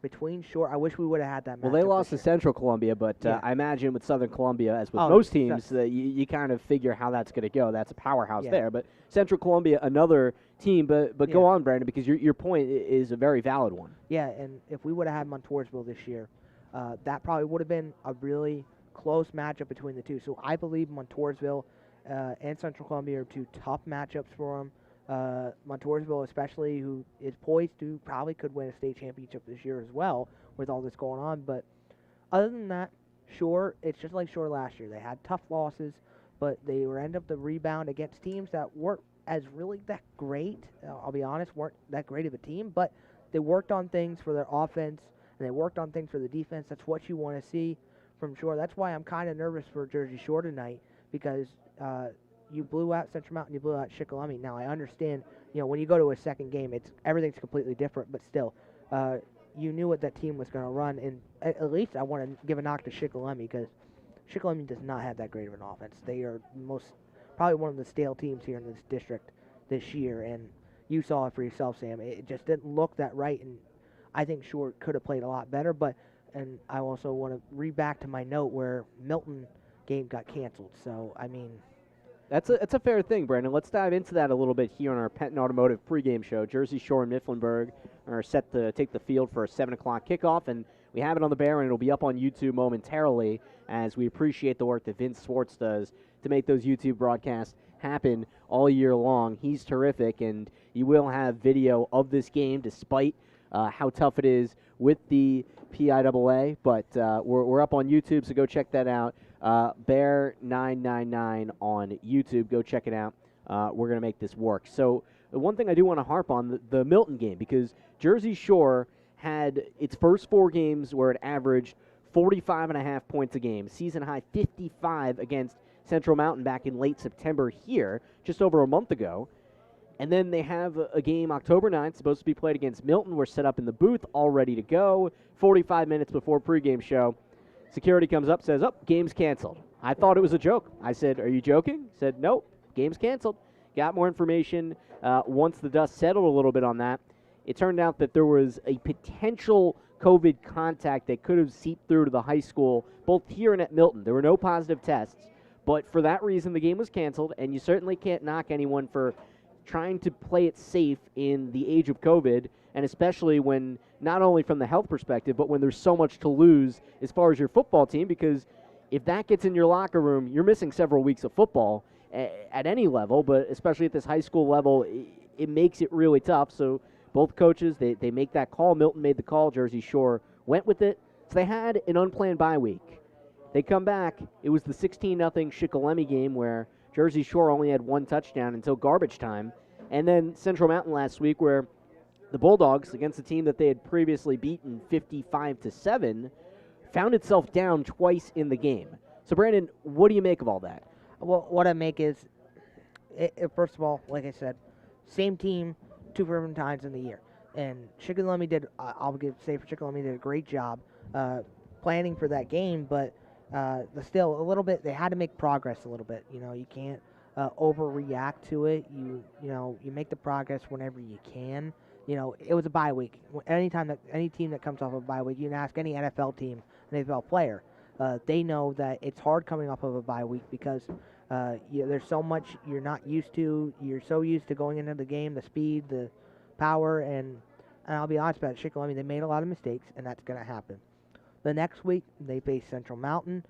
between Shore, I wish we would have had that match. Well, they lost to Central Columbia, but Yeah. I imagine with Southern Columbia, as with most teams, you kind of figure how that's going to go. That's a powerhouse there. But Central Columbia, another team. But go on, Brandon, because your point is a very valid one. Yeah, and if we would have had Montoursville this year, that probably would have been a really close matchup between the two. So I believe Montoursville and Central Columbia are two tough matchups for them. Montoursville especially, who is poised to probably could win a state championship this year as well with all this going on. But other than that, Shore, it's just like Shore last year. They had tough losses, but they were end up the rebound against teams that weren't as really that great. I'll be honest, weren't that great of a team, but they worked on things for their offense and they worked on things for the defense. That's what you want to see from Shore. That's why I'm kind of nervous for Jersey Shore tonight, because you blew out Central Mountain, you blew out Shikellamy. Now, I understand, when you go to a second game, everything's completely different, but still, you knew what that team was going to run, and at least I want to give a knock to Shikellamy, because Shikellamy does not have that great of an offense. They are probably one of the stale teams here in this district this year, and you saw it for yourself, Sam. It just didn't look that right, and I think Shore could have played a lot better, and I also want to read back to my note where Milton game got canceled, so, I mean... That's a fair thing, Brandon. Let's dive into that a little bit here on our Penton Automotive pregame show. Jersey Shore and Mifflinburg are set to take the field for a 7 o'clock kickoff, and we have it on the bear, and it'll be up on YouTube momentarily as we appreciate the work that Vince Swartz does to make those YouTube broadcasts happen all year long. He's terrific, and you will have video of this game despite how tough it is with the PIAA, but we're up on YouTube, so go check that out. Bear999 on YouTube. Go check it out. We're going to make this work. So the one thing I do want to harp on, the Milton game, because Jersey Shore had its first 4 games where it averaged 45.5 points a game, season high 55 against Central Mountain back in late September here, just over a month ago. And then they have a game October 9th, supposed to be played against Milton. We're set up in the booth, all ready to go. 45 minutes before pregame show, security comes up, says, game's canceled. I thought it was a joke. I said, are you joking? He said, nope, game's canceled. Got more information once the dust settled a little bit on that. It turned out that there was a potential COVID contact that could have seeped through to the high school, both here and at Milton. There were no positive tests, but for that reason, the game was canceled, and you certainly can't knock anyone for trying to play it safe in the age of COVID, and especially when, not only from the health perspective, but when there's so much to lose as far as your football team, because if that gets in your locker room, you're missing several weeks of football at any level, but especially at this high school level, it makes it really tough. So both coaches, they make that call. Milton made the call. Jersey Shore went with it. So they had an unplanned bye week. They come back. It was the 16-0 Shikellamy game where Jersey Shore only had 1 touchdown until garbage time. And then Central Mountain last week where the Bulldogs, against a team that they had previously beaten 55-7, found itself down twice in the game. So, Brandon, what do you make of all that? Well, what I make is, first of all, like I said, same team 2 different times in the year. And Shikellamy Shikellamy did a great job planning for that game, but still a little bit, they had to make progress a little bit. You can't overreact to it. You make the progress whenever you can. It was a bye week. Any team that comes off of a bye week, you can ask any NFL team, an NFL player. They know that it's hard coming off of a bye week because there's so much you're not used to. You're so used to going into the game, the speed, the power, and I'll be honest about it, Shikellamy, they made a lot of mistakes, and that's going to happen. The next week, they face Central Mountain.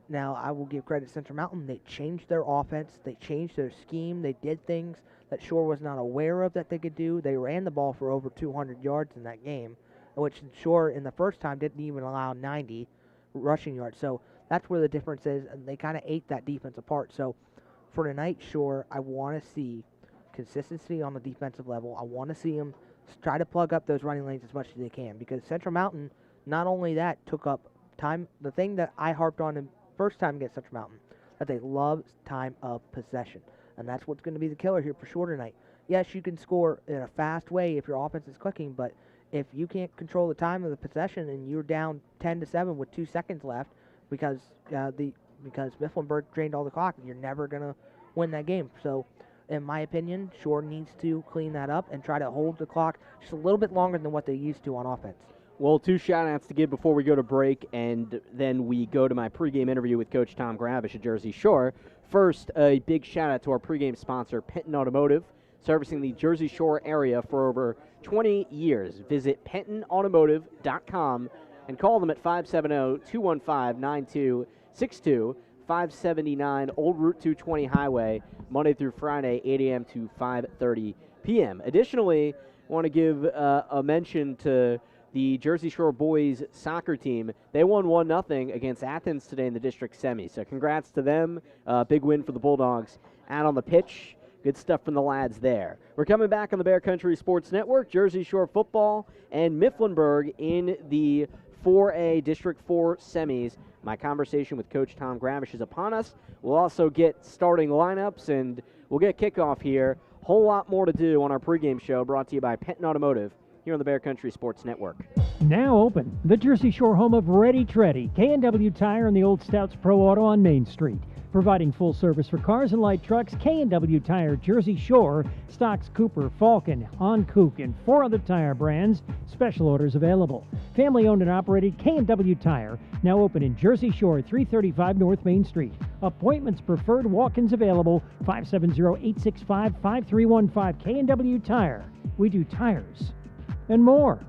Now, I will give credit to Central Mountain. They changed their offense. They changed their scheme. They did things that Shore was not aware of that they could do. They ran the ball for over 200 yards in that game, which Shore in the first time didn't even allow 90 rushing yards. So that's where the difference is. And they kind of ate that defense apart. So for tonight, Shore, I want to see consistency on the defensive level. I want to see them try to plug up those running lanes as much as they can, because Central Mountain, not only that, took up time. The thing that I harped on in first time against Central Mountain, that they love time of possession. And that's what's going to be the killer here for Shore tonight. Yes, you can score in a fast way if your offense is clicking, but if you can't control the time of the possession and you're down 10-7 with 2 seconds left because Mifflinburg drained all the clock, you're never going to win that game. So, in my opinion, Shore needs to clean that up and try to hold the clock just a little bit longer than what they used to on offense. Well, 2 shout-outs to give before we go to break, and then we go to my pregame interview with Coach Tom Gravish at Jersey Shore. First, a big shout-out to our pregame sponsor, Penton Automotive, servicing the Jersey Shore area for over 20 years. Visit PentonAutomotive.com and call them at 570-215-9262, 579 Old Route 220 Highway, Monday through Friday, 8 a.m. to 5:30 p.m. Additionally, I want to give a mention to the Jersey Shore boys soccer team. They won 1-0 against Athens today in the district semi. So congrats to them. Big win for the Bulldogs out on the pitch. Good stuff from the lads there. We're coming back on the Bear Country Sports Network, Jersey Shore football, and Mifflinburg in the 4A District 4 semis. My conversation with Coach Tom Gravish is upon us. We'll also get starting lineups, and we'll get kickoff here. Whole lot more to do on our pregame show, brought to you by Penton Automotive here on the Bear Country Sports Network. Now open, the Jersey Shore home of Ready Treddy, K&W Tire and the Old Stouts Pro Auto on Main Street. Providing full service for cars and light trucks, K&W Tire Jersey Shore stocks Cooper, Falcon, Hankook, and 4 other tire brands. Special orders available. Family owned and operated K&W Tire, now open in Jersey Shore, 335 North Main Street. Appointments preferred, walk-ins available, 570-865-5315. K&W Tire. We do tires and more.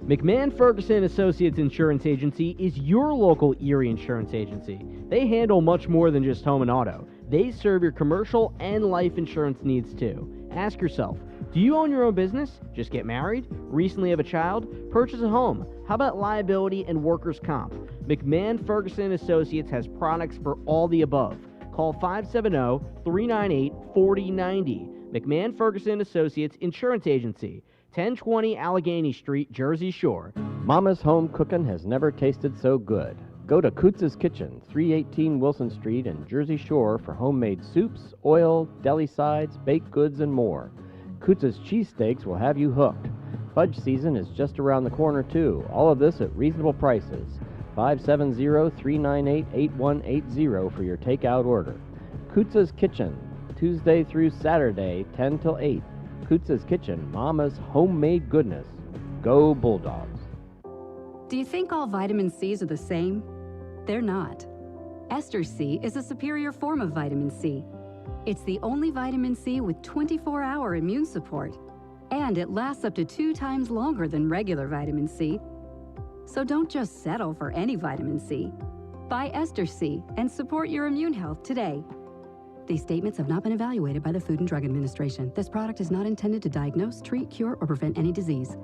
McMahon Ferguson Associates Insurance Agency is your local Erie Insurance agency. They handle much more than just home and auto. They serve your commercial and life insurance needs too. Ask yourself, do you own your own business? Just get married? Recently have a child? Purchase a home? How about liability and workers' comp? McMahon Ferguson Associates has products for all the above. Call 570-398-4090. McMahon Ferguson Associates Insurance Agency, 1020 Allegheny Street, Jersey Shore. Mama's home cooking has never tasted so good. Go to Coots's Kitchen, 318 Wilson Street in Jersey Shore for homemade soups, oil, deli sides, baked goods, and more. Coots's cheesesteaks will have you hooked. Fudge season is just around the corner, too. All of this at reasonable prices. 570-398-8180 for your takeout order. Coots's Kitchen, Tuesday through Saturday, 10 till 8. Coots's Kitchen, Mama's homemade goodness. Go Bulldogs. Do you think all vitamin C's are the same? They're not. Ester C is a superior form of vitamin C. It's the only vitamin C with 24-hour immune support, and it lasts up to 2 times longer than regular vitamin C. So don't just settle for any vitamin C. Buy Ester C and support your immune health today. These statements have not been evaluated by the Food and Drug Administration. This product is not intended to diagnose, treat, cure, or prevent any disease.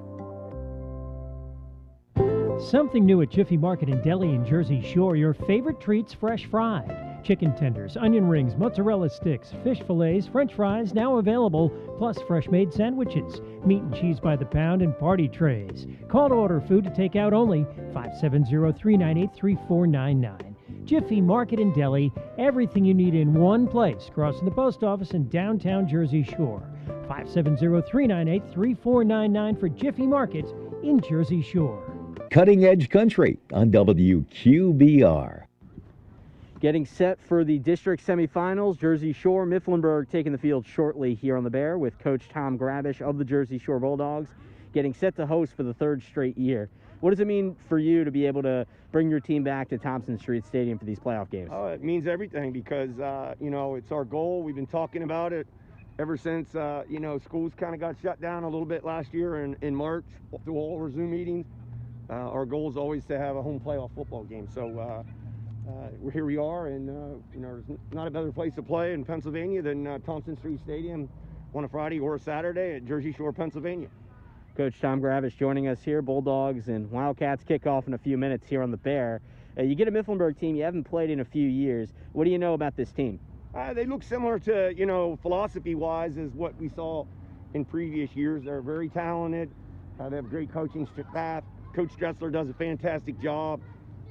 Something new at Jiffy Market and Deli in Jersey Shore. Your favorite treats fresh fried. Chicken tenders, onion rings, mozzarella sticks, fish fillets, french fries now available, plus fresh made sandwiches, meat and cheese by the pound, and party trays. Call to order food to take out only, 570-398-3499. Jiffy Market and Deli, everything you need in one place, crossing the post office in downtown Jersey Shore. 570-398-3499 for Jiffy Market in Jersey Shore. Cutting Edge Country on WQBR. Getting set for the district semifinals, Jersey Shore, Mifflinburg taking the field shortly here on the Bear with Coach Tom Gravish of the Jersey Shore Bulldogs, getting set to host for the 3rd straight year. What does it mean for you to be able to bring your team back to Thompson Street Stadium for these playoff games? Oh, it means everything because, it's our goal. We've been talking about it ever since, schools kind of got shut down a little bit last year in March through all our Zoom meetings. Our goal is always to have a home playoff football game. So here we are, and, there's not a better place to play in Pennsylvania than Thompson Street Stadium on a Friday or a Saturday at Jersey Shore, Pennsylvania. Coach Tom Gravish joining us here. Bulldogs and Wildcats kick off in a few minutes here on the Bear. You get a Mifflinburg team you haven't played in a few years. What do you know about this team? They look similar to, philosophy-wise as what we saw in previous years. They're very talented. They have great coaching staff. Coach Dressler does a fantastic job.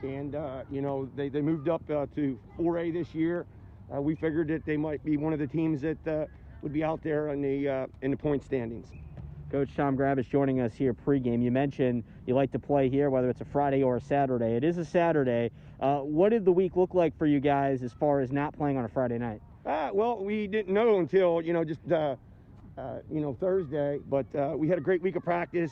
And, they moved up to 4A this year. We figured that they might be one of the teams that would be out there in the point standings. Coach Tom Gravish joining us here pregame. You mentioned you like to play here, whether it's a Friday or a Saturday. It is a Saturday. What did the week look like for you guys as far as not playing on a Friday night? Well, we didn't know until, Thursday. But we had a great week of practice.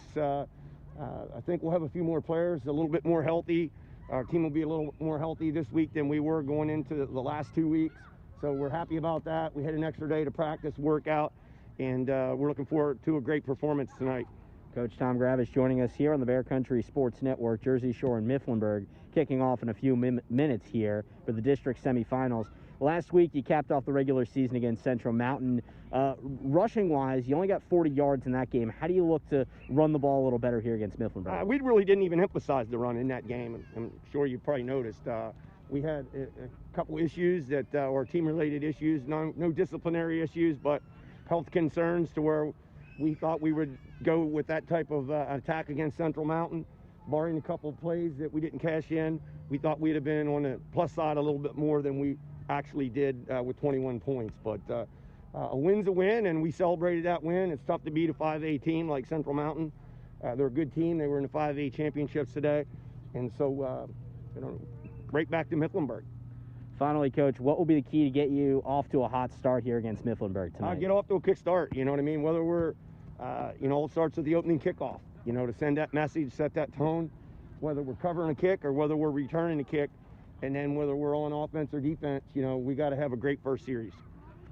I I think we'll have a few more players a little bit more healthy. Our team will be a little more healthy this week than we were going into the last 2 weeks. So we're happy about that. We had an extra day to practice, workout, and we're looking forward to a great performance tonight. Coach Tom Gravish joining us here on the Bear Country Sports Network. Jersey Shore and Mifflinburg kicking off in a few minutes here for the district semifinals. Last week, you capped off the regular season against Central Mountain. Rushing-wise, you only got 40 yards in that game. How do you look to run the ball a little better here against Mifflinburg? We really didn't even emphasize the run in that game. I'm sure you probably noticed. We had a couple issues that were team-related issues, no disciplinary issues, but health concerns to where we thought we would go with that type of attack against Central Mountain. Barring a couple of plays that we didn't cash in, we thought we'd have been on the plus side a little bit more than we actually did with 21 points. But a win's a win, and we celebrated that win. It's tough to beat a 5A team like Central Mountain. They're a good team. They were in the 5A championships today. And so, right back to Mifflinburg. Finally, Coach, what will be the key to get you off to a hot start here against Mifflinburg tonight? Get off to a kick start, you know what I mean? Whether we're, it starts with the opening kickoff, to send that message, set that tone, whether we're covering a kick or whether we're returning a kick, and then whether we're on offense or defense, we got to have a great first series.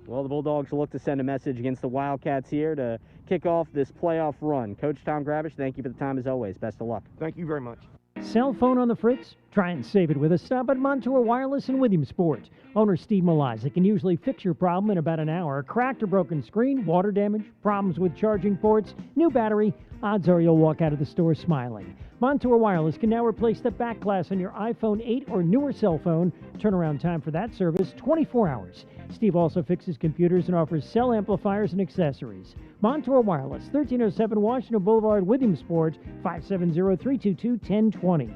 Well, the Bulldogs will look to send a message against the Wildcats here to kick off this playoff run. Coach Tom Gravish, thank you for the time as always. Best of luck. Thank you very much. Cell phone on the fritz? Try and save it with a stop at Montour Wireless in Williamsport. Owner Steve Maliza can usually fix your problem in about an hour. Cracked or broken screen, water damage, problems with charging ports, new battery. Odds are you'll walk out of the store smiling. Montour Wireless can now replace the back glass on your iPhone 8 or newer cell phone. Turnaround time for that service, 24 hours. Steve also fixes computers and offers cell amplifiers and accessories. Montour Wireless, 1307 Washington Boulevard, Williamsport, 570-322-1020.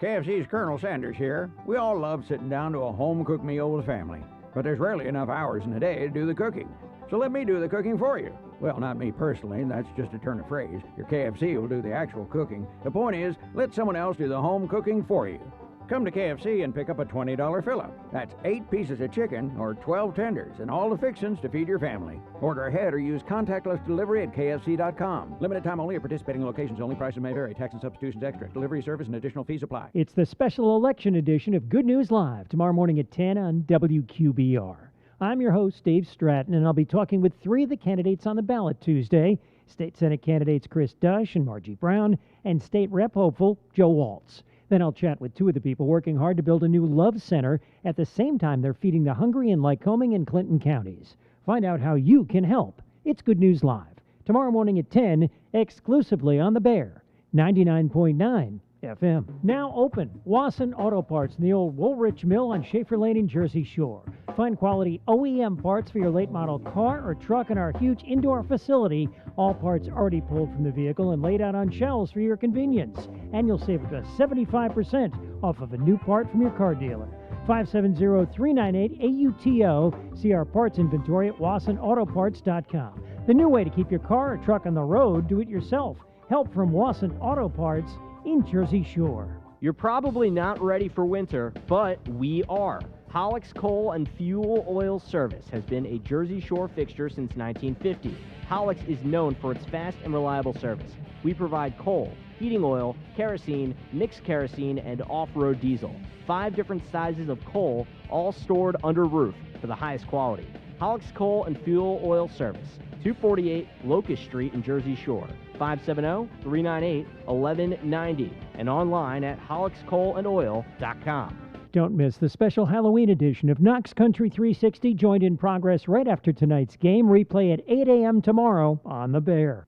KFC's Colonel Sanders here. We all love sitting down to a home-cooked meal with family, but there's rarely enough hours in the day to do the cooking. So let me do the cooking for you. Well, not me personally, that's just a turn of phrase. Your KFC will do the actual cooking. The point is, let someone else do the home cooking for you. Come to KFC and pick up a $20 fill-up. That's 8 pieces of chicken or 12 tenders and all the fixings to feed your family. Order ahead or use contactless delivery at KFC.com. Limited time only at participating locations only. Prices may vary. Tax and substitutions extra. Delivery service and additional fees apply. It's the special election edition of Good News Live tomorrow morning at 10 on WQBR. I'm your host, Dave Stratton, and I'll be talking with 3 of the candidates on the ballot Tuesday. State Senate candidates Chris Dush and Margie Brown, and State Rep hopeful Joe Waltz. Then I'll chat with 2 of the people working hard to build a new Love Center at the same time they're feeding the hungry in Lycoming and Clinton counties. Find out how you can help. It's Good News Live, tomorrow morning at 10, exclusively on The Bear, 99.9 FM. Now open, Wasson Auto Parts in the old Woolrich Mill on Schaefer Lane in Jersey Shore. Find quality OEM parts for your late model car or truck in our huge indoor facility. All parts already pulled from the vehicle and laid out on shelves for your convenience. And you'll save up to 75% off of a new part from your car dealer. 570-398-AUTO. See our parts inventory at WassonAutoParts.com. The new way to keep your car or truck on the road, do it yourself. Help from Wasson Auto Parts in Jersey Shore. You're probably not ready for winter, but we are. Hollick's Coal and Fuel Oil Service has been a Jersey Shore fixture since 1950. Hollick's is known for its fast and reliable service. We provide coal, heating oil, kerosene, mixed kerosene, and off-road diesel. 5 different sizes of coal, all stored under roof for the highest quality. Hollick's Coal and Fuel Oil Service, 248 Locust Street in Jersey Shore, 570-398-1190, and online at hollickscoalandoil.com. Don't miss the special Halloween edition of Knox Country 360, joined in progress right after tonight's game. Replay at 8 a.m. tomorrow on The Bear.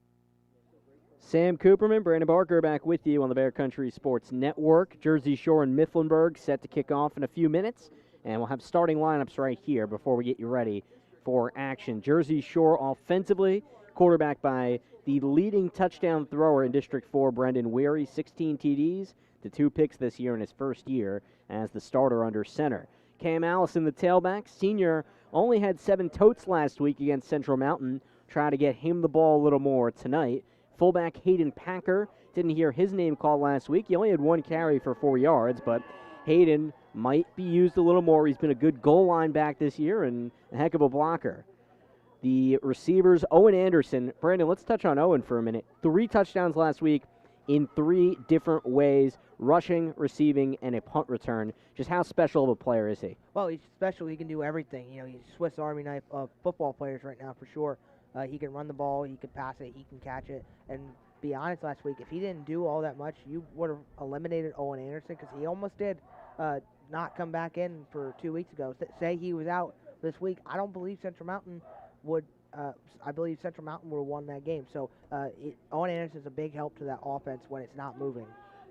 Sam Cooperman, Brandon Barker back with you on the Bear Country Sports Network. Jersey Shore and Mifflinburg set to kick off in a few minutes, and we'll have starting lineups right here before we get you ready for action. Jersey Shore offensively, quarterbacked by the leading touchdown thrower in District 4, Brendan Weary, 16 TDs to 2 picks this year in his first year as the starter under center. Cam Allison, the tailback, senior, only had 7 totes last week against Central Mountain. Try to get him the ball a little more tonight. Fullback Hayden Packer, didn't hear his name called last week. He only had 1 carry for 4 yards, but Hayden might be used a little more. He's been a good goal line back this year and a heck of a blocker. The receivers, Owen Anderson. Brandon, let's touch on Owen for a minute. 3 touchdowns last week. in 3 different ways: rushing, receiving, and a punt return. Just how special of a player is he? Well, he's special. He can do everything. You know, he's Swiss Army knife of football players right now for sure. He can run the ball, he can pass it, he can catch it. And be honest, last week, if he didn't do all that much, you would have eliminated Owen Anderson, because he almost did not come back in for 2 weeks ago. Say he was out this week, I don't believe Central Mountain would. I believe Central Mountain would have won that game. So Owen Anderson is a big help to that offense when it's not moving.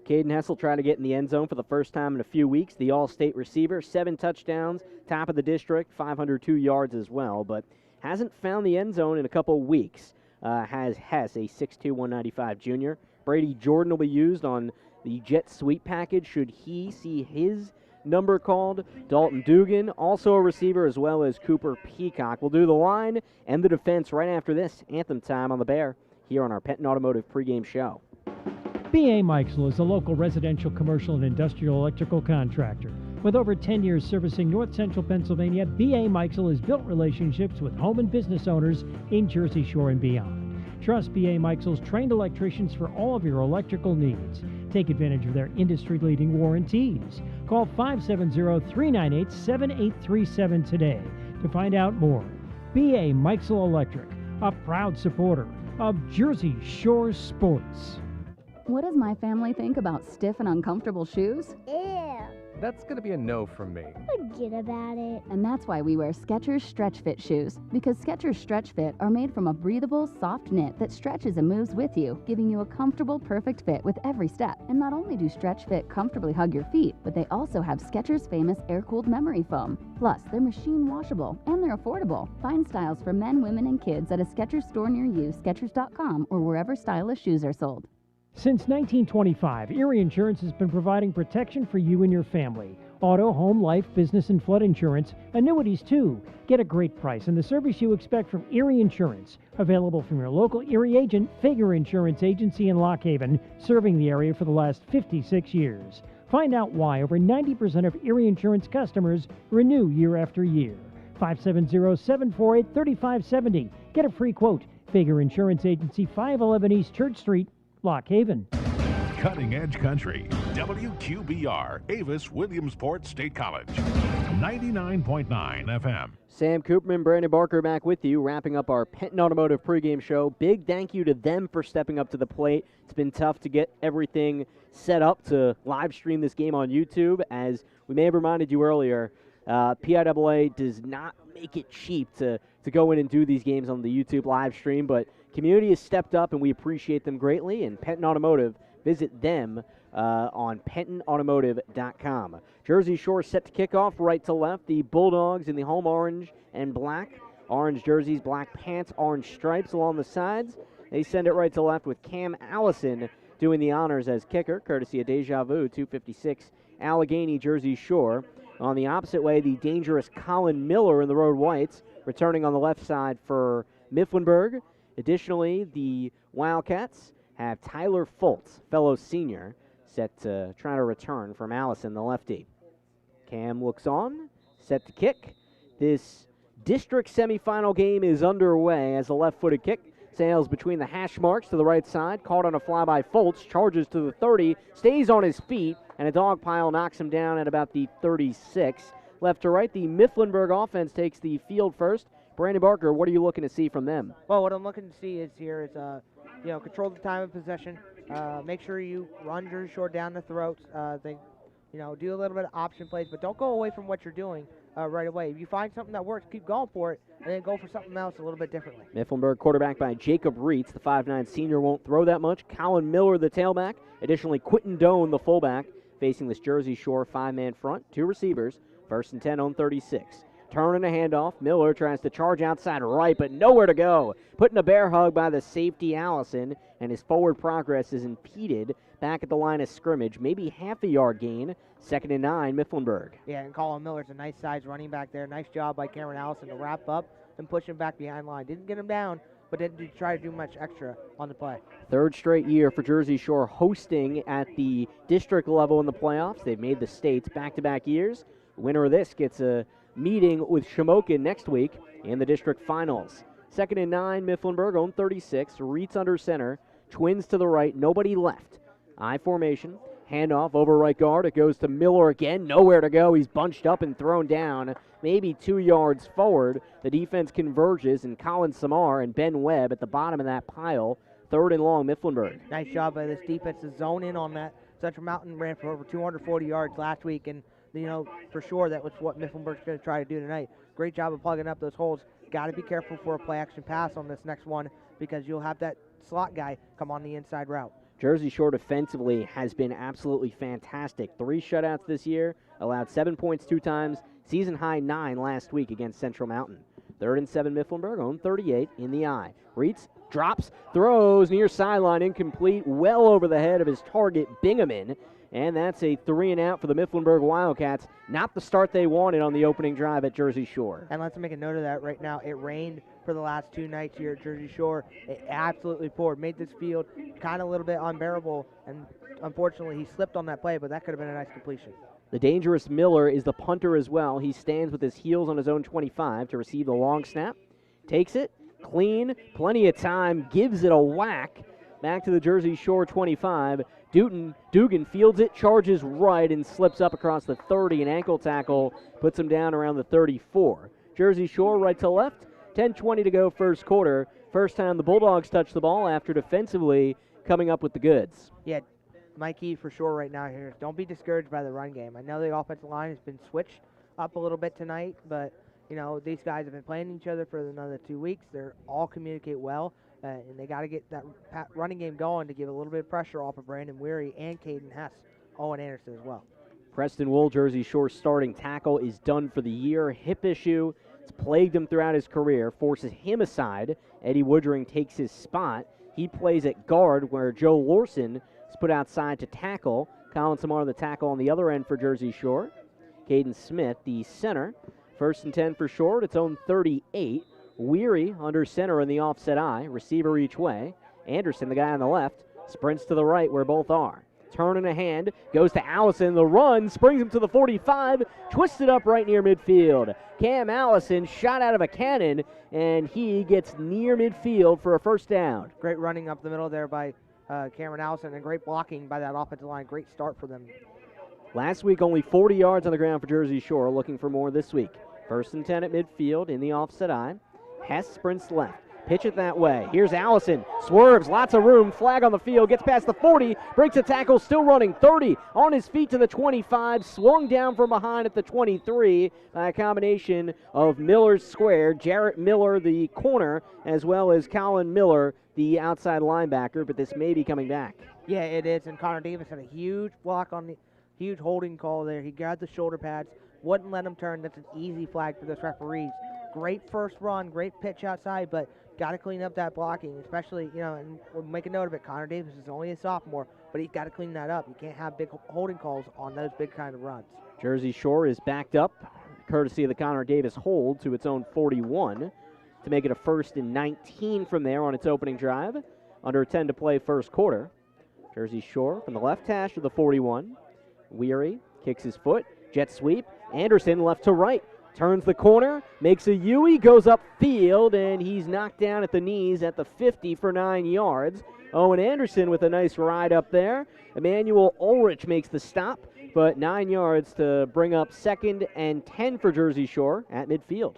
Caden Hessel trying to get in the end zone for the first time in a few weeks. The All-State receiver, 7 touchdowns, top of the district, 502 yards as well, but hasn't found the end zone in a couple weeks. Has Hess, a 6'2", 195 junior. Brady Jordan will be used on the jet sweep package should he see his number called. Dalton Dugan, also a receiver, as well as Cooper Peacock. We'll do the line and the defense right after this. Anthem time on the Bear here on our Penton Automotive pregame show. B.A. Mikesell is a local residential, commercial, and industrial electrical contractor. With over 10 years servicing north central Pennsylvania, B.A. Mikesell has built relationships with home and business owners in Jersey Shore and beyond. Trust B.A. Mikesell's trained electricians for all of your electrical needs. Take advantage of their industry-leading warranties. Call 570-398-7837 today to find out more. B.A. Mikesell Electric, a proud supporter of Jersey Shore sports. What does my family think about stiff and uncomfortable shoes? Ew. That's going to be a no from me. Forget about it. And that's why we wear Skechers Stretch Fit shoes. Because Skechers Stretch Fit are made from a breathable, soft knit that stretches and moves with you, giving you a comfortable, perfect fit with every step. And not only do Stretch Fit comfortably hug your feet, but they also have Skechers' famous air-cooled memory foam. Plus, they're machine washable and they're affordable. Find styles for men, women, and kids at a Skechers store near you, Skechers.com, or wherever stylish shoes are sold. Since 1925, Erie Insurance has been providing protection for you and your family. Auto, home, life, business, and flood insurance. Annuities, too. Get a great price and the service you expect from Erie Insurance. Available from your local Erie agent, Figure Insurance Agency in Lock Haven, serving the area for the last 56 years. Find out why over 90% of Erie Insurance customers renew year after year. 570-748-3570. Get a free quote. Figure Insurance Agency, 511 East Church Street, Lock Haven. Cutting Edge Country, WQBR, Avis Williamsport State College, 99.9 FM. Sam Cooperman, Brandon Barker back with you, wrapping up our Penton Automotive pregame show. Big thank you to them for stepping up to the plate. It's been tough to get everything set up to live stream this game on YouTube. As we may have reminded you earlier, PIAA does not make it cheap to go in and do these games on the YouTube live stream, but community has stepped up and we appreciate them greatly. And Penton Automotive, visit them on PentonAutomotive.com. Jersey Shore set to kick off right to left. The Bulldogs in the home orange and black. Orange jerseys, black pants, orange stripes along the sides. They send it right to left with Cam Allison doing the honors as kicker, courtesy of Deja Vu, 256 Allegheny, Jersey Shore. On the opposite way, the dangerous Colin Miller in the Road Whites, returning on the left side for Mifflinburg. Additionally, the Wildcats have Tyler Foltz, fellow senior, set to try to return from Allison, the lefty. Cam looks on, set to kick. This district semifinal game is underway as a left-footed kick sails between the hash marks to the right side, caught on a fly by Foltz, charges to the 30, stays on his feet, and a dog pile knocks him down at about the 36. Left to right, the Mifflinburg offense takes the field first. Brandon Barker, what are you looking to see from them? Well, what I'm looking to see is control the time of possession. Make sure you run Jersey Shore down the throats. Do a little bit of option plays, but don't go away from what you're doing right away. If you find something that works, keep going for it, and then go for something else a little bit differently. Mifflinburg quarterback by Jacob Reitz. The 5'9 senior won't throw that much. Colin Miller, the tailback. Additionally, Quentin Doan, the fullback, facing this Jersey Shore five-man front. 2 receivers, 1st and 10 on 36. Turn and a handoff. Miller tries to charge outside right, but nowhere to go. Putting a bear hug by the safety, Allison, and his forward progress is impeded back at the line of scrimmage. Maybe half a yard gain. 2nd and 9, Mifflinburg. Yeah, and Colin Miller's a nice size running back there. Nice job by Cameron Allison to wrap up and push him back behind line. Didn't get him down, but didn't try to do much extra on the play. 3rd straight year for Jersey Shore hosting at the district level in the playoffs. They've made the states back-to-back years. Winner of this gets a meeting with Shamokin next week in the district finals. 2nd and 9, Mifflinburg on 36. Reitz under center. Twins to the right. Nobody left. I formation. Handoff over right guard. It goes to Miller again. Nowhere to go. He's bunched up and thrown down. Maybe 2 yards forward. The defense converges, and Colin Samar and Ben Webb at the bottom of that pile. 3rd and long, Mifflinburg. Nice job by this defense to zone in on that. Central Mountain ran for over 240 yards last week, and for sure that was what Mifflinburg's going to try to do tonight. Great job of plugging up those holes. Got to be careful for a play-action pass on this next one because you'll have that slot guy come on the inside route. Jersey Shore defensively has been absolutely fantastic. 3 shutouts this year, allowed 7 points 2 times, season high 9 last week against Central Mountain. 3rd and 7 Mifflinburg, own 38 in the eye. Reitz drops, throws near sideline, incomplete, well over the head of his target, Bingaman. And that's a 3 and out for the Mifflinburg Wildcats. Not the start they wanted on the opening drive at Jersey Shore. And let's make a note of that right now. It rained for the last 2 nights here at Jersey Shore. It absolutely poured. Made this field kind of a little bit unbearable. And unfortunately, he slipped on that play, but that could have been a nice completion. The dangerous Miller is the punter as well. He stands with his heels on his own 25 to receive the long snap. Takes it, clean, plenty of time, gives it a whack. Back to the Jersey Shore 25. Dugan fields it, charges right, and slips up across the 30. An ankle tackle puts him down around the 34. Jersey Shore right to left. 10:20 to go first quarter. First time the Bulldogs touch the ball after defensively coming up with the goods. Yeah, my key for sure right now here is don't be discouraged by the run game. I know the offensive line has been switched up a little bit tonight, but these guys have been playing each other for another 2 weeks. They all communicate well. And they got to get that running game going to give a little bit of pressure off of Brandon Weary and Caden Hess, Owen Anderson as well. Preston Wool, Jersey Shore starting tackle, is done for the year. Hip issue. It's plagued him throughout his career, forces him aside. Eddie Woodring takes his spot. He plays at guard where Joe Lorson is put outside to tackle. Colin Samar the tackle on the other end for Jersey Shore. Caden Smith, the center. 1st and 10 for Shore, its own 38. Weary under center in the offset eye, receiver each way. Anderson, the guy on the left, sprints to the right where both are. Turn in a hand, goes to Allison. The run springs him to the 45, twisted up right near midfield. Cam Allison shot out of a cannon, and he gets near midfield for a first down. Great running up the middle there by Cameron Allison, and great blocking by that offensive line. Great start for them. Last week, only 40 yards on the ground for Jersey Shore, looking for more this week. 1st and 10 at midfield in the offset eye. Hess sprints left. Pitch it that way. Here's Allison. Swerves. Lots of room. Flag on the field. Gets past the 40. Breaks a tackle. Still running. 30. On his feet to the 25. Swung down from behind at the 23 by a combination of Miller's square. Jarrett Miller, the corner, as well as Colin Miller, the outside linebacker. But this may be coming back. Yeah, it is. And Connor Davis had a huge block on the huge holding call there. He grabbed the shoulder pads. Wouldn't let him turn. That's an easy flag for those referees. Great first run, great pitch outside, but got to clean up that blocking, especially, and we'll make a note of it. Connor Davis is only a sophomore, but he's got to clean that up. You can't have big holding calls on those big kind of runs. Jersey Shore is backed up, courtesy of the Connor Davis hold, to its own 41 to make it a 1st and 19 from there on its opening drive. Under 10 to play first quarter. Jersey Shore from the left hash to the 41. Weary kicks his foot, jet sweep. Anderson left to right. Turns the corner, makes a U-E, goes upfield, and he's knocked down at the knees at the 50 for 9 yards. Owen Anderson with a nice ride up there. Emmanuel Ulrich makes the stop, but 9 yards to bring up 2nd and 10 for Jersey Shore at midfield.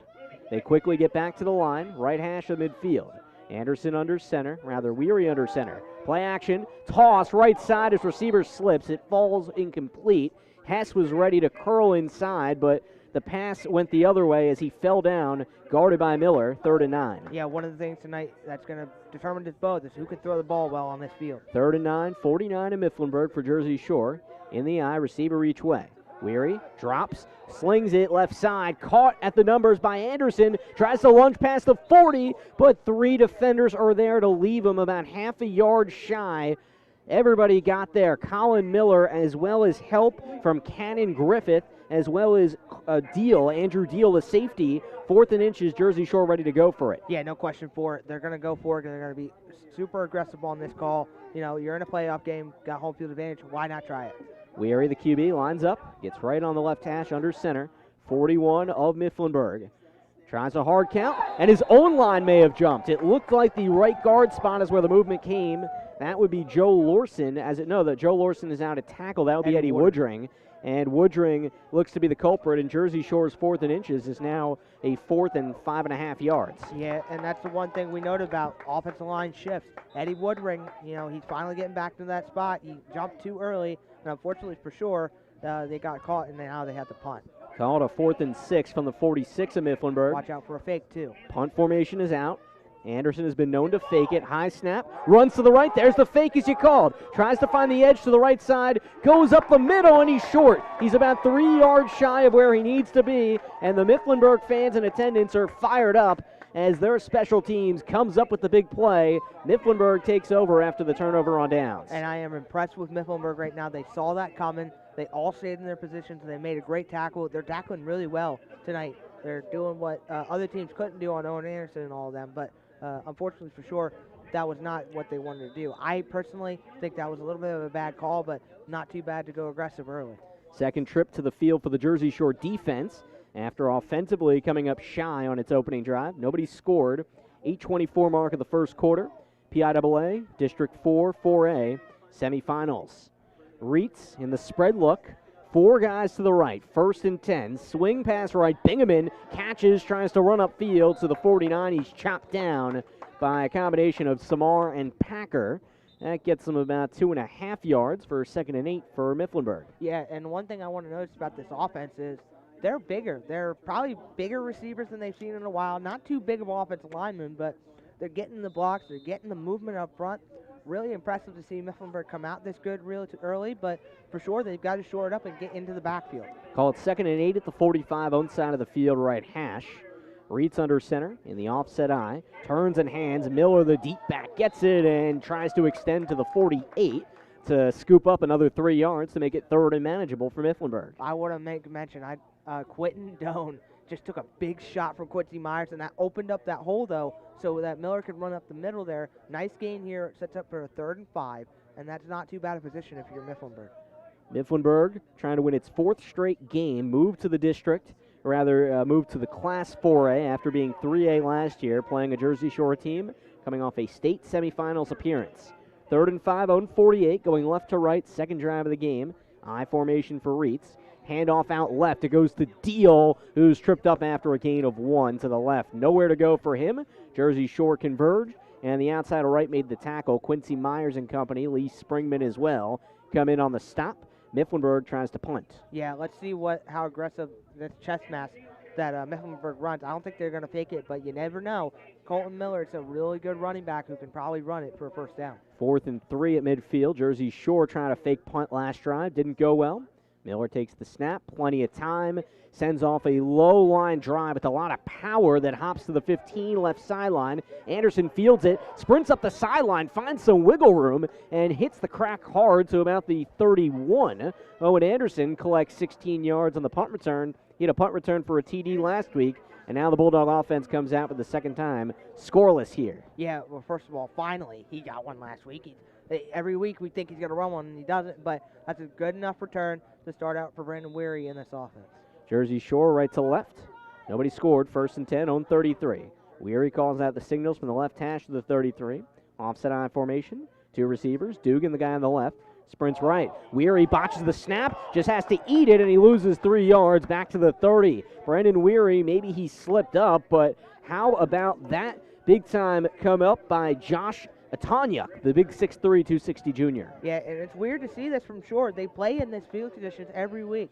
They quickly get back to the line, right hash of midfield. Anderson under center, rather Weary under center. Play action, toss right side as receiver slips. It falls incomplete. Hess was ready to curl inside, but the pass went the other way as he fell down, guarded by Miller, 3rd and 9. Yeah, one of the things tonight that's going to determine this both is who can throw the ball well on this field. 3rd and 9, 49 in Mifflinburg for Jersey Shore. In the eye, receiver each way. Weary drops, slings it left side, caught at the numbers by Anderson, tries to lunge past the 40, but 3 defenders are there to leave him about half a yard shy. Everybody got there. Colin Miller, as well as help from Cannon Griffith, as well as Andrew Deal, the safety. 4th and inches, Jersey Shore ready to go for it. Yeah, no question for it. They're going to go for it, and they're going to be super aggressive on this call. You're in a playoff game, got home field advantage. Why not try it? Weary, the QB, lines up, gets right on the left hash under center. 41 of Mifflinburg. Tries a hard count, and his own line may have jumped. It looked like the right guard spot is where the movement came That would be Joe Lorson. That Joe Lorson is out at tackle. That would be Eddie Woodring. And Woodring looks to be the culprit, and Jersey Shore's 4th and inches is now a 4th and 5.5 yards. Yeah, and that's the one thing we noted about offensive line shifts. Eddie Woodring, he's finally getting back to that spot. He jumped too early, and unfortunately for sure, they got caught, and now they have to punt. Called a 4th and 6 from the 46 of Mifflinburg. Watch out for a fake, too. Punt formation is out. Anderson has been known to fake it. High snap, runs to the right. There's the fake as you called. Tries to find the edge to the right side. Goes up the middle, and he's short. He's about 3 yards shy of where he needs to be. And the Mifflinburg fans in attendance are fired up as their special teams comes up with the big play. Mifflinburg takes over after the turnover on downs. And I am impressed with Mifflinburg right now. They saw that coming. They all stayed in their positions, and they made a great tackle. They're tackling really well tonight. They're doing what other teams couldn't do on Owen Anderson and all of them, but unfortunately for sure, that was not what they wanted to do. I personally think that was a little bit of a bad call, but not too bad to go aggressive early. Second trip to the field for the Jersey Shore defense after offensively coming up shy on its opening drive. Nobody scored. 8:24 mark of the first quarter. PIAA, District 4, 4A, semifinals. Reitz in the spread look. 4 guys to the right, 1st and 10. Swing pass right. Bingaman catches, tries to run upfield to the 49. He's chopped down by a combination of Samar and Packer. That gets them about 2.5 yards for 2nd and 8 for Mifflinburg. Yeah, and one thing I want to notice about this offense is they're bigger. They're probably bigger receivers than they've seen in a while. Not too big of offensive linemen, but they're getting the blocks. They're getting the movement up front. Really impressive to see Mifflinburg come out this good really too early, but for sure they've got to shore it up and get into the backfield. Call it 2nd and 8 at the 45 on side of the field right hash. Reitz under center in the offset eye. Turns and hands. Miller, the deep back, gets it and tries to extend to the 48 to scoop up another 3 yards to make it 3rd and manageable for Mifflinburg. I want to make mention, Quentin Doan just took a big shot from Quincy Myers, and that opened up that hole, though, so that Miller could run up the middle there. Nice gain here. It sets up for a 3rd and 5, and that's not too bad a position if you're Mifflinburg. Mifflinburg trying to win its 4th straight game, moved to the district, moved to the Class 4A after being 3A last year, playing a Jersey Shore team, coming off a state semifinals appearance. 3rd and 5 on 48, going left to right, 2nd drive of the game. I formation for Reitz. Handoff out left. It goes to Deal, who's tripped up after a gain of 1 to the left. Nowhere to go for him. Jersey Shore converged, and the outside right made the tackle. Quincy Myers and company, Lee Springman as well, come in on the stop. Mifflinburg tries to punt. Yeah, let's see how aggressive this chest mask that Mifflinburg runs. I don't think they're going to fake it, but you never know. Colton Miller, it's a really good running back who can probably run it for a 1st down. 4th and 3 at midfield. Jersey Shore trying to fake punt last drive. Didn't go well. Miller takes the snap, plenty of time, sends off a low line drive with a lot of power that hops to the 15 left sideline. Anderson fields it, sprints up the sideline, finds some wiggle room, and hits the crack hard to about the 31. Owen Anderson collects 16 yards on the punt return. He had a punt return for a TD last week, and now the Bulldog offense comes out for the 2nd time, scoreless here. Yeah, well, first of all, finally, he got one last week. Every week we think he's going to run one, and he doesn't, but that's a good enough return to start out for Brandon Weary in this offense. Jersey Shore right to left. Nobody scored. 1st and 10 on 33. Weary calls out the signals from the left hash to the 33. Offset eye formation. 2 receivers. Dugan, the guy on the left, sprints right. Weary botches the snap, just has to eat it, and he loses 3 yards back to the 30. Brandon Weary, maybe he slipped up, but how about that big time come up by Josh Atanyuk, the big 6'3", 260 junior. Yeah, and it's weird to see this from Shore. They play in this field conditions every week.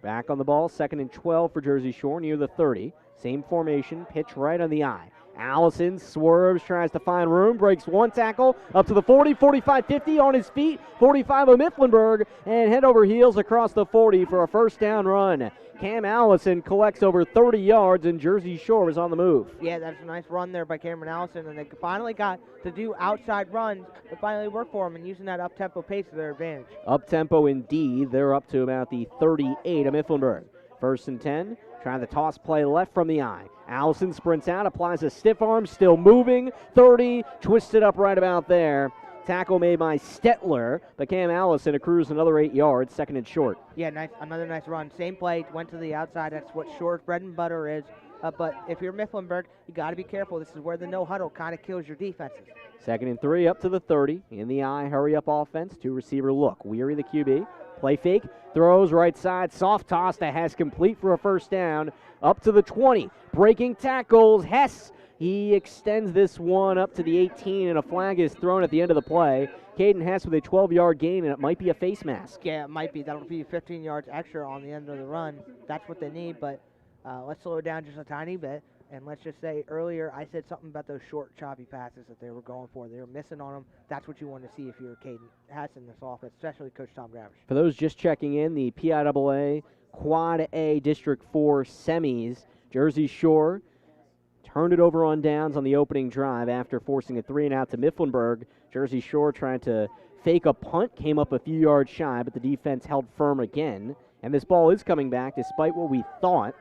Back on the ball, 2nd and 12 for Jersey Shore near the 30. Same formation, pitch right on the eye. Allison swerves, tries to find room, breaks 1 tackle, up to the 40, 45, 50 on his feet, 45 of Mifflinburg, and head over heels across the 40 for a 1st down run. Cam Allison collects over 30 yards, and Jersey Shore is on the move. Yeah, that's a nice run there by Cameron Allison, and they finally got to do outside runs that finally work for them and using that up-tempo pace to their advantage. Up-tempo indeed. They're up to about the 38 of Mifflinburg. 1st and 10, trying to toss play left from the eye. Allison sprints out, applies a stiff arm, still moving. 30, twisted up right about there. Tackle made by Stetler, but Cam Allison accrues another 8 yards, 2nd and short. Yeah, another nice run. Same play, went to the outside. That's what Shore's bread and butter is. But if you're Mifflinburg, you got to be careful. This is where the no huddle kind of kills your defenses. 2nd and 3 up to the 30. In the eye, hurry up offense. 2 receiver look. Weary, the QB. Play fake. Throws right side. Soft toss to Hess, complete for a first down. Up to the 20. Breaking tackles. Hess. He extends this one up to the 18, and a flag is thrown at the end of the play. Caden Hess with a 12-yard gain, and it might be a face mask. Yeah, it might be. That'll be 15 yards extra on the end of the run. That's what they need, but let's slow it down just a tiny bit. And let's just say earlier I said something about those short, choppy passes that they were going for. They were missing on them. That's what you want to see if you're Caden Hess in this offense, especially Coach Tom Gravish. For those just checking in, the PIAA Quad A District 4 semis, Jersey Shore turned it over on downs on the opening drive after forcing a 3-and-out to Mifflinburg. Jersey Shore trying to fake a punt, came up a few yards shy, but the defense held firm again. And this ball is coming back despite what we thought.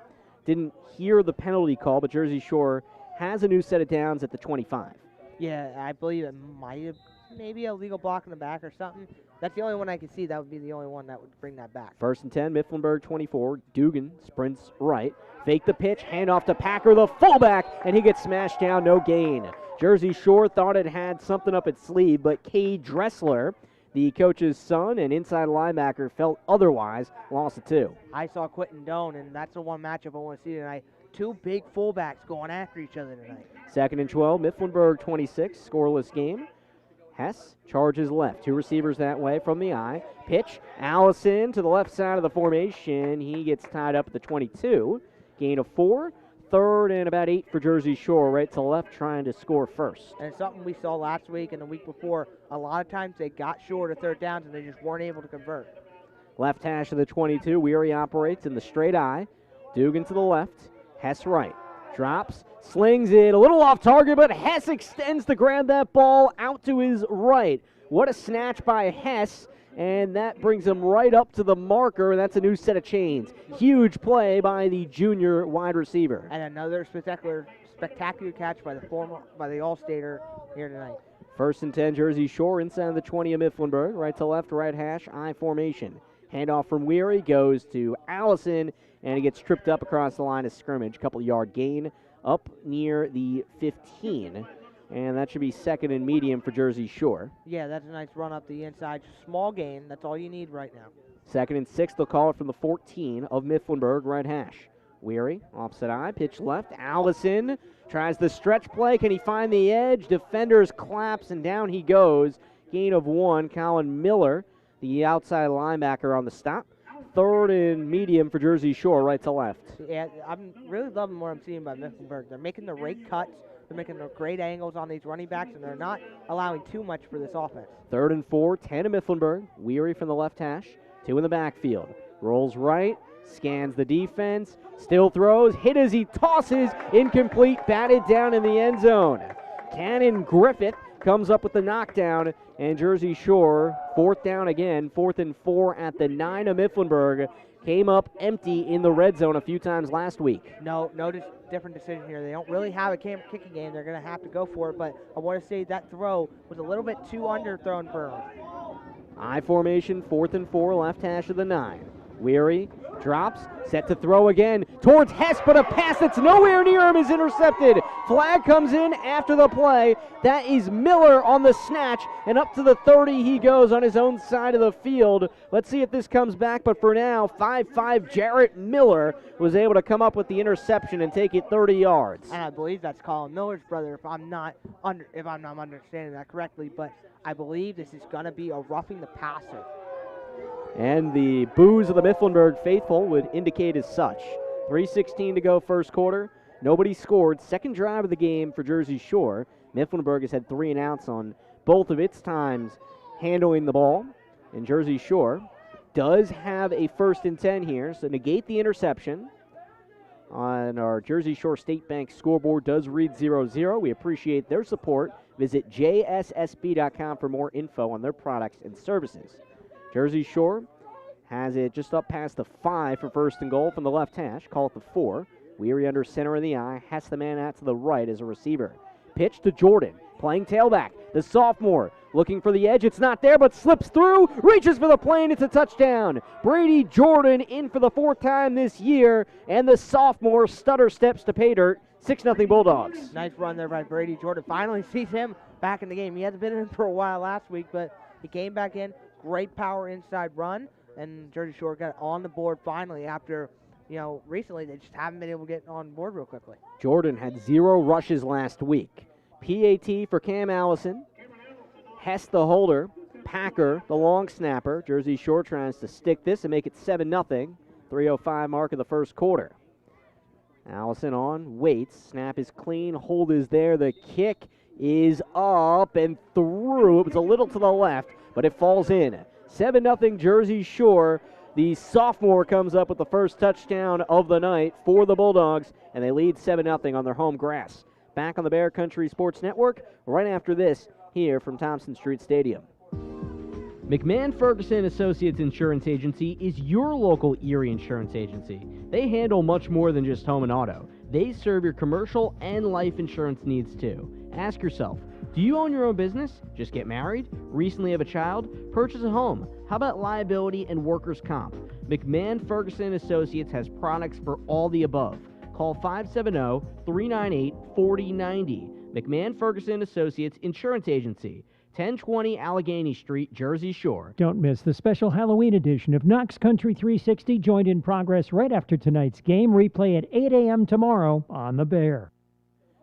Didn't hear the penalty call, but Jersey Shore has a new set of downs at the 25. Yeah, I believe it might have maybe a legal block in the back or something. That's the only one I can see. That would be the only one that would bring that back. 1st and 10, Mifflinburg 24. Dugan sprints right. Fake the pitch, handoff to Packer, the fullback, and he gets smashed down, no gain. Jersey Shore thought it had something up its sleeve, but Cade Dressler, the coach's son and inside linebacker, felt otherwise, lost it 2. I saw Quentin Doan, and that's the one matchup I want to see tonight. 2 big fullbacks going after each other tonight. 2nd and 12, Mifflinburg 26, scoreless game. Hess charges left. 2 receivers that way from the eye. Pitch, Allison to the left side of the formation. He gets tied up at the 22. Gain of 4. 3rd and about 8 for Jersey Shore, right to left, trying to score first. And it's something we saw last week and the week before. A lot of times they got short of 3rd downs and they just weren't able to convert. Left hash of the 22. Weary operates in the straight eye. Dugan to the left. Hess right. Drops, slings it, a little off target, but Hess extends to grab that ball out to his right. What a snatch by Hess, and that brings him right up to the marker. That's a new set of chains. Huge play by the junior wide receiver. And another spectacular catch by the All-Stater here tonight. 1st and 10, Jersey Shore inside the 20 of Mifflinburg. Right to left, right hash, I formation. Handoff from Weary goes to Allison, and he gets tripped up across the line of scrimmage. Couple-yard gain up near the 15. And that should be 2nd and medium for Jersey Shore. Yeah, that's a nice run up the inside. Small gain. That's all you need right now. 2nd and 6, they'll call it from the 14 of Mifflinburg, right hash. Weary, offset eye, pitch left. Allison tries the stretch play. Can he find the edge? Defenders collapse, and down he goes. Gain of 1. Colin Miller, the outside linebacker, on the stop. 3rd and medium for Jersey Shore, right to left. Yeah, I'm really loving what I'm seeing by Mifflinburg. They're making the right cuts. They're making the great angles on these running backs, and they're not allowing too much for this offense. 3rd and 4, 10 of Mifflinburg. Weary from the left hash. 2 in the backfield. Rolls right, scans the defense, still throws, hit as he tosses, incomplete, batted down in the end zone. Cannon Griffith comes up with the knockdown, and Jersey Shore, 4th down again, 4th and 4 at the 9 of Mifflinburg, came up empty in the red zone a few times last week. No different decision here. They don't really have a kicking game. They're going to have to go for it, but I want to say that throw was a little bit too underthrown for them. I formation, 4th and 4, left hash of the 9. Weary drops, set to throw again towards Hess, but a pass that's nowhere near him is intercepted. Flag comes in after the play. That is Miller on the snatch, and up to the 30 he goes on his own side of the field. Let's see if this comes back, but for now, 5'5" Jarrett Miller was able to come up with the interception and take it 30 yards. And I believe that's Colin Miller's brother, if I'm not understanding that correctly, but I believe this is going to be a roughing the passer. And the boos of the Mifflinburg faithful would indicate as such. 3:16 to go first quarter. Nobody scored. 2nd drive of the game for Jersey Shore. Mifflinburg has had 3 and outs on both of its times handling the ball. And Jersey Shore does have a 1st and 10 here, so negate the interception. On our Jersey Shore State Bank scoreboard does read 0-0. We appreciate their support. Visit jssb.com for more info on their products and services. Jersey Shore has it just up past the 5 for 1st and goal from the left hash. Call it the 4. Weary under center in the eye. Hess the man out to the right as a receiver. Pitch to Jordan, playing tailback. The sophomore looking for the edge. It's not there, but slips through, reaches for the plane. It's a touchdown. Brady Jordan in for the 4th time this year, and the sophomore stutter steps to pay dirt. 6-0 Bulldogs. Nice run there by Brady Jordan. Finally sees him back in the game. He hasn't been in for a while last week, but he came back in. Great power inside run, and Jersey Shore got on the board finally after, recently they just haven't been able to get on board real quickly. Jordan had 0 rushes last week. PAT for Cam Allison. Hess the holder. Packer the long snapper. Jersey Shore tries to stick this and make it 7-0. 3:05 mark of the first quarter. Allison on, waits, snap is clean, hold is there, the kick is up and through. It was a little to the left, but it falls in. 7-0 Jersey Shore. The sophomore comes up with the first touchdown of the night for the Bulldogs, and they lead 7-0 on their home grass. Back on the Bear Country Sports Network right after this here from Thompson Street Stadium. McMahon Ferguson Associates Insurance Agency is your local Erie Insurance agency. They handle much more than just home and auto. They serve your commercial and life insurance needs too. Ask yourself, do you own your own business? Just get married? Recently have a child? Purchase a home? How about liability and workers' comp? McMahon Ferguson Associates has products for all the above. Call 570-398-4090. McMahon Ferguson Associates Insurance Agency. 1020 Allegheny Street, Jersey Shore. Don't miss the special Halloween edition of Knox Country 360, joined in progress right after tonight's game. Replay at 8 a.m. tomorrow on The Bear.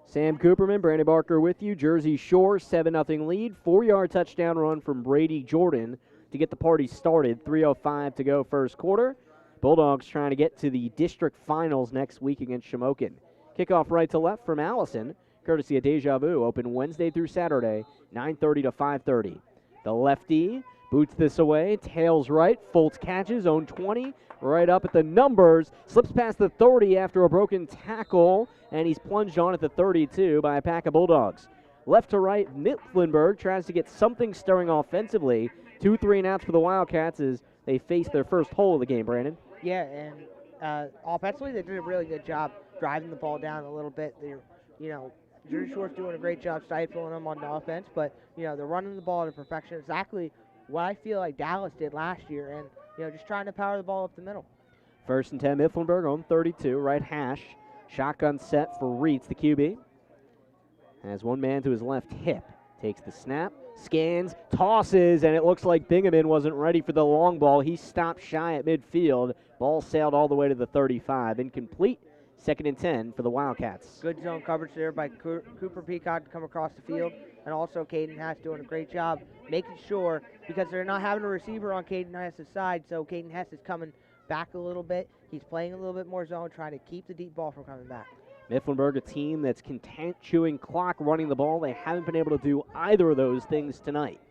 Sam Cooperman, Brandon Barker with you. Jersey Shore, 7-0 lead. 4-yard touchdown run from Brady Jordan to get the party started. 3:05 to go first quarter. Bulldogs trying to get to the district finals next week against Shamokin. Kickoff right to left from Allison, courtesy of Deja Vu, open Wednesday through Saturday, 9:30 to 5:30. The lefty boots this away, tails right, Foltz catches, own 20, right up at the numbers, slips past the 30 after a broken tackle, and he's plunged on at the 32 by a pack of Bulldogs. Left to right, Mifflinburg tries to get something stirring offensively. 2 3-and-outs for the Wildcats as they face their first hole of the game, Brandon. Yeah, and offensively they did a really good job driving the ball down a little bit. Jersey Shore's doing a great job stifling them on the offense, but, they're running the ball to perfection. Exactly what I feel like Dallas did last year, and, just trying to power the ball up the middle. 1st and 10, Mifflinburg on 32, right hash. Shotgun set for Reitz, the QB. Has one man to his left hip. Takes the snap, scans, tosses, and it looks like Bingaman wasn't ready for the long ball. He stopped shy at midfield. Ball sailed all the way to the 35. Incomplete. 2nd and 10 for the Wildcats. Good zone coverage there by Cooper Peacock to come across the field, and also Caden Hess doing a great job making sure, because they're not having a receiver on Caden Hess's side, so Caden Hess is coming back a little bit. He's playing a little bit more zone, trying to keep the deep ball from coming back. Mifflinburg, a team that's content chewing clock running the ball. They haven't been able to do either of those things tonight.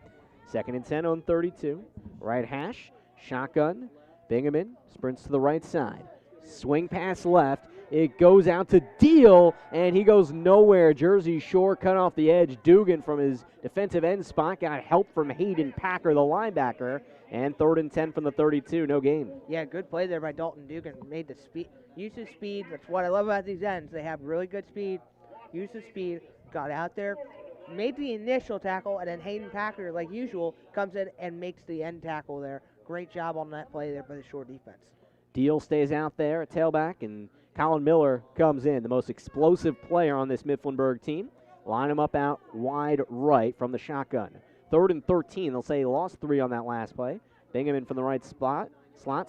2nd and 10 on 32. Right hash, shotgun. Bingaman sprints to the right side. Swing pass left. It goes out to Deal, and he goes nowhere. Jersey Shore cut off the edge. Dugan from his defensive end spot got help from Hayden Packer, the linebacker. And 3rd and 10 from the 32, no gain. Yeah, good play there by Dalton Dugan. Made the speed, use his speed. That's what I love about these ends. They have really good speed. Use the speed, got out there, made the initial tackle, and then Hayden Packer, like usual, comes in and makes the end tackle there. Great job on that play there by the Shore defense. Deal stays out there at tailback, and Colin Miller comes in, the most explosive player on this Mifflinburg team. Line him up out wide right from the shotgun. 3rd and 13. They'll say he lost 3 on that last play. Bingaman from the right slot,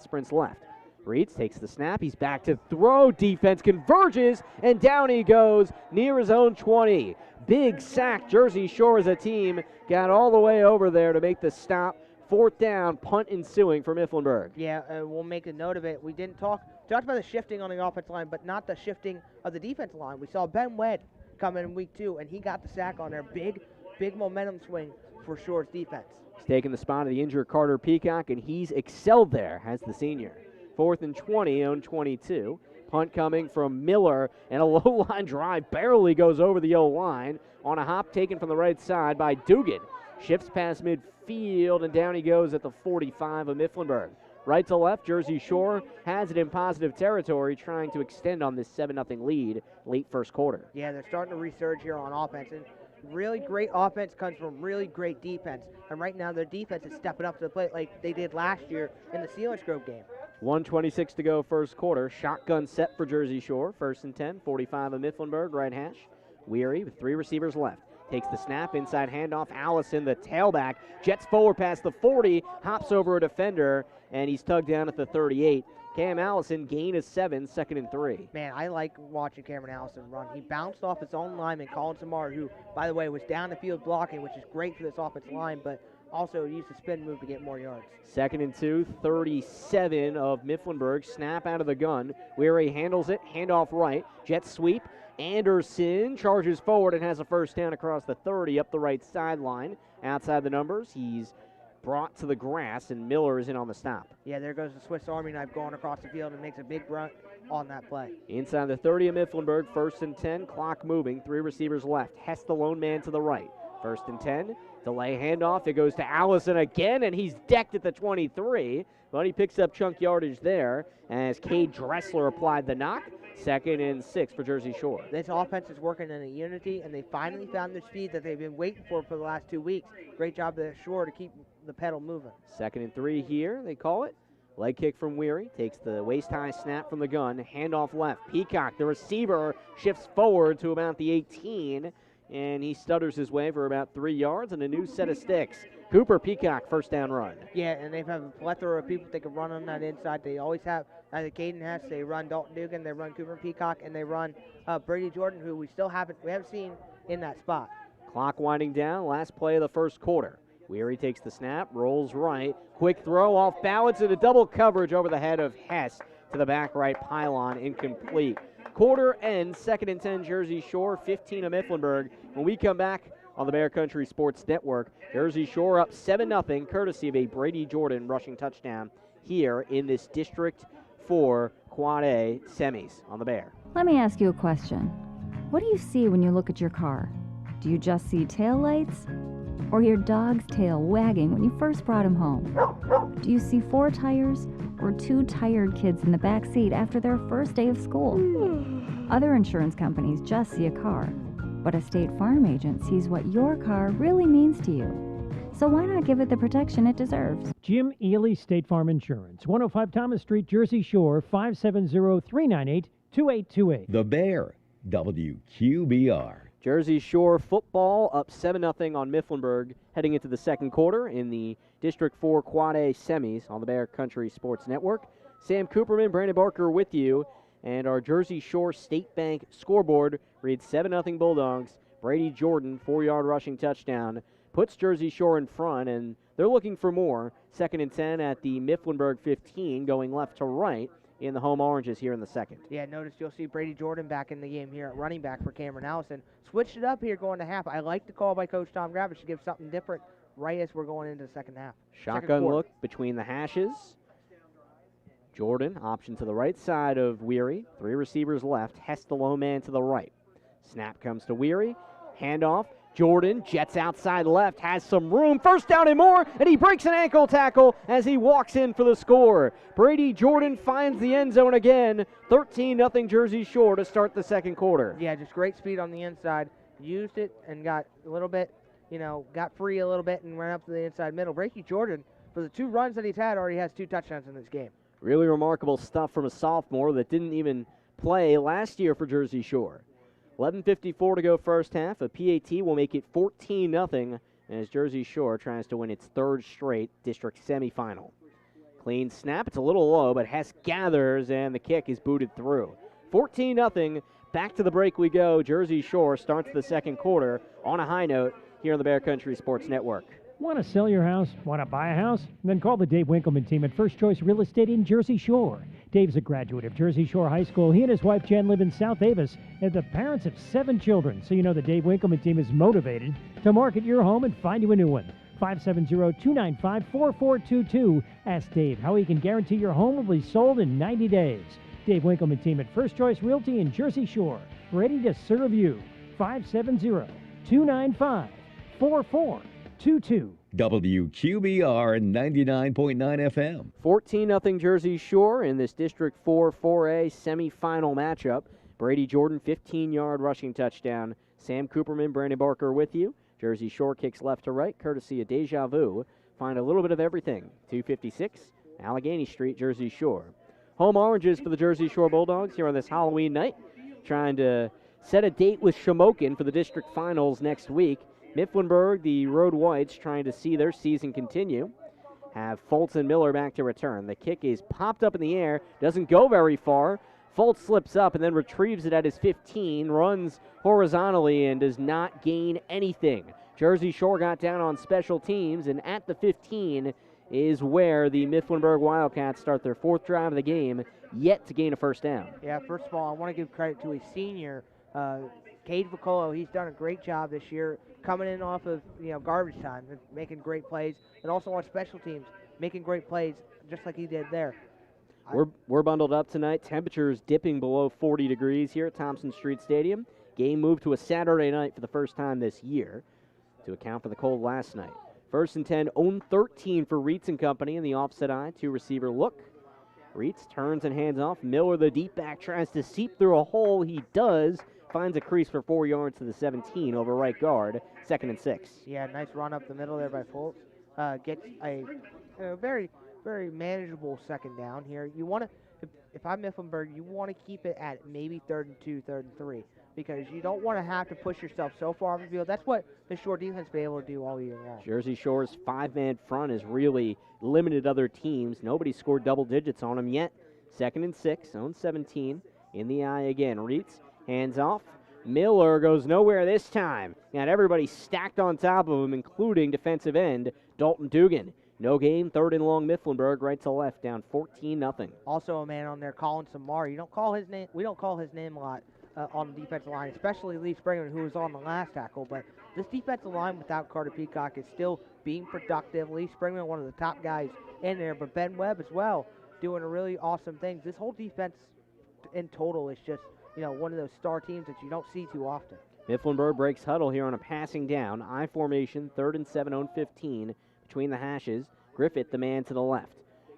sprints left. Reitz takes the snap. He's back to throw. Defense converges, and down he goes near his own 20. Big sack. Jersey Shore as a team got all the way over there to make the stop. 4th down, punt ensuing for Mifflinburg. Yeah, we'll make a note of it. We talked about the shifting on the offensive line, but not the shifting of the defensive line. We saw Ben Webb come in week 2, and he got the sack on there. Big momentum swing for Shore's defense. He's taken the spot of the injured Carter Peacock, and he's excelled there, has the senior. 4th and 20 on 22. Punt coming from Miller, and a low-line drive barely goes over the O-line on a hop taken from the right side by Dugan. Shifts past midfield, and down he goes at the 45 of Mifflinburg. Right to left, Jersey Shore has it in positive territory, trying to extend on this 7-0 lead late first quarter. Yeah, they're starting to resurge here on offense, and really great offense comes from really great defense. And right now their defense is stepping up to the plate like they did last year in the Sealands Grove game. 1:26 to go first quarter. Shotgun set for Jersey Shore. 1st and 10, 45 of Mifflinburg, right hash. Weary with 3 receivers left. Takes the snap, inside handoff. Allison, the tailback, jets forward past the 40, hops over a defender, and he's tugged down at the 38. Cam Allison, gain of 7, 2nd and 3. Man, I like watching Cameron Allison run. He bounced off his own lineman, Colin Samar, who, by the way, was down the field blocking, which is great for this offensive line, but also used the spin move to get more yards. 2nd and 2, 37 of Mifflinburg. Snap out of the gun. Weary handles it, handoff right, jet sweep. Anderson charges forward and has a first down across the 30 up the right sideline. Outside the numbers, he's brought to the grass, and Miller is in on the stop. Yeah, there goes the Swiss Army knife going across the field and makes a big run on that play. Inside the 30 of Mifflinburg, 1st and 10, clock moving, 3 receivers left. Hess the lone man to the right. 1st and 10, delay handoff. It goes to Allison again, and he's decked at the 23, but he picks up chunk yardage there as Cade Dressler applied the knock. 2nd and 6 for Jersey Shore. This offense is working in a unity, and they finally found their speed that they've been waiting for the last 2 weeks. Great job there, Shore, to keep the pedal moving. 2nd and 3 here, they call it. Leg kick from Weary, takes the waist-high snap from the gun, handoff left. Peacock, the receiver, shifts forward to about the 18, and he stutters his way for about 3 yards and a new set of sticks. Cooper Peacock, first down run. Yeah, and they have a plethora of people that can run on that inside. They always have, either Caden Hess, they run Dalton Dugan, they run Cooper Peacock, and they run Brady Jordan, who we haven't seen in that spot. Clock winding down, last play of the first quarter. Weary takes the snap, rolls right, quick throw off balance and a double coverage over the head of Hess to the back right pylon, incomplete. Quarter end, 2nd and 10, Jersey Shore, 15 of Mifflinburg. When we come back on the Bear Country Sports Network, Jersey Shore up 7-0, courtesy of a Brady Jordan rushing touchdown here in this District 4 Quad A semis on the Bear. Let me ask you a question. What do you see when you look at your car? Do you just see taillights? Or your dog's tail wagging when you first brought him home? Do you see 4 tires or 2 tired kids in the back seat after their first day of school? Other insurance companies just see a car, but a State Farm agent sees what your car really means to you. So why not give it the protection it deserves? Jim Ely State Farm Insurance, 105 Thomas Street, Jersey Shore, 570-398-2828. The Bear, WQBR. Jersey Shore football up 7-0 on Mifflinburg heading into the second quarter in the District 4 Quad A semis on the Bear Country Sports Network. Sam Cooperman, Brandon Barker with you, and our Jersey Shore State Bank scoreboard reads 7-0 Bulldogs. Brady Jordan, 4-yard rushing touchdown, puts Jersey Shore in front, and they're looking for more. 2nd and 10 at the Mifflinburg 15, going left to right in the home oranges here in the second. Yeah, notice you'll see Brady Jordan back in the game here at running back for Cameron Allison. Switched it up here going to half. I like the call by Coach Tom Gravish to give something different right as we're going into the second half. Shotgun look between the hashes. Jordan, option to the right side of Weary. 3 receivers left. Hess the low man to the right. Snap comes to Weary. Handoff. Jordan jets outside left, has some room, first down and more, and he breaks an ankle tackle as he walks in for the score. Brady Jordan finds the end zone again, 13-0 Jersey Shore to start the second quarter. Yeah, just great speed on the inside, used it and got a little bit, got free a little bit and ran up to the inside middle. Brady Jordan, for the 2 runs that he's had, already has 2 touchdowns in this game. Really remarkable stuff from a sophomore that didn't even play last year for Jersey Shore. 11:54 to go first half. A PAT will make it 14-0 as Jersey Shore tries to win its 3rd straight district semifinal. Clean snap. It's a little low, but Hess gathers, and the kick is booted through. 14-0. Back to the break we go. Jersey Shore starts the second quarter on a high note here on the Bear Country Sports Network. Want to sell your house? Want to buy a house? Then call the Dave Winkleman team at First Choice Real Estate in Jersey Shore. Dave's a graduate of Jersey Shore High School. He and his wife Jen live in South Avis, and the parents of 7 children. So you know the Dave Winkleman team is motivated to market your home and find you a new one. 570-295-4422. Ask Dave how he can guarantee your home will be sold in 90 days. Dave Winkleman team at First Choice Realty in Jersey Shore, ready to serve you. 570-295-4422. WQBR 99.9 FM. 14-0 Jersey Shore in this District 4 4A semifinal matchup Brady Jordan, 15-yard rushing touchdown. Sam Cooperman, Brandon Barker with you. Jersey Shore kicks left to right, courtesy of Deja Vu. Find a little bit of everything. 256 Allegheny Street, Jersey Shore. Home oranges for the Jersey Shore Bulldogs here on this Halloween night. Trying to set a date with Shamokin for the district finals next week. Mifflinburg, the Road Whites, trying to see their season continue. Have Fultz and Miller back to return. The kick is popped up in the air, doesn't go very far. Fultz slips up and then retrieves it at his 15, runs horizontally and does not gain anything. Jersey Shore got down on special teams, and at the 15 is where the Mifflinburg Wildcats start their 4th drive of the game, yet to gain a first down. Yeah, first of all, I want to give credit to a senior, Cade Vicolo. He's done a great job this year, coming in off of garbage time and making great plays, and also on special teams, making great plays just like he did there. We're bundled up tonight. Temperatures dipping below 40 degrees here at Thompson Street Stadium. Game moved to a Saturday night for the first time this year to account for the cold last night. 1st and 10, own 13 for Reitz and company in the offset eye, 2-receiver look. Reitz turns and hands off. Miller, the deep back, tries to seep through a hole. He does. Finds a crease for 4 yards to the 17 over right guard. 2nd and 6. Yeah, nice run up the middle there by Fultz. Gets a very, very manageable 2nd down here. You want to, if I'm Mifflinburg, you want to keep it at maybe 3rd and 2, 3rd and 3, because you don't want to have to push yourself so far off the field. That's what the Shore defense has been able to do all year long. Jersey Shore's 5-man front has really limited other teams. Nobody scored double digits on them yet. 2nd and 6, own 17. In the eye again. Reitz hands off. Miller goes nowhere this time. Got everybody stacked on top of him, including defensive end Dalton Dugan. No game, 3rd and long Mifflinburg, right to left, down 14-0. Also a man on there, Colin Samar. You don't call his name. We don't call his name a lot on the defensive line, especially Lee Springman, who was on the last tackle. But this defensive line without Carter Peacock is still being productive. Lee Springman, one of the top guys in there, but Ben Webb as well, doing a really awesome things. This whole defense in total is just one of those star teams that you don't see too often. Mifflinburg breaks huddle here on a passing down. I formation, 3rd and 7, own 15. Between the hashes, Griffith, the man to the left.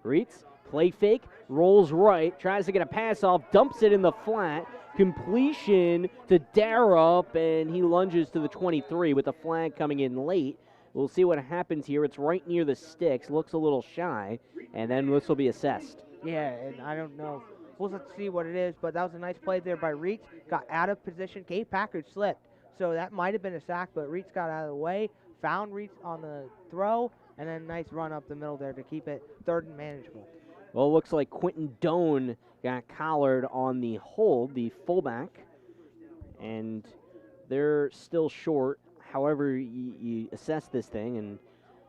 Reitz, play fake, rolls right, tries to get a pass off, dumps it in the flat. Completion to Darup, and he lunges to the 23 with the flag coming in late. We'll see what happens here. It's right near the sticks, looks a little shy, and then this will be assessed. Yeah, and I don't know. We'll see what it is, but that was a nice play there by Reitz. Got out of position. Kate Packard slipped, so that might have been a sack, but Reitz got out of the way, found Reitz on the throw, and then nice run up the middle there to keep it 3rd and manageable. Well, it looks like Quentin Doan got collared on the hold, the fullback, and they're still short. However, you assess this thing, and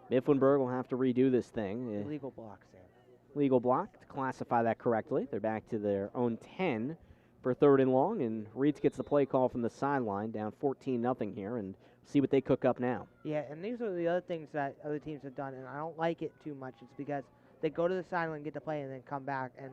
Mifflinburg will have to redo this thing. Illegal blocks there. Legal block, to classify that correctly. They're back to their own 10 for 3rd and long, and Reitz gets the play call from the sideline, down 14-0 here, and see what they cook up now. Yeah, and these are the other things that other teams have done, and I don't like it too much. It's because they go to the sideline, get the play, and then come back, and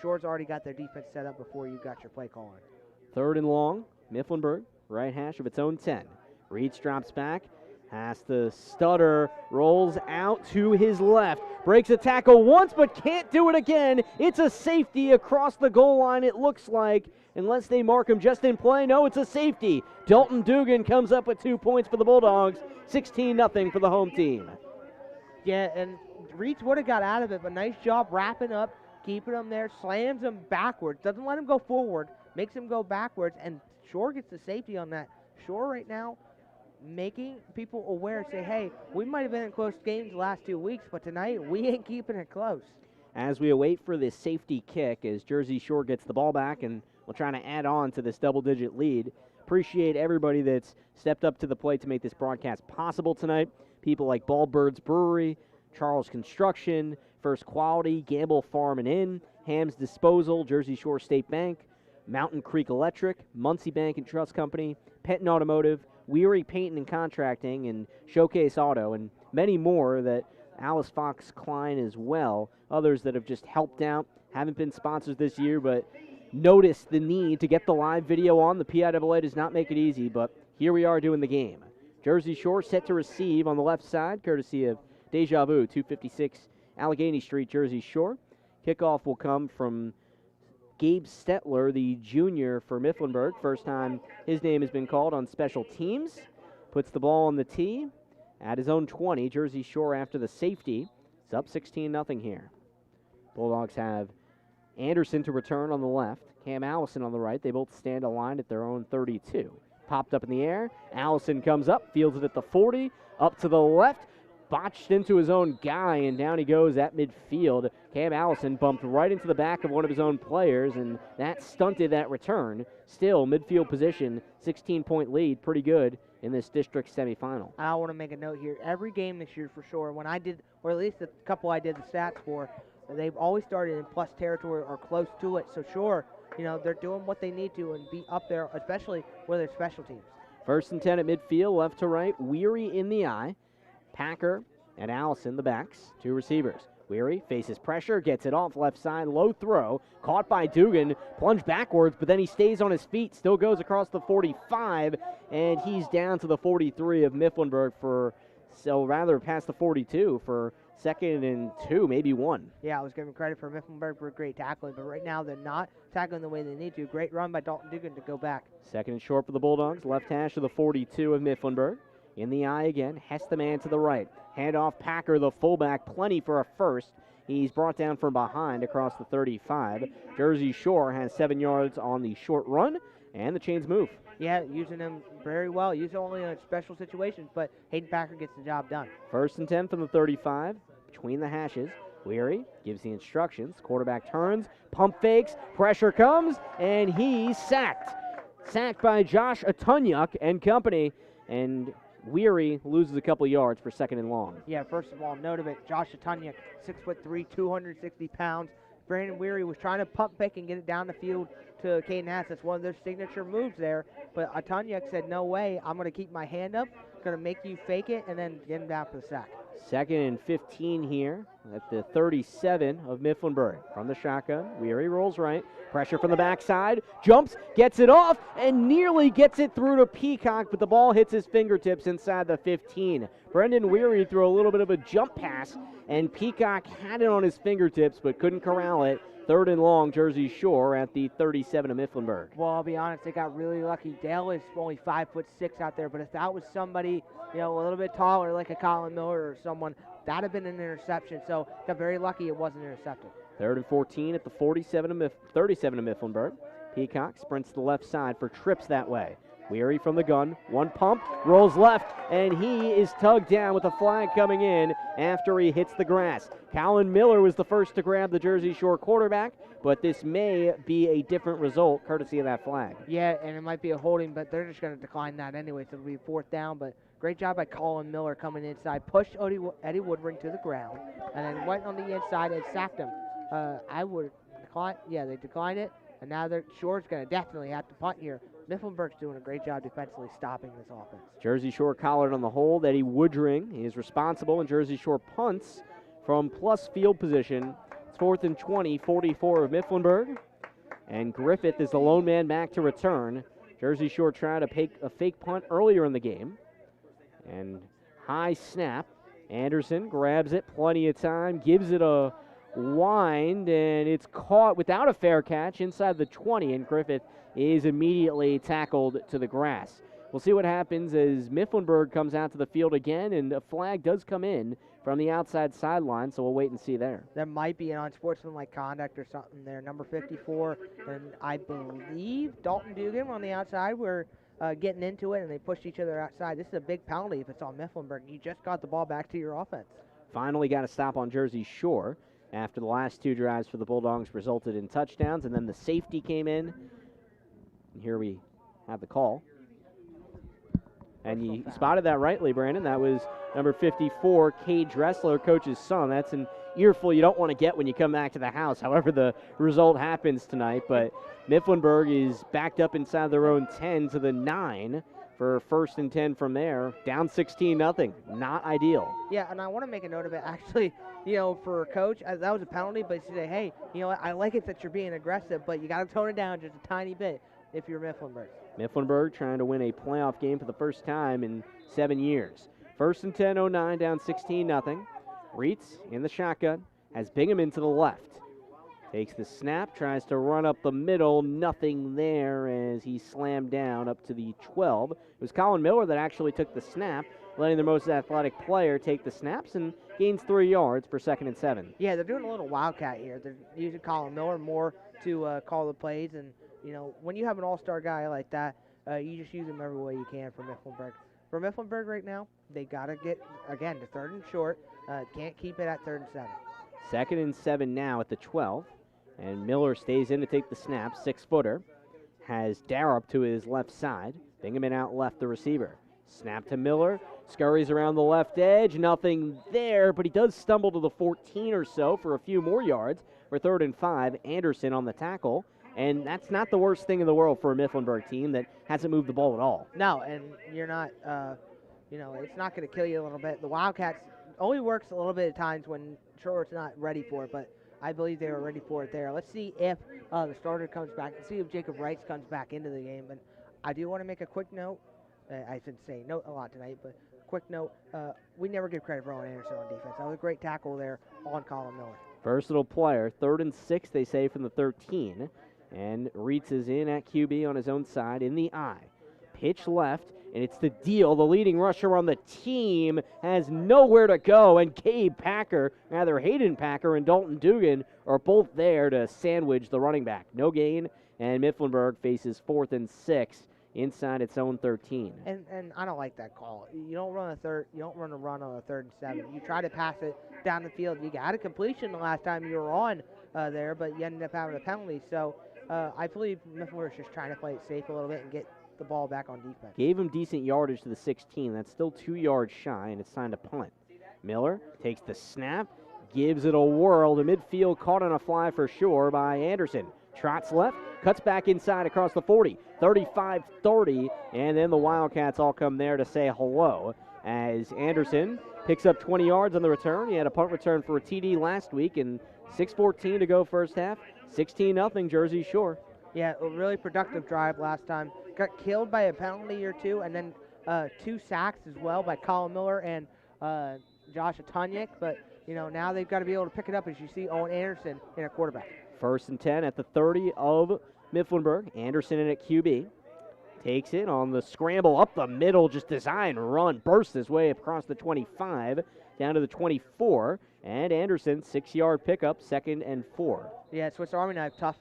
Shore's already got their defense set up before you got your play call in. 3rd and long, Mifflinburg, right hash of its own 10. Reitz drops back, has to stutter, rolls out to his left, breaks a tackle once but can't do it again. It's a safety across the goal line, it looks like, unless they mark him just in play. No, it's a safety. Dalton Dugan comes up with 2 points for the Bulldogs, 16-0 for the home team. Yeah, and Reitz would have got out of it, but nice job wrapping up, keeping him there, slams him backwards, doesn't let him go forward, makes him go backwards, and Shore gets the safety on that. Shore right now making people aware, say, hey, we might have been in close games the last 2 weeks, but tonight we ain't keeping it close. As we await for this safety kick, as Jersey Shore gets the ball back, and we're trying to add on to this double-digit lead. Appreciate everybody that's stepped up to the plate to make this broadcast possible tonight. People like Ballbirds Brewery, Charles Construction, First Quality, Gamble Farm and Inn, Ham's Disposal, Jersey Shore State Bank, Mountain Creek Electric, Muncie Bank and Trust Company, Penton Automotive, Weary Painting and Contracting, and Showcase Auto, and many more that Alice Fox Klein as well. Others that have just helped out, haven't been sponsors this year, but noticed the need to get the live video on. The PIAA does not make it easy, but here we are doing the game. Jersey Shore set to receive on the left side, courtesy of Deja Vu, 256 Allegheny Street, Jersey Shore. Kickoff will come from Gabe Stetler, the junior for Mifflinburg. First time his name has been called on special teams. Puts the ball on the tee at his own 20. Jersey Shore after the safety. It's up 16-0 here. Bulldogs have Anderson to return on the left. Cam Allison on the right. They both stand aligned at their own 32. Popped up in the air. Allison comes up, fields it at the 40. Up to the left. Botched into his own guy, and down he goes at midfield. Cam Allison bumped right into the back of one of his own players, and that stunted that return. Still, midfield position, 16-point lead, pretty good in this district semifinal. I want to make a note here. Every game this year for sure, when I did, or at least the couple I did the stats for, they've always started in plus territory or close to it. So sure, they're doing what they need to and be up there, especially where they're special teams. 1st and 10 at midfield, left to right. Weary in the eye. Packer and Allison, the backs, 2 receivers. Weary faces pressure, gets it off left side, low throw, caught by Dugan, plunged backwards, but then he stays on his feet, still goes across the 45, and he's down to the 43 of Mifflinburg past the 42 for 2nd and 2, maybe 1. Yeah, I was giving credit for Mifflinburg for great tackling, but right now they're not tackling the way they need to. Great run by Dalton Dugan to go back. 2nd and short for the Bulldogs, left hash of the 42 of Mifflinburg. In the eye again, Hess the man to the right. Handoff Packer, the fullback, plenty for a first. He's brought down from behind across the 35. Jersey Shore has 7 yards on the short run, and the chains move. Yeah, using them very well. Use only in special situations, but Hayden Packer gets the job done. 1st and 10 from the 35, between the hashes. Weary gives the instructions. Quarterback turns, pump fakes, pressure comes, and he's sacked. Sacked by Josh Atunyuk and company, and Weary loses a couple yards for 2nd and long. Yeah, first of all, note of it, Josh Atunyuk, 6'3", 260 pounds. Brandon Weary was trying to pump fake and get it down the field to Caden Hass. That's one of their signature moves there. But Atunyuk said, no way, I'm going to keep my hand up, going to make you fake it, and then get him down for the sack. 2nd and 15 here at the 37 of Mifflinburg. From the shotgun, Weary rolls right. Pressure from the backside. Jumps, gets it off, and nearly gets it through to Peacock, but the ball hits his fingertips inside the 15. Brendan Weary threw a little bit of a jump pass, and Peacock had it on his fingertips but couldn't corral it. 3rd and long, Jersey Shore at the 37 of Mifflinburg. Well, I'll be honest, they got really lucky. Dale is only 5'6" out there, but if that was somebody, a little bit taller, like a Colin Miller or someone, that'd have been an interception. So got very lucky it wasn't intercepted. 3rd and 14 at the 37 of Mifflinburg. Peacock sprints to the left side for trips that way. Weary from the gun, one pump, rolls left, and he is tugged down with a flag coming in after he hits the grass. Colin Miller was the first to grab the Jersey Shore quarterback, but this may be a different result courtesy of that flag. Yeah, and it might be a holding, but they're just going to decline that anyway, so it'll be 4th down. But great job by Colin Miller coming inside, pushed Eddie Woodring to the ground, and then went on the inside and sacked him. I would decline. Yeah, they declined it, and now Shore's going to definitely have to punt here. Mifflinburg's doing a great job defensively stopping this offense. Jersey Shore collared on the hold. Eddie Woodring is responsible, and Jersey Shore punts from plus field position. It's 4th and 20, 44 of Mifflinburg, and Griffith is the lone man back to return. Jersey Shore tried to take a fake punt earlier in the game, and high snap. Anderson grabs it, plenty of time, gives it a wind, and it's caught without a fair catch inside the 20, and Griffith is immediately tackled to the grass. We'll see what happens as Mifflinburg comes out to the field again, and a flag does come in from the outside sideline, so we'll wait and see there. There might be an unsportsmanlike conduct or something there. Number 54, and I believe Dalton Dugan on the outside were getting into it, and they pushed each other outside. This is a big penalty if it's on Mifflinburg. You just got the ball back to your offense. Finally got a stop on Jersey Shore after the last 2 drives for the Bulldogs resulted in touchdowns, and then the safety came in. And here we have the call. And you spotted that rightly, Brandon. That was number 54, Cade Dressler, coach's son. That's an earful you don't want to get when you come back to the house, however the result happens tonight. But Mifflinburg is backed up inside their own 10 to the 9 for 1st and 10 from there. Down 16-0. Not ideal. Yeah, and I want to make a note of it. Actually, for a coach, that was a penalty, but you say, hey, I like it that you're being aggressive, but you got to tone it down just a tiny bit if you're Mifflinburg. Mifflinburg trying to win a playoff game for the first time in 7 years. 1st and 10, 09, down 16-0. Reitz in the shotgun has Bingham to the left. Takes the snap, tries to run up the middle, nothing there as he slammed down up to the 12. It was Colin Miller that actually took the snap, letting their most athletic player take the snaps and gains 3 yards for 2nd and 7. Yeah, they're doing a little wildcat here. They're using Colin Miller more to call the plays, and when you have an all-star guy like that, you just use him every way you can for Mifflinburg. For Mifflinburg right now, they got to get, again, to 3rd and short. Can't keep it at 3rd and 7. 2nd and 7 now at the 12. And Miller stays in to take the snap. 6-footer. Has Darup to his left side. Bingaman out left, the receiver. Snap to Miller. Scurries around the left edge. Nothing there, but he does stumble to the 14 or so for a few more yards. For 3rd and 5, Anderson on the tackle. And that's not the worst thing in the world for a Mifflinburg team that hasn't moved the ball at all. No, and you're not, it's not going to kill you a little bit. The Wildcats only works a little bit at times when Short's not ready for it, but I believe they were ready for it there. Let's see if the starter comes back. Let's see if Jacob Rice comes back into the game. And I do want to make a quick note. I shouldn't say note a lot tonight, but quick note. We never give credit for Owen Anderson on defense. That was a great tackle there on Colin Miller. Versatile player. 3rd and 6, they say, from the 13. And Reitz is in at QB on his own side in the eye. Pitch left, and it's the deal. The leading rusher on the team has nowhere to go, and Hayden Packer and Dalton Dugan are both there to sandwich the running back. No gain, and Mifflinburg faces 4th and 6 inside its own 13. And I don't like that call. You don't run a run on a 3rd and 7. You try to pass it down the field. You got a completion the last time you were on there, but you ended up having a penalty. So I believe Mifflinburg is just trying to play it safe a little bit and get the ball back on defense. Gave him decent yardage to the 16. That's still 2 yards shy, and it's time to punt. Miller takes the snap, gives it a whirl to midfield, caught on a fly for sure by Anderson. Trots left, cuts back inside across the 40, 35-30, and then the Wildcats all come there to say hello as Anderson picks up 20 yards on the return. He had a punt return for a TD last week, and 6:14 to go first half. 16-0 Jersey Shore. Yeah, a really productive drive last time. Got killed by a penalty or two, and then 2 sacks as well by Colin Miller and Josh Atanyik. But, now they've got to be able to pick it up as you see Owen Anderson in a quarterback. 1st and 10 at the 30 of Mifflinburg. Anderson in at QB. Takes it on the scramble up the middle, just design, run, burst his way across the 25, down to the 24. And Anderson, 6-yard pickup, 2nd and 4. Yeah, Swiss Army knife, tough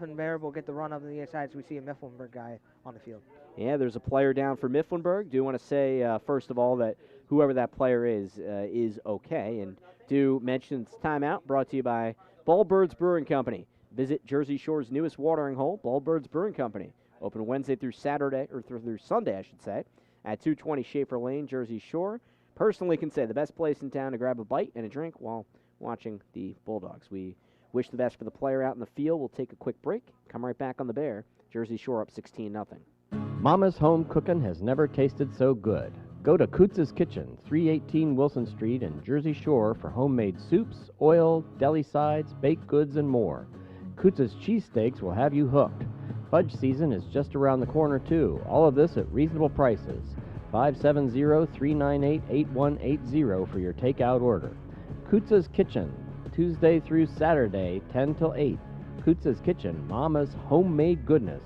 and bearable. Get the run up on the inside as we see a Mifflinburg guy on the field. Yeah, there's a player down for Mifflinburg. Do want to say, first of all, that whoever that player is okay. And do mention it's timeout brought to you by Ballbirds Brewing Company. Visit Jersey Shore's newest watering hole, Ballbirds Brewing Company. Open Wednesday through Saturday, or through Sunday, I should say, at 220 Schaefer Lane, Jersey Shore. Personally can say the best place in town to grab a bite and a drink while watching the Bulldogs. We wish the best for the player out in the field. We'll take a quick break. Come right back on the Bear. Jersey Shore up 16-0. Mama's home cooking has never tasted so good. Go to Coots's Kitchen, 318 Wilson Street in Jersey Shore for homemade soups, oil, deli sides, baked goods, and more. Coots's cheesesteaks will have you hooked. Fudge season is just around the corner, too. All of this at reasonable prices. 570-398-8180 for your takeout order. Coots's Kitchen, Tuesday through Saturday, 10 till 8. Coots's Kitchen, Mama's homemade goodness.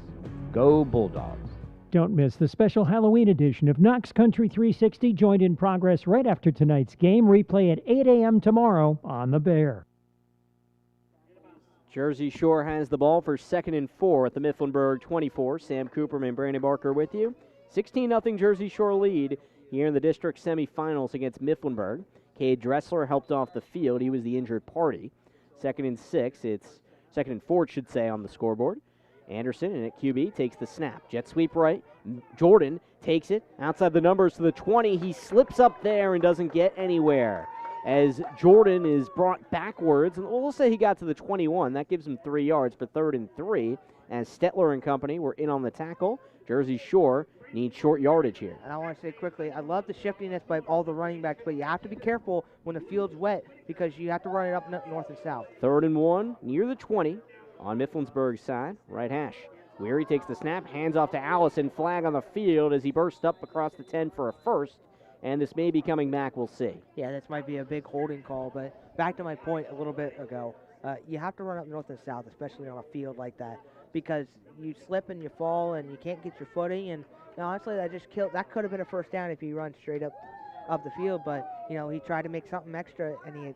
Go Bulldogs. Don't miss the special Halloween edition of Knox Country 360, joined in progress right after tonight's game. Replay at 8 a.m. tomorrow on the Bear. Jersey Shore has the ball for 2nd and 4 at the Mifflinburg 24. Sam Cooperman and Brandon Barker with you. 16-0 Jersey Shore lead here in the district semifinals against Mifflinburg. Cade Dressler helped off the field. He was the injured party. 2nd and 6. It's 2nd and 4, should say, on the scoreboard. Anderson in at QB takes the snap. Jet sweep right. Jordan takes it outside the numbers to the 20. He slips up there and doesn't get anywhere as Jordan is brought backwards. And we'll say he got to the 21. That gives him 3 yards for 3rd and 3 as Stetler and company were in on the tackle. Jersey Shore needs short yardage here. And I want to say quickly, I love the shiftiness by all the running backs, but you have to be careful when the field's wet because you have to run it up north and south. 3rd and 1 near the 20 on Mifflinburg's side, right hash. Weary takes the snap, hands off to Allison. Flag on the field as he bursts up across the 10 for a first, and this may be coming back, we'll see. Yeah, this might be a big holding call, but back to my point a little bit ago, You have to run up north and south, especially on a field like that, because you slip and you fall and you can't get your footing. And honestly, that could have been a first down if you run straight up the field. But he tried to make something extra, and he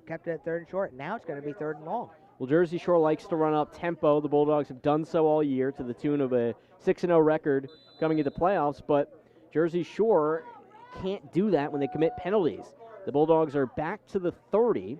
kept it at 3rd and short. Now it's going to be 3rd and long. Well, Jersey Shore likes to run up tempo. The Bulldogs have done so all year to the tune of a 6-0 record coming into playoffs, but Jersey Shore can't do that when they commit penalties. The Bulldogs are back to the 30.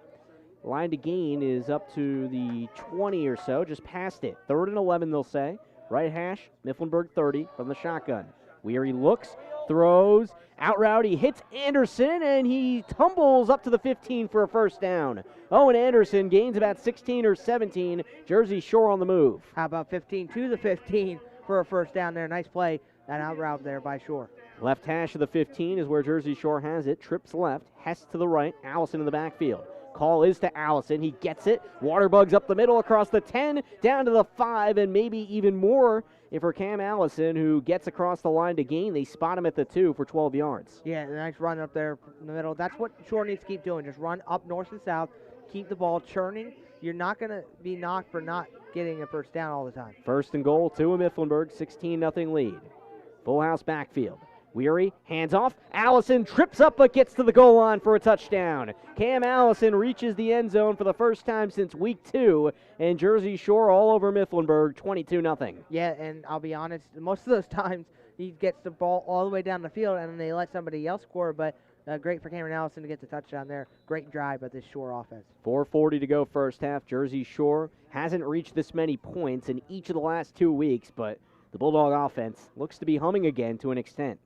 Line to gain is up to the 20 or so, just past it. 3rd and 11, they'll say. Right hash, Mifflinburg 30 from the shotgun. Weary looks, throws, out route, he hits Anderson, and he tumbles up to the 15 for a first down. Owen Anderson gains about 16 or 17. Jersey Shore on the move. How about 15 to the 15 for a first down there? Nice play, that out route there by Shore. Left hash of the 15 is where Jersey Shore has it. Trips left, Hess to the right, Allison in the backfield. Call is to Allison. He gets it. Waterbugs up the middle across the 10, down to the 5, and maybe even more if for Cam Allison, who gets across the line to gain. They spot him at the 2 for 12 yards. Yeah, nice run up there in the middle. That's what Shore needs to keep doing. Just run up north and south. Keep the ball churning. You're not going to be knocked for not getting a first down all the time. 1st and goal to Mifflinburg, 16-0 lead. Full house backfield. Weary, hands off. Allison trips up but gets to the goal line for a touchdown. Cam Allison reaches the end zone for the first time since week 2, and Jersey Shore all over Mifflinburg, 22-0. Yeah, and I'll be honest, most of those times he gets the ball all the way down the field and then they let somebody else score, but great for Cameron Allison to get the touchdown there. Great drive by this Shore offense. 4:40 to go first half. Jersey Shore hasn't reached this many points in each of the last 2 weeks, but the Bulldog offense looks to be humming again to an extent.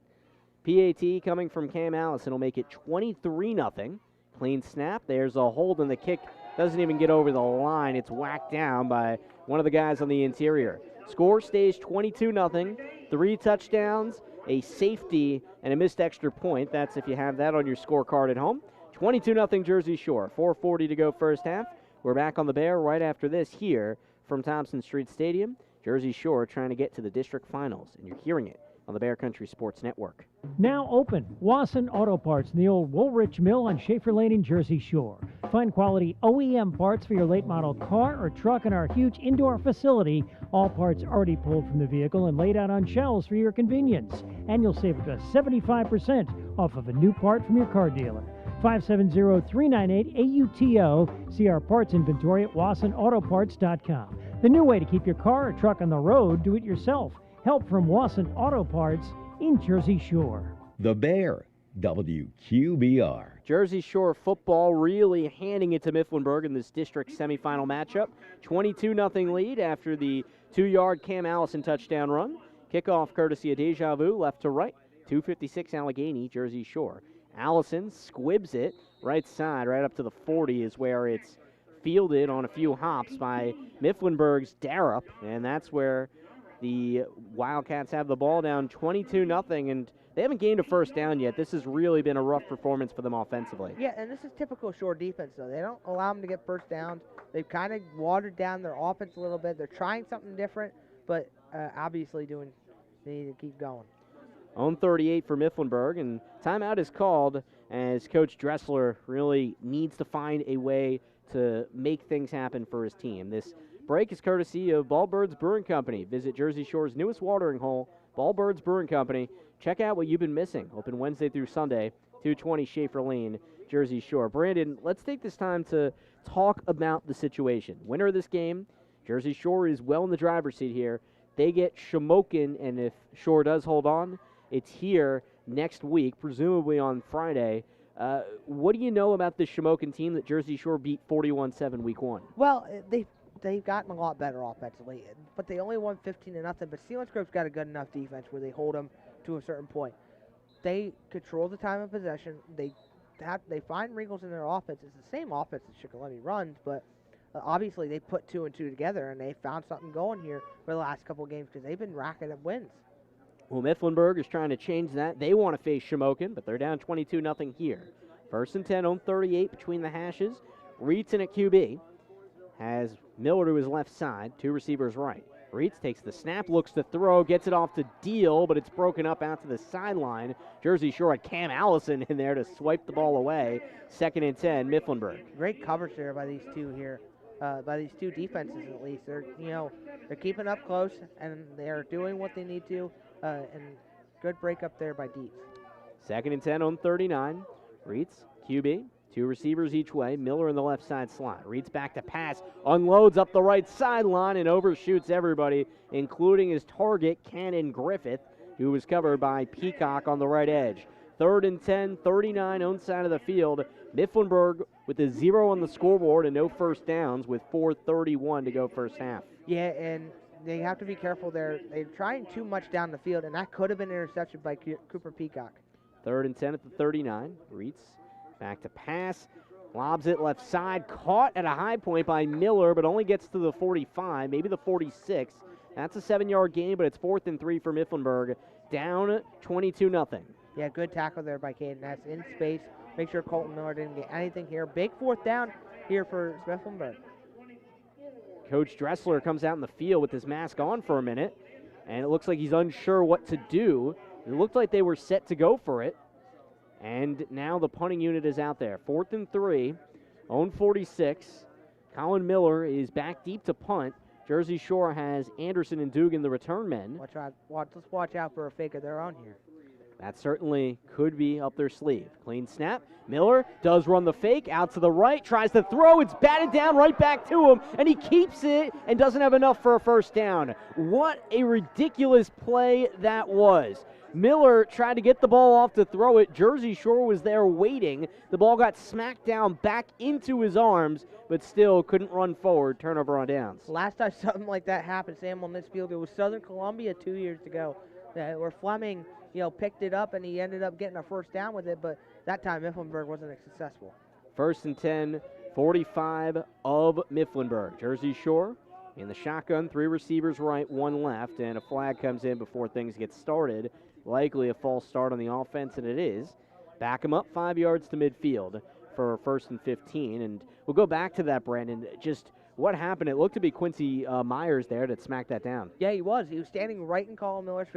PAT coming from Cam Allison will make it 23-0. Clean snap. There's a hold, and the kick doesn't even get over the line. It's whacked down by one of the guys on the interior. Score stays 22-0. 3 touchdowns, a safety, and a missed extra point. That's if you have that on your scorecard at home. 22-0 Jersey Shore. 4:40 to go first half. We're back on the Bear right after this here from Thompson Street Stadium. Jersey Shore trying to get to the district finals, and you're hearing it on the Bear Country Sports Network. Now open, Wasson Auto Parts in the old Woolrich Mill on Schaefer Lane in Jersey Shore. Find quality OEM parts for your late model car or truck in our huge indoor facility. All parts already pulled from the vehicle and laid out on shelves for your convenience. And you'll save up to 75% off of a new part from your car dealer. 570-398-AUTO. See our parts inventory at WassonAutoParts.com. The new way to keep your car or truck on the road, do it yourself. Help from Wasson Auto Parts in Jersey Shore. The Bear, WQBR. Jersey Shore football really handing it to Mifflinburg in this district semifinal matchup. 22-0 lead after the 2-yard Cam Allison touchdown run. Kickoff courtesy of Deja Vu, left to right. 256 Allegheny, Jersey Shore. Allison squibs it right side, right up to the 40 is where it's fielded on a few hops by Mifflinburg's Darup, and that's where the Wildcats have the ball down 22-0, and they haven't gained a first down yet. This has really been a rough performance for them offensively. Yeah, and this is typical Shore defense, though. They don't allow them to get first downs. They've kind of watered down their offense a little bit. They're trying something different, but obviously they need to keep going. On 38 for Mifflinburg, and timeout is called as Coach Dressler really needs to find a way to make things happen for his team. This break is courtesy of Ballbirds Brewing Company. Visit Jersey Shore's newest watering hole, Ballbirds Brewing Company. Check out what you've been missing. Open Wednesday through Sunday, 220 Schaefer Lane, Jersey Shore. Brandon, let's take this time to talk about the situation. Winner of this game, Jersey Shore is well in the driver's seat here. They get Shamokin, and if Shore does hold on, it's here next week, presumably on Friday. What do you know about this Shamokin team that Jersey Shore beat 41-7 week 1? Well, they've gotten a lot better offensively, but they only won 15-0. But Selinsgrove's got a good enough defense where they hold them to a certain point. They control the time of possession. They find wrinkles in their offense. It's the same offense that Shikellamy runs, but obviously they put 2 and 2 together, and they found something going here for the last couple of games because they've been racking up wins. Well, Mifflinburg is trying to change that. They want to face Shamokin, but they're down 22-0 here. 1st and 10 on 38 between the hashes. Reeton at QB has Miller to his left side, 2 receivers right. Reitz takes the snap, looks to throw, gets it off to Deal, but it's broken up out to the sideline. Jersey Shore had Cam Allison in there to swipe the ball away. 2nd and 10, Mifflinburg. Great coverage there by these two here, by these two defenses at least. They're keeping up close and they're doing what they need to, and good break up there by Dietz. 2nd and 10 on 39. Reitz, QB. 2 receivers each way. Miller in the left side slot. Reads back to pass. Unloads up the right sideline and overshoots everybody, including his target, Cannon Griffith, who was covered by Peacock on the right edge. 3rd and 10, 39 own side of the field. Mifflinburg with a 0 on the scoreboard and no first downs with 4:31 to go first half. Yeah, and they have to be careful there. They're trying too much down the field, and that could have been intercepted by Cooper Peacock. 3rd and 10 at the 39. Reitz back to pass, lobs it left side, caught at a high point by Miller, but only gets to the 45, maybe the 46. That's a 7-yard gain, but it's 4th and 3 for Mifflinburg, down 22-0. Yeah, good tackle there by Caden Ness in space. Make sure Colton Miller didn't get anything here. Big 4th down here for Mifflinburg. Coach Dressler comes out in the field with his mask on for a minute, and it looks like he's unsure what to do. It looked like they were set to go for it. And now the punting unit is out there. 4th and 3, own 46. Colin Miller is back deep to punt. Jersey Shore has Anderson and Dugan, the return men. Let's watch out for a fake of their own here. That certainly could be up their sleeve. Clean snap. Miller does run the fake out to the right, tries to throw. It's batted down right back to him, and he keeps it and doesn't have enough for a first down. What a ridiculous play that was. Miller tried to get the ball off to throw it. Jersey Shore was there waiting. The ball got smacked down back into his arms, but still couldn't run forward. Turnover on downs. Last time something like that happened, Sam, on this field, it was Southern Columbia 2 years ago, where Fleming, picked it up and he ended up getting a first down with it, but that time Mifflinburg wasn't successful. 1st and 10, 45 of Mifflinburg. Jersey Shore in the shotgun, 3 receivers right, 1 left, and a flag comes in before things get started. Likely a false start on the offense, and it is. Back him up 5 yards to midfield for 1st and 15. And we'll go back to that, Brandon. Just what happened? It looked to be Quincy Myers there that smacked that down. Yeah, he was. He was standing right in Colin Miller's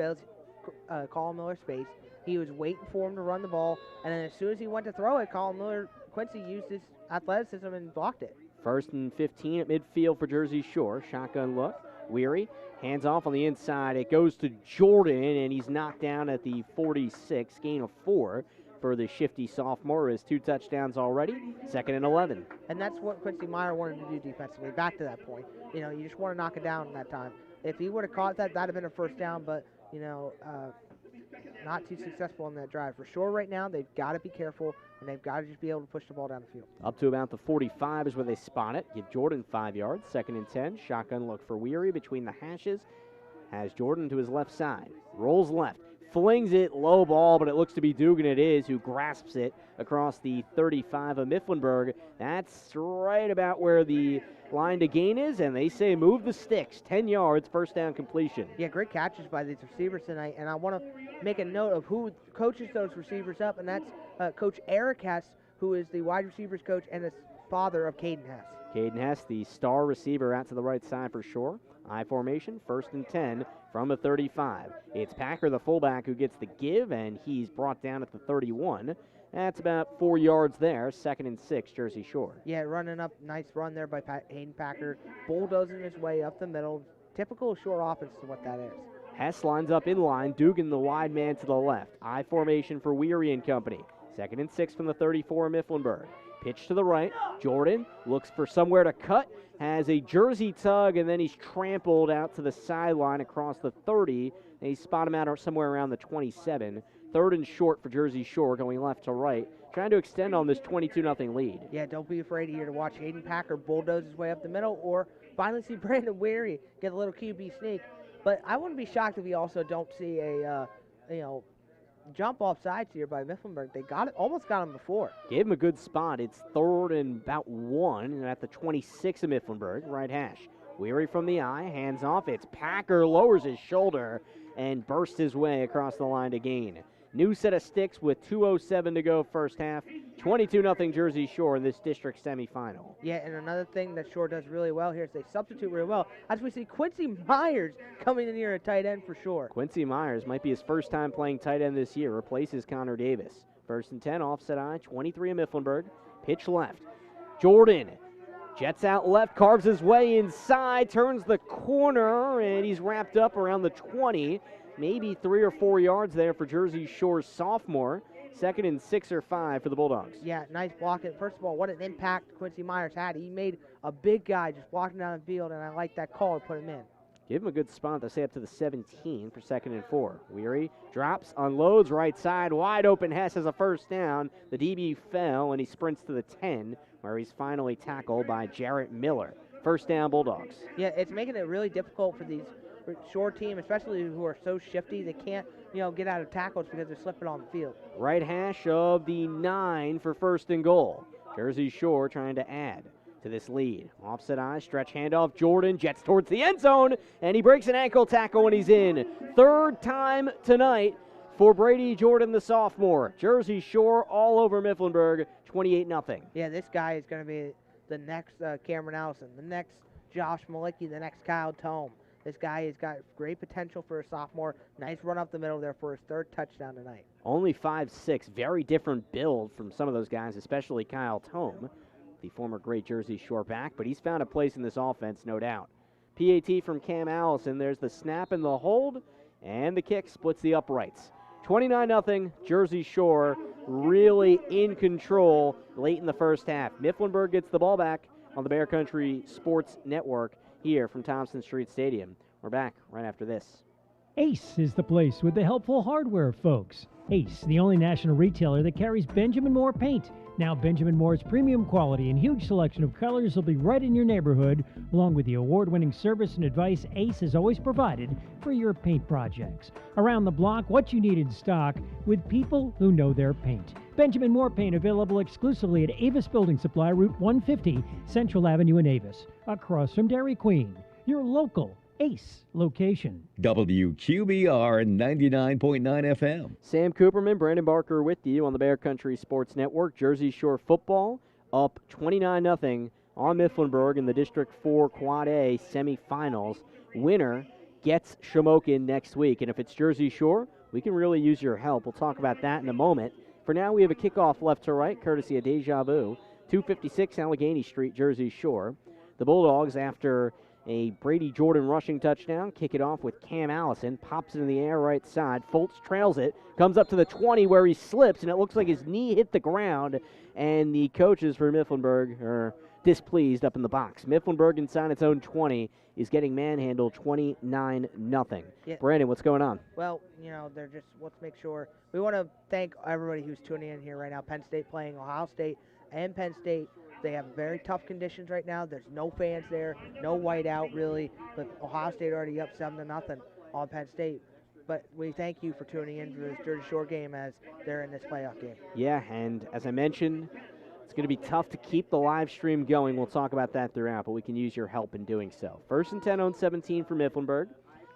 face. He was waiting for him to run the ball, and then as soon as he went to throw it, Quincy used his athleticism and blocked it. 1st and 15 at midfield for Jersey Shore. Shotgun look. Weary. Hands off on the inside. It goes to Jordan, and he's knocked down at the 46. Gain of 4 for the shifty sophomore. His 2 touchdowns already. 2nd and 11. And that's what Quincy Meyer wanted to do defensively. Back to that point. You just want to knock it down that time. If he would have caught that, that would have been a first down, but, not too successful on that drive. For sure right now, they've got to be careful, and they've got to just be able to push the ball down the field. Up to about the 45 is where they spot it. Give Jordan 5 yards. 2nd and 10. Shotgun look for Weary between the hashes. Has Jordan to his left side. Rolls left. Flings it. Low ball, but it looks to be Dugan. It is who grasps it across the 35 of Mifflinburg. That's right about where the line to gain is, and they say move the sticks. 10 yards, first down completion. Yeah, great catches by these receivers tonight, and I want to make a note of who coaches those receivers up, and that's Coach Eric Hess, who is the wide receivers coach and the father of Caden Hess. Caden Hess, the star receiver out to the right side for sure. I formation, 1st and 10 from the 35. It's Packer, the fullback, who gets the give, and he's brought down at the 31. That's about 4 yards there. 2nd and 6, Jersey Shore. Yeah, running up, nice run there by Hayden Packer. Bulldozing his way up the middle. Typical Shore offense is what that is. Hess lines up in line. Dugan, the wide man to the left. I formation for Weary and company. 2nd and 6 from the 34, Mifflinburg. Pitch to the right. Jordan looks for somewhere to cut. Has a jersey tug, and then he's trampled out to the sideline across the 30. They spot him out somewhere around the 27. 3rd and short for Jersey Shore, going left to right, trying to extend on this 22-0 lead. Yeah, don't be afraid here to watch Hayden Packer bulldoze his way up the middle, or finally see Brandon Weary get a little QB sneak. But I wouldn't be shocked if we also don't see a, jump off sides here by Mifflinburg. They almost got him before. Gave him a good spot. It's 3rd and about 1 at the 26 of Mifflinburg, right hash. Weary from the eye, hands off. It's Packer, lowers his shoulder and bursts his way across the line to gain. New set of sticks with 2:07 to go first half. 22-0 Jersey Shore in this district semifinal. Yeah, and another thing that Shore does really well here is they substitute really well. As we see Quincy Myers coming in here at tight end for Shore. Quincy Myers might be his first time playing tight end this year. Replaces Connor Davis. 1st and 10, offset I, 23 of Mifflinburg. Pitch left. Jordan jets out left, carves his way inside, turns the corner, and he's wrapped up around the 20. Maybe 3 or 4 yards there for Jersey Shore's sophomore. 2nd and 6 or 5 for the Bulldogs. Yeah, nice blocking. First of all, what an impact Quincy Myers had. He made a big guy just walking down the field, and I like that call to put him in. Give him a good spot. They'll say up to the 17 for 2nd and 4. Weary drops, unloads, right side, wide open. Hess has a first down. The DB fell, and he sprints to the 10, where he's finally tackled by Jarrett Miller. First down, Bulldogs. Yeah, it's making it really difficult for these Shore team, especially who are so shifty. They can't, get out of tackles because they're slipping on the field. Right hash of the 9 for 1st and goal. Jersey Shore trying to add to this lead. Offset I, stretch handoff. Jordan jets towards the end zone, and he breaks an ankle tackle when he's in. 3rd time tonight for Brady Jordan, the sophomore. Jersey Shore all over Mifflinburg, 28-0. Yeah, this guy is going to be the next Cameron Allison, the next Josh Malicki, the next Kyle Tome. This guy has got great potential for a sophomore. Nice run up the middle there for his 3rd touchdown tonight. Only 5'6", very different build from some of those guys, especially Kyle Tome, the former great Jersey Shore back, but he's found a place in this offense, no doubt. PAT from Cam Allison. There's the snap and the hold, and the kick splits the uprights. 29-0, Jersey Shore really in control late in the first half. Mifflinburg gets the ball back on the Bear Country Sports Network here from Thompson Street Stadium. We're back right after this. Ace is the place with the helpful hardware, folks. Ace, the only national retailer that carries Benjamin Moore paint. Now Benjamin Moore's premium quality and huge selection of colors will be right in your neighborhood, along with the award-winning service and advice Ace has always provided for your paint projects. Around the block, what you need in stock with people who know their paint. Benjamin Moore paint available exclusively at Avis Building Supply, Route 150, Central Avenue in Avis, across from Dairy Queen, your local Ace location. WQBR 99.9 FM. Sam Cooperman, Brandon Barker with you on the Bear Country Sports Network. Jersey Shore football up 29-0 on Mifflinburg in the District 4 Quad A semifinals. Winner gets Shamokin next week. And if it's Jersey Shore, we can really use your help. We'll talk about that in a moment. For now, we have a kickoff left to right, courtesy of Deja Vu, 256 Allegheny Street, Jersey Shore. The Bulldogs, after a Brady Jordan rushing touchdown, kick it off with Cam Allison, pops it in the air right side. Foltz trails it, comes up to the 20 where he slips, and it looks like his knee hit the ground, and the coaches for Mifflinburg are displeased up in the box. Mifflinburg inside its own 20 is getting manhandled 29-0. Yeah. Brandon, what's going on? Well, they're just, let's make sure. We want to thank everybody who's tuning in here right now. Penn State playing Ohio State and Penn State. They have very tough conditions right now. There's no fans there, no whiteout really, but Ohio State already up 7-0 on Penn State. But we thank you for tuning in for this Jersey Shore game as they're in this playoff game. Yeah, and as I mentioned, it's going to be tough to keep the live stream going. We'll talk about that throughout, but we can use your help in doing so. 1st and 10 on 17 for Mifflinburg.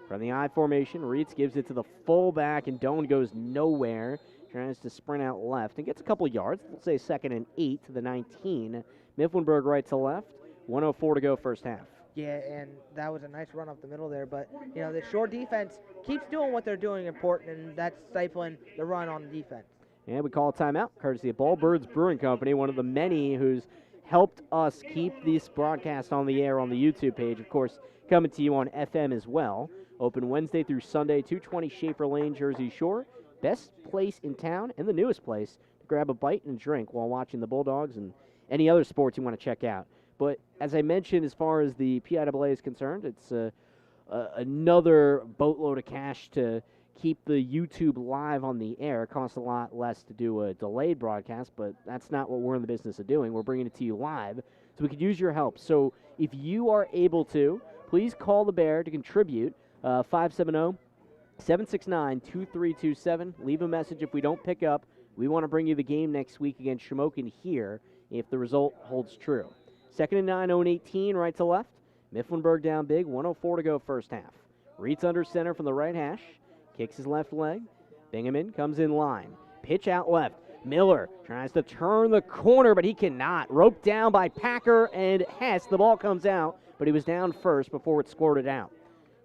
From the I formation, Reitz gives it to the fullback, and Doan goes nowhere. Tries to sprint out left and gets a couple yards. We'll say 2nd and 8 to the 19. Mifflinburg right to left. 1:04 to go first half. Yeah, and that was a nice run up the middle there. But, the Shore defense keeps doing what they're doing important, and that's stifling the run on the defense. And we call a timeout, courtesy of Ballbirds Brewing Company, one of the many who's helped us keep this broadcast on the air on the YouTube page. Of course, coming to you on FM as well. Open Wednesday through Sunday, 220 Schaefer Lane, Jersey Shore. Best place in town and the newest place to grab a bite and a drink while watching the Bulldogs and any other sports you want to check out. But as I mentioned, as far as the PIAA is concerned, it's another boatload of cash to keep the YouTube live on the air. It costs a lot less to do a delayed broadcast, but that's not what we're in the business of doing. We're bringing it to you live, so we could use your help. So if you are able to, please call the Bear to contribute, 570-769-2327. Leave a message if we don't pick up. We want to bring you the game next week against Shamokin here if the result holds true. 2nd and 9, 0-18, right to left. Mifflinburg down big, 1:04 to go first half. Reitz under center from the right hash. Kicks his left leg. Bingaman comes in line. Pitch out left. Miller tries to turn the corner, but he cannot. Roped down by Packer and Hess. The ball comes out, but he was down first before it squirted out.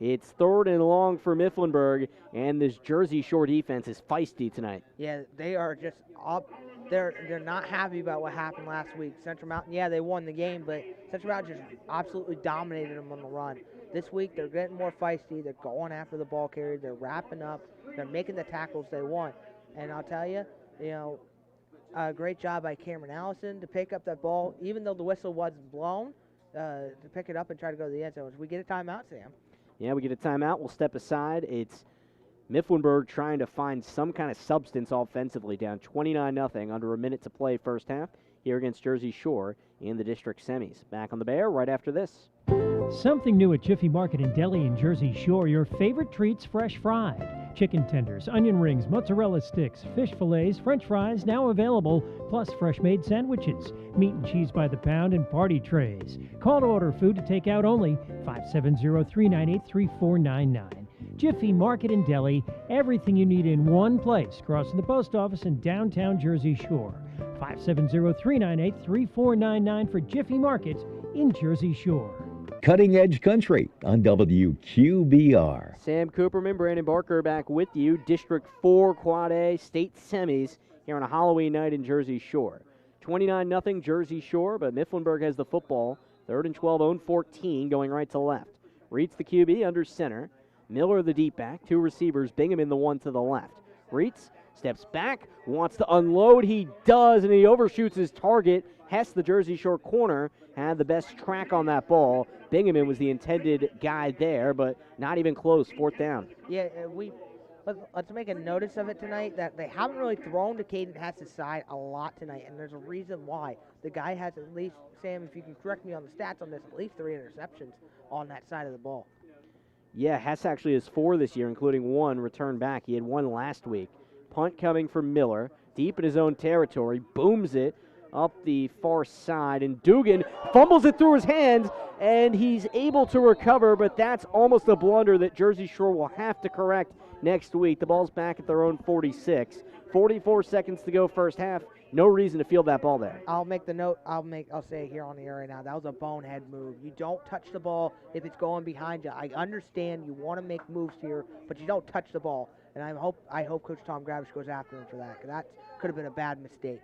It's 3rd and long for Mifflinburg, and this Jersey Shore defense is feisty tonight. Yeah, they are just up. They're not happy about what happened last week. Central Mountain, yeah, they won the game, but Central Mountain just absolutely dominated them on the run. This week, they're getting more feisty. They're going after the ball carrier. They're wrapping up. They're making the tackles they want. And I'll tell you, great job by Cameron Allison to pick up that ball, even though the whistle wasn't blown, to pick it up and try to go to the end zone. We get a timeout, Sam. Yeah, we get a timeout. We'll step aside. It's Mifflinburg trying to find some kind of substance offensively, down 29-0, under a minute to play first half, here against Jersey Shore in the district semis. Back on the Bear right after this. Something new at Jiffy Market and Deli in Jersey Shore. Your favorite treats fresh fried. Chicken tenders, onion rings, mozzarella sticks, fish fillets, french fries now available, plus fresh made sandwiches, meat and cheese by the pound, and party trays. Call to order food to take out only, 570-398-3499. Jiffy Market and Deli, everything you need in one place, crossing the post office in downtown Jersey Shore. 570-398-3499 for Jiffy Market in Jersey Shore. Cutting Edge Country on WQBR. Sam Cooperman, Brandon Barker back with you. District 4 Quad A state semis here on a Halloween night in Jersey Shore. 29-0 Jersey Shore, but Mifflinburg has the football. 3rd and 12, own 14, going right to left. Reeds the QB under center. Miller the deep back. 2 receivers, Bingham in the one to the left. Reeds steps back, wants to unload. He does, and he overshoots his target. Hess, the Jersey Shore corner, had the best track on that ball. Bingham was the intended guy there, but not even close. 4th down. Yeah, let's make a notice of it tonight that they haven't really thrown to Caden Hess's side a lot tonight, and there's a reason why. The guy has at least, Sam, if you can correct me on the stats on this, at least 3 interceptions on that side of the ball. Yeah, Hess actually has 4 this year, including 1 returned back. He had 1 last week. Punt coming from Miller, deep in his own territory, booms it up the far side, and Dugan fumbles it through his hands, and he's able to recover, but that's almost a blunder that Jersey Shore will have to correct next week. The ball's back at their own 46. 44 seconds to go first half. No reason to field that ball there. I'll make the note. I'll say it here on the air right now. That was a bonehead move. You don't touch the ball if it's going behind you. I understand you want to make moves here, but you don't touch the ball. And I hope Coach Tom Gravish goes after him for that, because that could have been a bad mistake.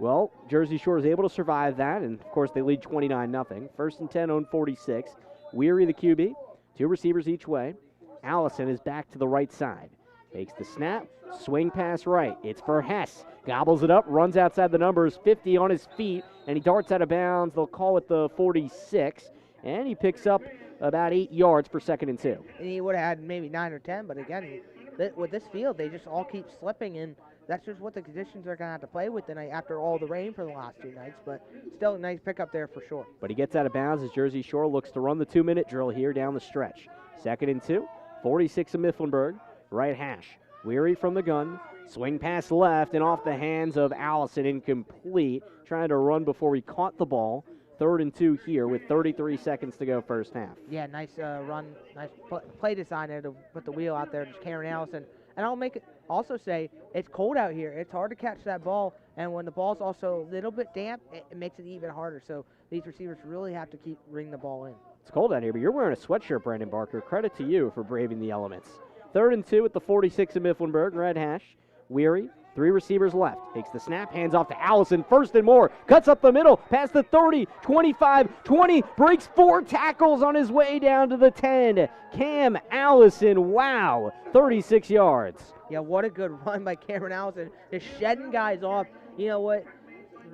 Well, Jersey Shore is able to survive that, and, of course, they lead 29-0. 1st and 10, own 46. Weary, the QB, 2 receivers each way. Allison is back to the right side. Takes the snap, swing pass right. It's for Hess. Gobbles it up, runs outside the numbers, 50 on his feet, and he darts out of bounds. They'll call it the 46, and he picks up about 8 yards for 2nd and 2. And he would have had maybe 9 or 10, but again, with this field, they just all keep slipping, and that's just what the conditions are going to have to play with tonight after all the rain for the last 2 nights. But still a nice pickup there for sure. But he gets out of bounds as Jersey Shore looks to run the 2-minute drill here down the stretch. 2nd and 2, 46 of Mifflinburg, right hash. Weary from the gun, swing pass left, and off the hands of Allison, incomplete. Trying to run before he caught the ball. 3rd and 2 here with 33 seconds to go first half. Yeah, nice run, nice play design there to put the wheel out there, just Cameron Allison. And I'll also say it's cold out here. It's hard to catch that ball, and when the ball's also a little bit damp, it makes it even harder. So these receivers really have to keep ringing the ball in. It's cold out here, but you're wearing a sweatshirt, Brandon Barker. Credit to you for braving the elements. 3rd and 2 at the 46 of Mifflinburg, red hash. Weary, 3 receivers left. Takes the snap, hands off to Allison, 1st and more. Cuts up the middle, past the 30, 25, 20. Breaks 4 tackles on his way down to the 10. Cam Allison, wow, 36 yards. Yeah, what a good run by Cameron Allison. Just shedding guys off. You know what?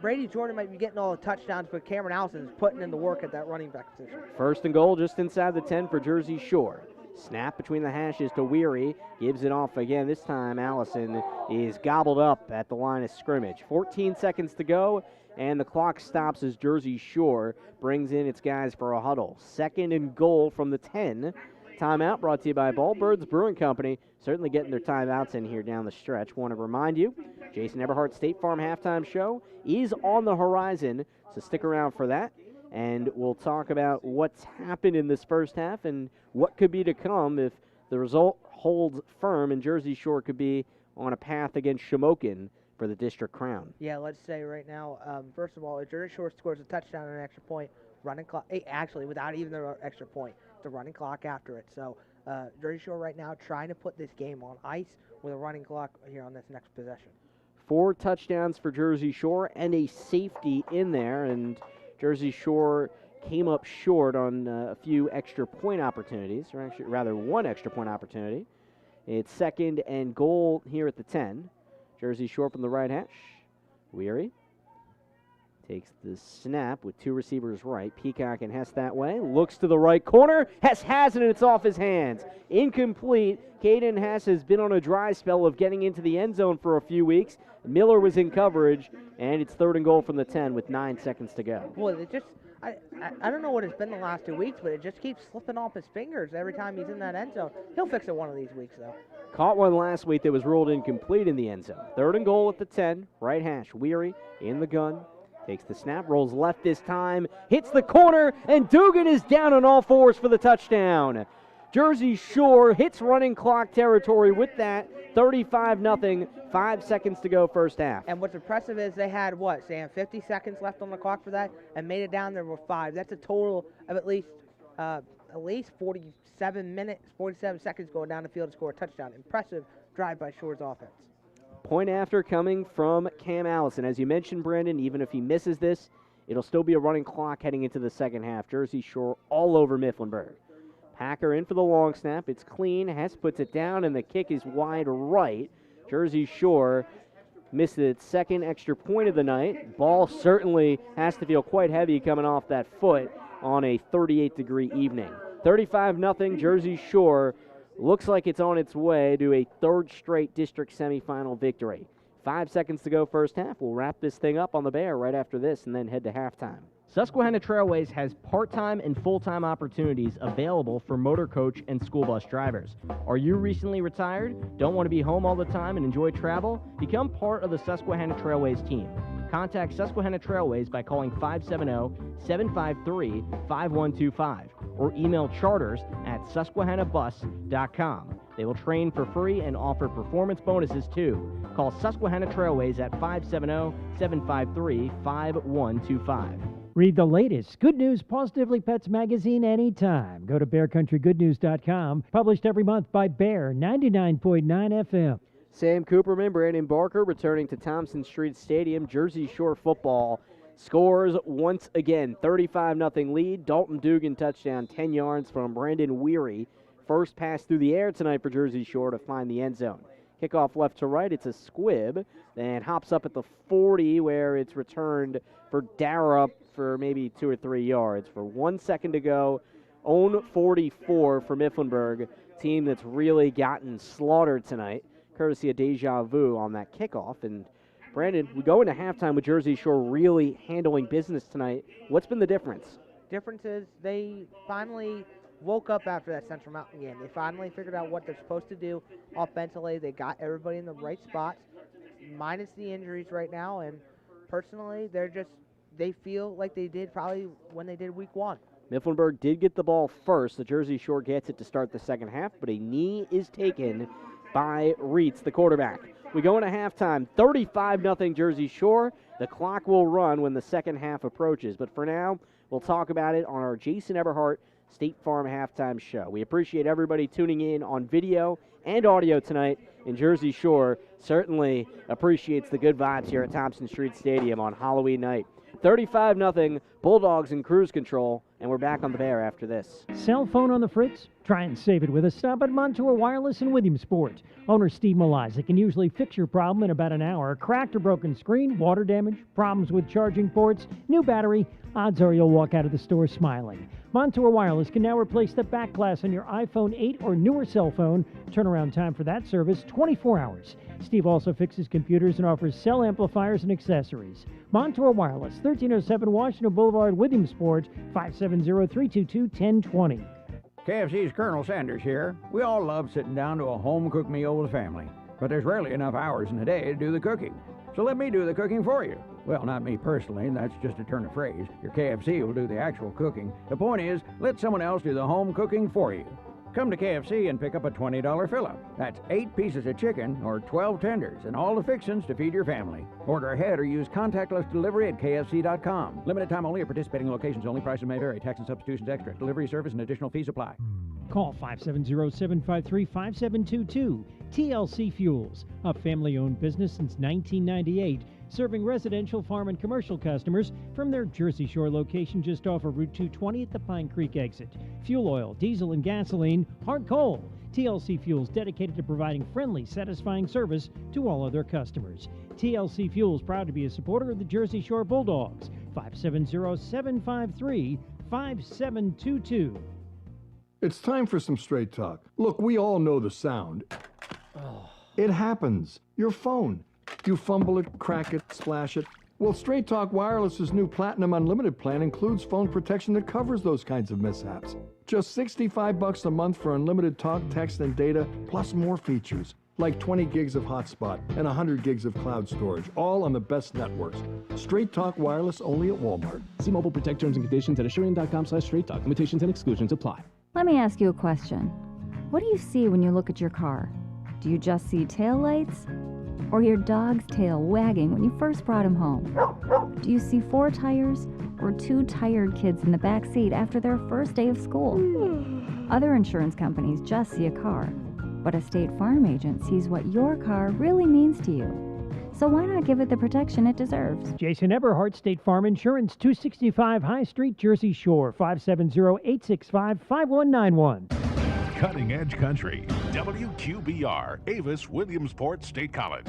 Brady Jordan might be getting all the touchdowns, but Cameron Allison is putting in the work at that running back position. 1st and goal just inside the 10 for Jersey Shore. Snap between the hashes to Weary. Gives it off again. This time Allison is gobbled up at the line of scrimmage. 14 seconds to go, and the clock stops as Jersey Shore brings in its guys for a huddle. 2nd and goal from the 10. Timeout brought to you by Ballbirds Brewing Company. Certainly getting their timeouts in here down the stretch. Want to remind you, Jason Eberhardt State Farm Halftime Show is on the horizon, so stick around for that. And we'll talk about what's happened in this first half and what could be to come if the result holds firm and Jersey Shore could be on a path against Shamokin for the district crown. Yeah, let's say right now, first of all, if Jersey Shore scores a touchdown and an extra point, running clock, actually without even the extra point, the running clock after it. So Jersey Shore right now trying to put this game on ice with a running clock here on this next possession. 4 touchdowns for Jersey Shore and a safety in there, and Jersey Shore came up short on a few extra point opportunities, or actually rather one extra point opportunity. It's 2nd and goal here at the 10. Jersey Shore from the right hash. Weary takes the snap with 2 receivers right. Peacock and Hess that way. Looks to the right corner. Hess has it, and it's off his hands. Incomplete. Caden Hess has been on a dry spell of getting into the end zone for a few weeks. Miller was in coverage, and it's 3rd and goal from the 10 with 9 seconds to go. Boy, it just, I don't know what it's been the last 2 weeks, but it just keeps slipping off his fingers every time he's in that end zone. He'll fix it one of these weeks, though. Caught one last week that was ruled incomplete in the end zone. 3rd and goal at the 10. Right hash. Weary in the gun. Takes the snap, rolls left this time, hits the corner, and Dugan is down on all 4s for the touchdown. Jersey Shore hits running clock territory with that. 35-0, 5 seconds to go first half. And what's impressive is they had, Sam, 50 seconds left on the clock for that and made it down there with 5. That's a total of at least 47 seconds going down the field to score a touchdown. Impressive drive by Shore's offense. Point after coming from Cam Allison. As you mentioned, Brandon, even if he misses this, it'll still be a running clock heading into the second half. Jersey Shore all over Mifflinburg. Packer in for the long snap. It's clean. Hess puts it down, and the kick is wide right. Jersey Shore missed its 2nd extra point of the night. Ball certainly has to feel quite heavy coming off that foot on a 38-degree evening. 35-0, Jersey Shore looks like it's on its way to a 3rd straight district semifinal victory. 5 seconds to go first half. We'll wrap this thing up on the Bear right after this and then head to halftime. Susquehanna Trailways has part-time and full-time opportunities available for motor coach and school bus drivers. Are you recently retired? Don't want to be home all the time and enjoy travel? Become part of the Susquehanna Trailways team. Contact Susquehanna Trailways by calling 570-753-5125 or email charters@susquehannabus.com. They will train for free and offer performance bonuses too. Call Susquehanna Trailways at 570-753-5125. Read the latest Good News Positively Pets magazine anytime. Go to BearCountryGoodNews.com. Published every month by Bear 99.9 FM. Sam Cooperman, Brandon Barker returning to Thompson Street Stadium. Jersey Shore football scores once again. 35-0 lead. Dalton Dugan touchdown, 10 yards from Brandon Weary. First pass through the air tonight for Jersey Shore to find the end zone. Kickoff left to right. It's a squib. Then hops up at the 40 where it's returned for Darup for maybe 2 or 3 yards. For 1 second to go, own 44 for Mifflinburg, team that's really gotten slaughtered tonight, courtesy of Deja Vu on that kickoff. And Brandon, we go into halftime with Jersey Shore really handling business tonight. What's been the difference? Difference is they finally woke up after that Central Mountain game. They finally figured out what they're supposed to do offensively. They got everybody in the right spots, minus the injuries right now. And personally, they feel like they did probably when they did week 1. Mifflinburg did get the ball first. The Jersey Shore gets it to start the second half, but a knee is taken by Reitz, the quarterback. We go into halftime, 35-0 Jersey Shore. The clock will run when the second half approaches. But for now, we'll talk about it on our Jason Eberhardt State Farm halftime show. We appreciate everybody tuning in on video and audio tonight. And Jersey Shore certainly appreciates the good vibes here at Thompson Street Stadium on Halloween night. 35-0, Bulldogs in cruise control, and we're back on the Bear after this. Cell phone on the fritz? Try and save it with a stop at Montour Wireless in Williamsport. Owner Steve Maliza can usually fix your problem in about an hour. Cracked or broken screen, water damage, problems with charging ports, new battery. Odds are you'll walk out of the store smiling. Montour Wireless can now replace the back glass on your iPhone 8 or newer cell phone. Turnaround time for that service, 24 hours. Steve also fixes computers and offers cell amplifiers and accessories. Montour Wireless, 1307 Washington Boulevard, Williamsport, 570-322-1020. KFC's Colonel Sanders here. We all love sitting down to a home-cooked meal with family, but there's rarely enough hours in the day to do the cooking. So let me do the cooking for you. Well, not me personally, that's just a turn of phrase. Your KFC will do the actual cooking. The point is, let someone else do the home cooking for you. Come to KFC and pick up a $20 fill-up. That's 8 pieces of chicken or 12 tenders and all the fixins to feed your family. Order ahead or use contactless delivery at KFC.com. Limited time only at participating locations only. Prices may vary. Tax and substitutions extra. Delivery service and additional fees apply. Call 570-753-5722. TLC Fuels, a family-owned business since 1998, serving residential, farm, and commercial customers from their Jersey Shore location just off of Route 220 at the Pine Creek exit. Fuel oil, diesel, and gasoline, hard coal. TLC Fuels dedicated to providing friendly, satisfying service to all other customers. TLC Fuels proud to be a supporter of the Jersey Shore Bulldogs. 570-753-5722. It's time for some straight talk. Look, we all know the sound. It happens. Your phone. You fumble it, crack it, splash it. Well, Straight Talk Wireless's new Platinum Unlimited plan includes phone protection that covers those kinds of mishaps. Just $65 a month for unlimited talk, text, and data, plus more features, like 20 gigs of hotspot and 100 gigs of cloud storage, all on the best networks. Straight Talk Wireless only at Walmart. See Mobile Protect terms and conditions at Asurion.com/Straight Talk. Limitations and exclusions apply. Let me ask you a question. What do you see when you look at your car? Do you just see taillights? Or your dog's tail wagging when you first brought him home? Do you see 4 tires or 2 tired kids in the back seat after their first day of school? Other insurance companies just see a car, but a State Farm agent sees what your car really means to you. So why not give it the protection it deserves? Jason Eberhardt, State Farm Insurance, 265 High Street, Jersey Shore, 570-865-5191. Cutting Edge Country, WQBR, Avis Williamsport State College,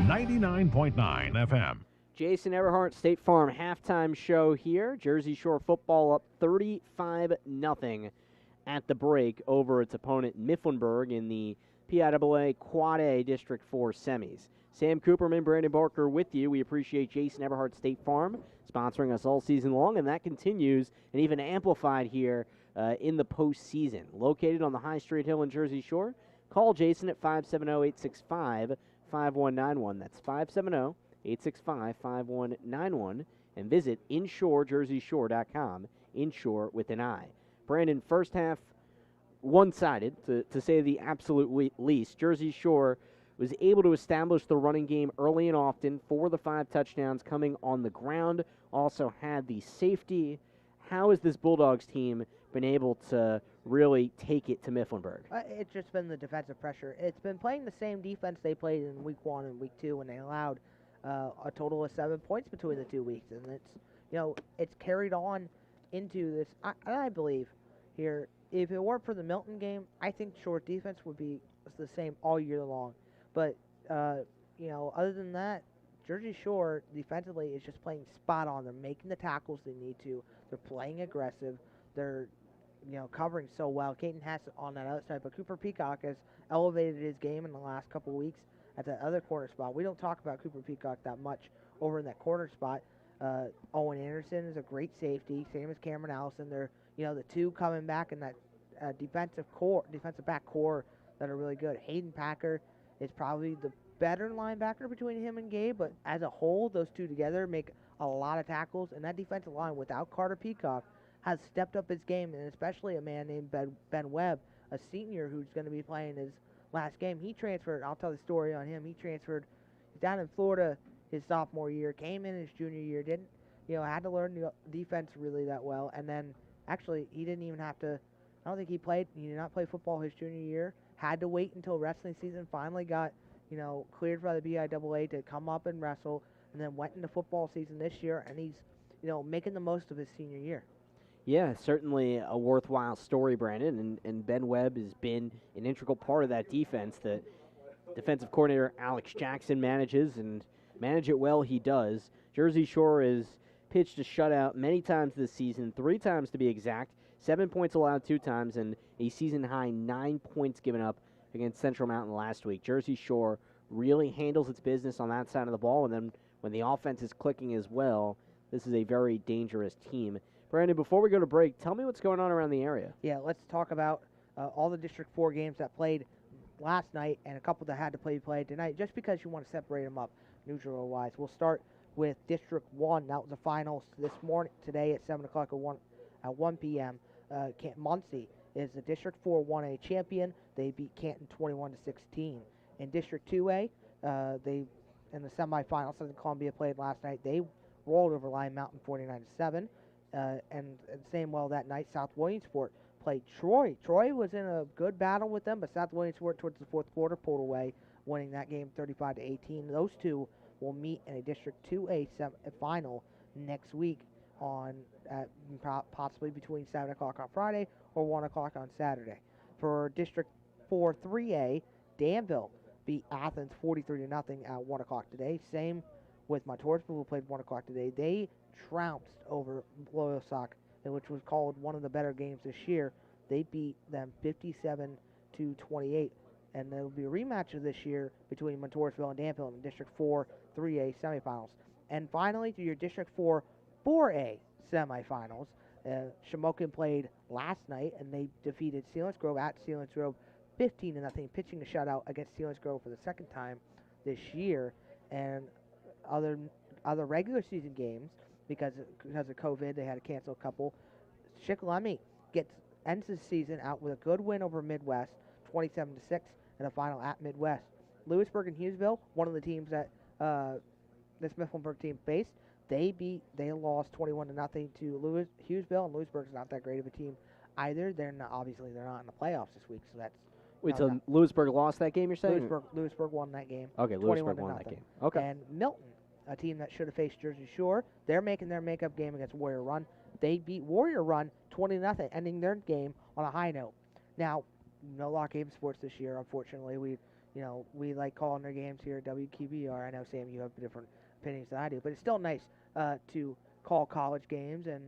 99.9 FM. Jason Eberhardt, State Farm halftime show here. Jersey Shore football up 35-0 at the break over its opponent Mifflinburg in the PIAA Quad A District 4 semis. Sam Cooperman, Brandon Barker with you. We appreciate Jason Eberhardt, State Farm, sponsoring us all season long, and that continues and even amplified here in the postseason. Located on the High Street Hill in Jersey Shore, call Jason at 570-865-5191. That's 570-865-5191. And visit InsureJerseyShore.com. Insure with an I. Brandon, first half one-sided, to say the absolute least. Jersey Shore was able to establish the running game early and often for the 5 touchdowns coming on the ground. Also had the safety. How has this Bulldogs team been able to really take it to Mifflinburg? It's just been the defensive pressure. It's been playing the same defense they played in week 1 and week 2 when they allowed a total of 7 points between the 2 weeks, and it's carried on into this. I believe here, if it weren't for the Milton game, I think Short defense would be the same all year long. But other than that, Jersey Shore defensively is just playing spot on. They're making the tackles they need to. They're playing aggressive. They're covering so well. Caden has on that other side, but Cooper Peacock has elevated his game in the last couple of weeks at that other corner spot. We don't talk about Cooper Peacock that much over in that corner spot. Owen Anderson is a great safety, same as Cameron Allison. They're the 2 coming back in that defensive back core that are really good. Hayden Packer is probably the better linebacker between him and Gabe, but as a whole, those 2 together make a lot of tackles, and that defensive line without Carter Peacock has stepped up his game, and especially a man named Ben Webb, a senior who's going to be playing his last game. He transferred. I'll tell the story on him. He transferred down in Florida his sophomore year, came in his junior year, didn't, had to learn the defense really that well, and then actually he didn't even have to, I don't think he did not play football his junior year, had to wait until wrestling season, finally got, cleared by the PIAA to come up and wrestle, and then went into football season this year, and he's, making the most of his senior year. Yeah, certainly a worthwhile story, Brandon, and Ben Webb has been an integral part of that defense that defensive coordinator Alex Jackson manages, and manage it well he does. Jersey Shore has pitched a shutout many times this season, 3 times to be exact, 7 points allowed 2 times, and a season-high 9 points given up against Central Mountain last week. Jersey Shore really handles its business on that side of the ball, and then when the offense is clicking as well, this is a very dangerous team. Brandon, before we go to break, tell me what's going on around the area. Yeah, let's talk about all the District 4 games that played last night and a couple that had to play tonight, just because you want to separate them up neutral-wise. We'll start with District 1. That was the finals this morning, today at 7 o'clock at 1 p.m. Muncie is the District 4 1A champion. They beat Canton 21-16. In District 2A, they in the semifinals that Columbia played last night, they rolled over Lyon Mountain 49-7. And same well that night, South Williamsport played Troy. Troy was in a good battle with them, but South Williamsport towards the fourth quarter pulled away, winning that game 35-18. Those two will meet in a District 2A final next week on possibly between 7 o'clock on Friday or 1 o'clock on Saturday. For District 4 3A, Danville beat Athens 43-0 at 1 o'clock today. Same with Montoursville, who played 1 o'clock today. They trounced over Loyosac, which was called one of the better games this year. They beat them 57-28. And there will be a rematch of this year between Montoursville and Danville in the District 4 3A semifinals. And finally, to your District 4 4A semifinals, Shamokin played last night, and they defeated Selinsgrove at Selinsgrove 15-0, pitching a shutout against Selinsgrove for the second time this year. And other regular season games, because of COVID, they had to cancel a couple. Shikellamy ends the season out with a good win over Midwest, 27-6, in a final at Midwest. Lewisburg and Hughesville, one of the teams that this Mifflinburg team faced, they lost 21-0 to Hughesville, and Lewisburg's not that great of a team either. Obviously they're not in the playoffs this week, so that's. Wait, so Lewisburg lost that game, you're saying? Lewisburg won that game. Okay, Lewisburg won that game. Okay. And Milton, a team that should have faced Jersey Shore, they're making their makeup game against Warrior Run. They beat Warrior Run 20-0, ending their game on a high note. Now, no Lock Haven sports this year, unfortunately. We like calling their games here at WQBR. I know, Sam, you have different opinions than I do, but it's still nice to call college games and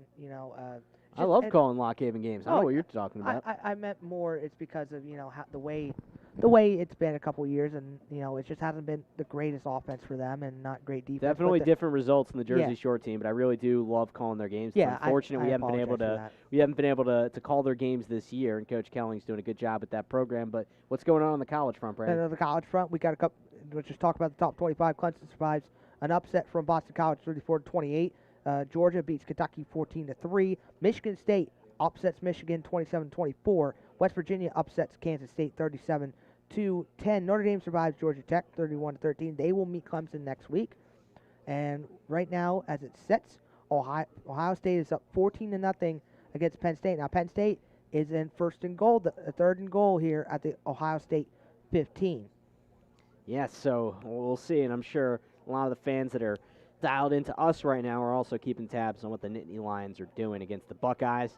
I love calling Lock Haven games. I know what you're talking about. I meant more. It's because of the way it's been a couple years, and it just hasn't been the greatest offense for them, and not great defense. Definitely different results in the Jersey Shore team, but I really do love calling their games. Yeah, it's unfortunate we haven't been able to call their games this year, and Coach Kelling's doing a good job with that program. But what's going on the college front, Brandon? On the college front, we got a couple. Let's just talk about the top 25. Clemson survives an upset from Boston College, 34-28. Georgia beats Kentucky 14-3. Michigan State upsets Michigan 27-24. West Virginia upsets Kansas State 37-10. Notre Dame survives Georgia Tech 31-13. They will meet Clemson next week. And right now, as it sits, Ohio State is up 14-0 against Penn State. Now, Penn State is in first and goal, third and goal here at the Ohio State 15. Yes, so we'll see, and I'm sure a lot of the fans that are dialed into us right now are also keeping tabs on what the Nittany Lions are doing against the Buckeyes.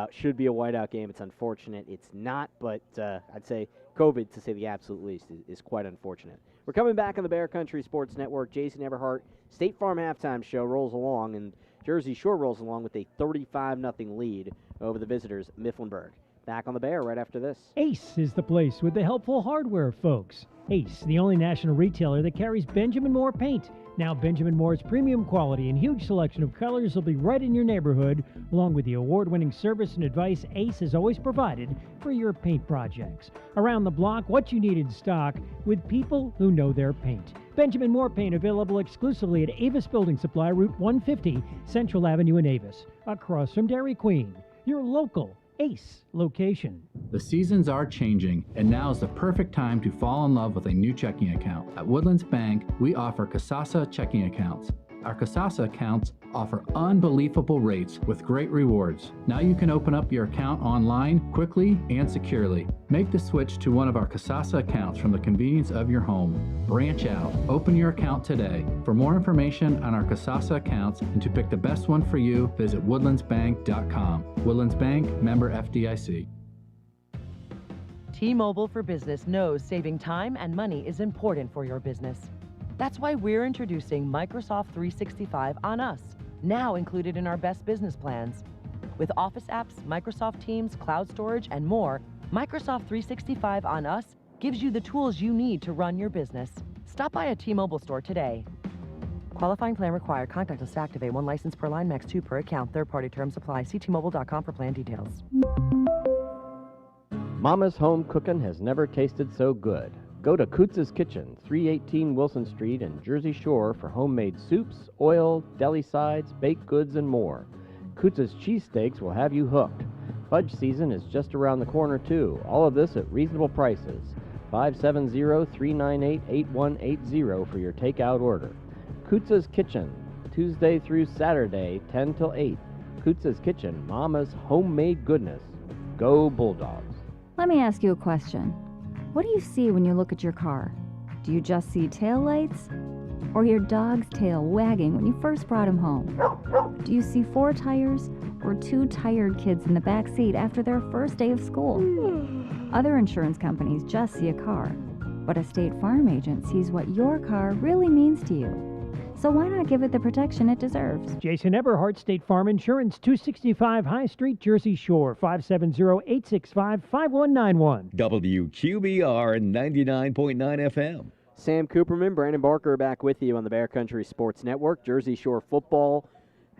Should be a whiteout game. It's unfortunate it's not, but I'd say COVID, to say the absolute least, is quite unfortunate. We're coming back on the Bear Country Sports Network. Jason Everhart, State Farm halftime show rolls along, and Jersey Shore rolls along with a 35-0 lead over the visitors, Mifflinburg. Back on the Bear right after this. Ace is the place with the helpful hardware, folks. Ace, the only national retailer that carries Benjamin Moore paint. Now Benjamin Moore's premium quality and huge selection of colors will be right in your neighborhood, along with the award-winning service and advice Ace has always provided for your paint projects. Around the block, what you need in stock with people who know their paint. Benjamin Moore paint available exclusively at Avis Building Supply, Route 150, Central Avenue in Avis, across from Dairy Queen, your local Ace location. The seasons are changing, and now is the perfect time to fall in love with a new checking account. At Woodlands Bank, we offer Kasasa checking accounts. Our Kasasa accounts offer unbelievable rates with great rewards. Now you can open up your account online quickly and securely. Make the switch to one of our Kasasa accounts from the convenience of your home. Branch out. Open your account today. For more information on our Kasasa accounts and to pick the best one for you, visit woodlandsbank.com. Woodlands Bank, member FDIC. T-Mobile for Business knows saving time and money is important for your business. That's why we're introducing Microsoft 365 on Us, now included in our best business plans. With Office apps, Microsoft Teams, cloud storage, and more, Microsoft 365 on Us gives you the tools you need to run your business. Stop by a T-Mobile store today. Qualifying plan required. Contact us to activate. 1 license per line, max 2 per account. Third-party terms apply. See T-Mobile.com for plan details. Mama's home cooking has never tasted so good. Go to Kutz's Kitchen, 318 Wilson Street in Jersey Shore for homemade soups, oil, deli sides, baked goods, and more. Kutz's cheesesteaks will have you hooked. Fudge season is just around the corner, too. All of this at reasonable prices. 570-398-8180 for your takeout order. Kutza's Kitchen, Tuesday through Saturday, 10 till 8. Kutza's Kitchen, Mama's homemade goodness. Go Bulldogs. Let me ask you a question. What do you see when you look at your car? Do you just see taillights? Or your dog's tail wagging when you first brought him home? Do you see 4 tires? Or 2 tired kids in the back seat after their first day of school? Other insurance companies just see a car, but a State Farm agent sees what your car really means to you. So why not give it the protection it deserves? Jason Eberhardt, State Farm Insurance, 265 High Street, Jersey Shore, 570-865-5191. WQBR 99.9 FM. Sam Cooperman, Brandon Barker are back with you on the Bear Country Sports Network. Jersey Shore football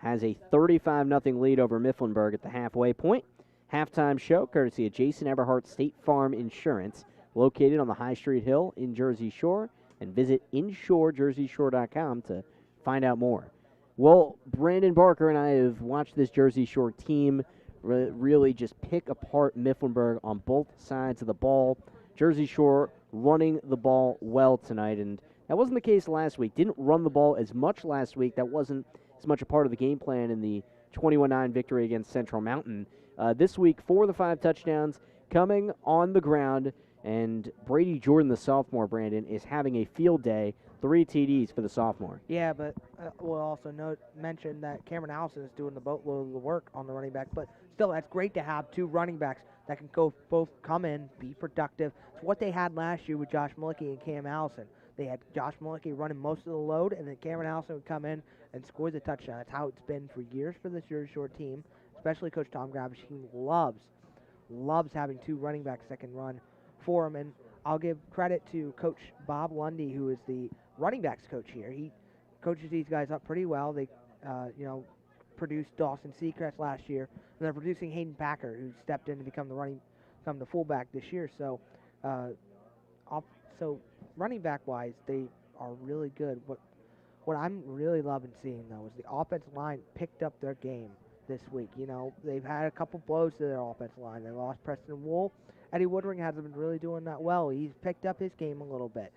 has a 35-0 lead over Mifflinburg at the halfway point. Halftime show courtesy of Jason Eberhardt State Farm Insurance, located on the High Street Hill in Jersey Shore. And visit insurejerseyshore.com to find out more. Well, Brandon Barker and I have watched this Jersey Shore team really just pick apart Mifflinburg on both sides of the ball. Jersey Shore running the ball well tonight, and that wasn't the case last week. Didn't run the ball as much last week. That wasn't as much a part of the game plan in the 21-9 victory against Central Mountain. This week, 4 of the 5 touchdowns coming on the ground. And Brady Jordan, the sophomore, Brandon, is having a field day. 3 TDs for the sophomore. Yeah, but we'll also mention that Cameron Allison is doing the boatload of the work on the running back. But still, that's great to have 2 running backs that can both come in, be productive. It's what they had last year with Josh Malicki and Cam Allison. They had Josh Malicki running most of the load, and then Cameron Allison would come in and score the touchdown. That's how it's been for years for this Jersey Shore team, especially Coach Tom Gravish. He loves having 2 running backs that can run for him, and I'll give credit to Coach Bob Lundy, who is the running backs coach here. He coaches these guys up pretty well. They, produced Dawson Seacrest last year, and they're producing Hayden Packer, who stepped in to become the fullback this year. So, running back wise, they are really good. What I'm really loving seeing though is the offensive line picked up their game this week. You know, they've had a couple blows to their offensive line. They lost Preston Wool. Eddie Woodring hasn't been really doing that well. He's picked up his game a little bit.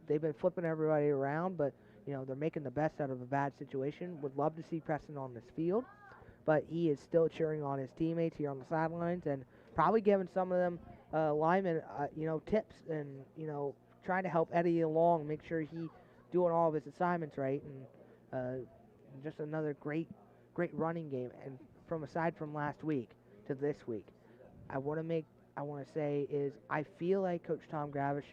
They've been flipping everybody around, but, they're making the best out of a bad situation. Would love to see Preston on this field, but he is still cheering on his teammates here on the sidelines and probably giving some of them linemen, tips and, trying to help Eddie along, make sure he doing all of his assignments right. And just another great running game. And aside from last week to this week, I want to say is I feel like Coach Tom Gravish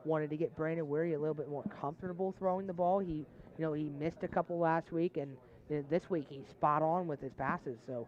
wanted to get Brandon Weary a little bit more comfortable throwing the ball. He missed a couple last week, and this week he's spot on with his passes. So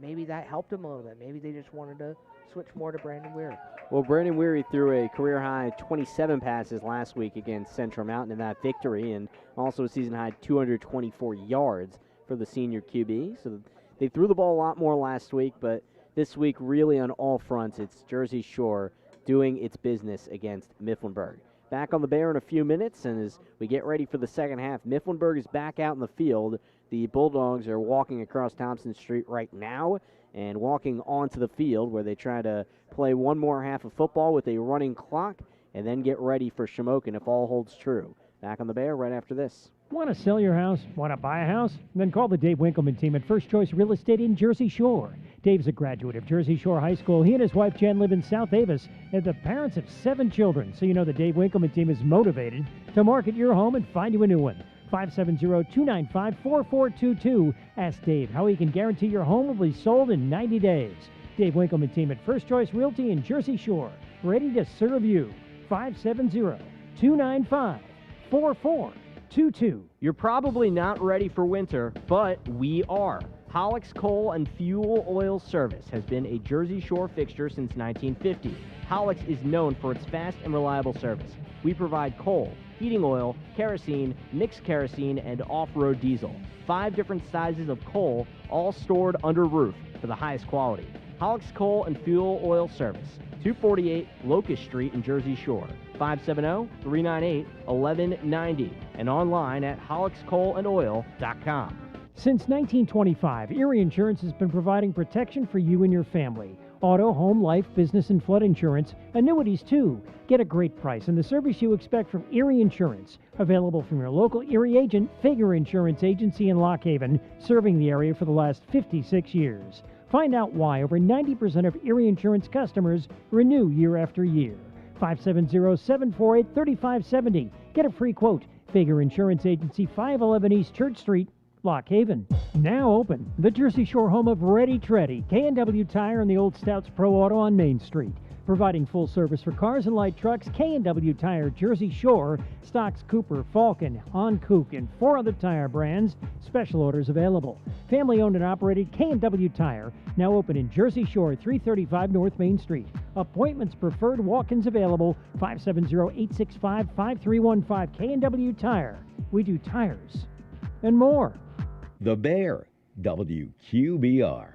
maybe that helped him a little bit. Maybe they just wanted to switch more to Brandon Weary. Well, Brandon Weary threw a career-high 27 passes last week against Central Mountain in that victory, and also a season-high 224 yards for the senior QB. So they threw the ball a lot more last week, but this week, really on all fronts, it's Jersey Shore doing its business against Mifflinburg. Back on the Bear in a few minutes, and as we get ready for the second half, Mifflinburg is back out in the field. The Bulldogs are walking across Thompson Street right now and walking onto the field where they try to play one more half of football with a running clock and then get ready for Shamokin if all holds true. Back on the Bear right after this. Want to sell your house? Want to buy a house? Then call the Dave Winkleman team at First Choice Real Estate in Jersey Shore. Dave's a graduate of Jersey Shore High School. He and his wife Jen live in South Avis, and the parents of 7 children. So the Dave Winkleman team is motivated to market your home and find you a new one. 570-295-4422. Ask Dave how he can guarantee your home will be sold in 90 days. Dave Winkleman team at First Choice Realty in Jersey Shore, ready to serve you. 570-295-4422. You're probably not ready for winter, but we are. Hollick's Coal and Fuel Oil Service has been a Jersey Shore fixture since 1950. Hollick's is known for its fast and reliable service. We provide coal, heating oil, kerosene, mixed kerosene, and off-road diesel. 5 different sizes of coal, all stored under roof for the highest quality. Hollick's Coal and Fuel Oil Service, 248 Locust Street in Jersey Shore, 570-398-1190, and online at hollickscoalandoil.com. Since 1925, Erie Insurance has been providing protection for you and your family. Auto, home, life, business, and flood insurance. Annuities, too. Get a great price and the service you expect from Erie Insurance. Available from your local Erie agent, Figure Insurance Agency in Lock Haven, serving the area for the last 56 years. Find out why over 90% of Erie Insurance customers renew year after year. 570-748-3570. Get a free quote. Figure Insurance Agency, 511 East Church Street, Lock Haven. Now open, the Jersey Shore home of Ready Treddy, K&W Tire and the Old Stouts Pro Auto on Main Street. Providing full service for cars and light trucks, K&W Tire Jersey Shore stocks Cooper, Falcon, Hankook, and 4 other tire brands. Special orders available. Family owned and operated K&W Tire, now open in Jersey Shore, 335 North Main Street. Appointments preferred, walk-ins available, 570-865-5315. K&W Tire. We do tires and more. The Bear, WQBR.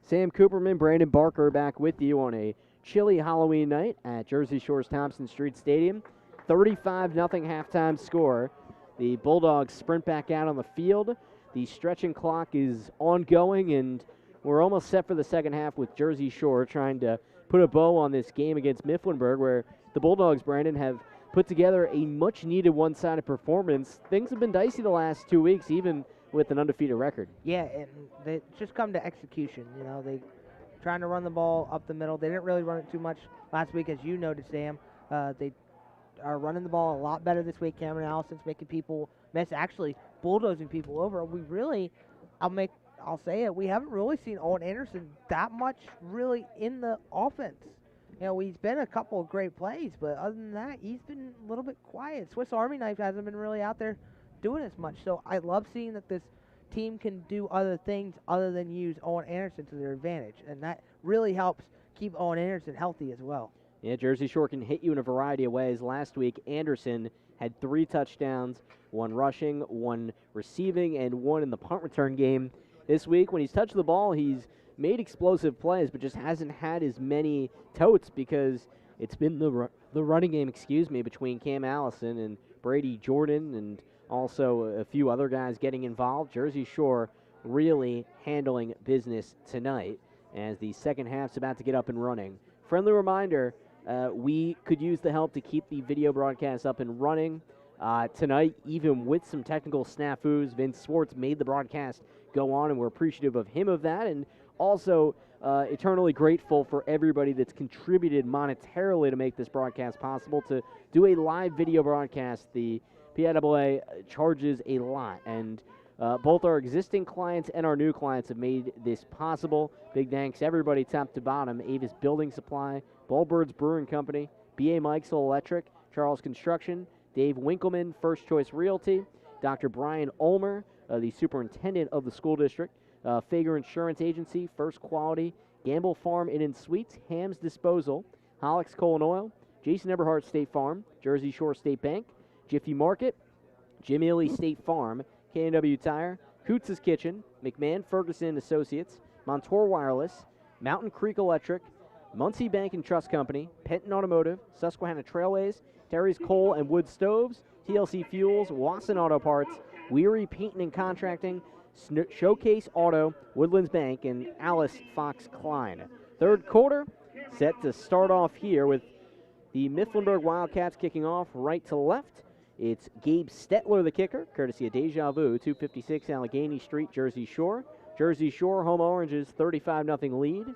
Sam Cooperman, Brandon Barker back with you on a chilly Halloween night at Jersey Shore's Thompson Street Stadium. 35-0 halftime score. The Bulldogs sprint back out on the field. The stretching clock is ongoing, and we're almost set for the second half with Jersey Shore trying to put a bow on this game against Mifflinburg, where the Bulldogs, Brandon, have put together a much-needed one-sided performance. Things have been dicey the last 2 weeks, even with an undefeated record. Yeah, and they just come to execution. You know, they trying to run the ball up the middle. They didn't really run it too much last week, as you noted, Sam. They are running the ball a lot better this week. Cameron Allison's making people miss, actually bulldozing people over. We really, I'll say it, we haven't really seen Owen Anderson that much really in the offense. You know, he's been a couple of great plays, but other than that, he's been a little bit quiet. Swiss Army Knife hasn't been really out there doing as much. So I love seeing that this team can do other things other than use Owen Anderson to their advantage, and that really helps keep Owen Anderson healthy as well. Yeah, Jersey Shore can hit you in a variety of ways. Last week, Anderson had 3 touchdowns, 1 rushing, 1 receiving, and 1 in the punt return game. This week, when he's touched the ball, he's made explosive plays, but just hasn't had as many totes because it's been the running game, between Cam Allison and Brady Jordan, and also a few other guys getting involved. Jersey Shore really handling business tonight as the second half's about to get up and running. Friendly reminder, we could use the help to keep the video broadcast up and running tonight, even with some technical snafus. Vince Swartz made the broadcast go on, and we're appreciative of him of that, and also eternally grateful for everybody that's contributed monetarily to make this broadcast possible. To do a live video broadcast, the PIAA charges a lot, and both our existing clients and our new clients have made this possible. Big thanks, everybody, top to bottom. Avis Building Supply, Ballbirds Brewing Company, B.A. Mikesell Electric, Charles Construction, Dave Winkleman, First Choice Realty, Dr. Brian Ulmer, the superintendent of the school district, Fager Insurance Agency, First Quality, Gamble Farm Inn and Suites, Ham's Disposal, Hollick's Coal and Oil, Jason Eberhardt State Farm, Jersey Shore State Bank, Jiffy Market, Jim Ely State Farm, K&W Tire, Coots' Kitchen, McMahon Ferguson Associates, Montour Wireless, Mountain Creek Electric, Muncie Bank and Trust Company, Penton Automotive, Susquehanna Trailways, Terry's Coal and Wood Stoves, TLC Fuels, Wasson Auto Parts, Weary Painting and Contracting, Showcase Auto, Woodlands Bank, and Alice Fox Klein. Third quarter set to start off here with the Mifflinburg Wildcats kicking off right to left. It's Gabe Stetler, the kicker, courtesy of Deja Vu, 256 Allegheny Street, Jersey Shore. Jersey Shore, Home Orange's 35-0 lead.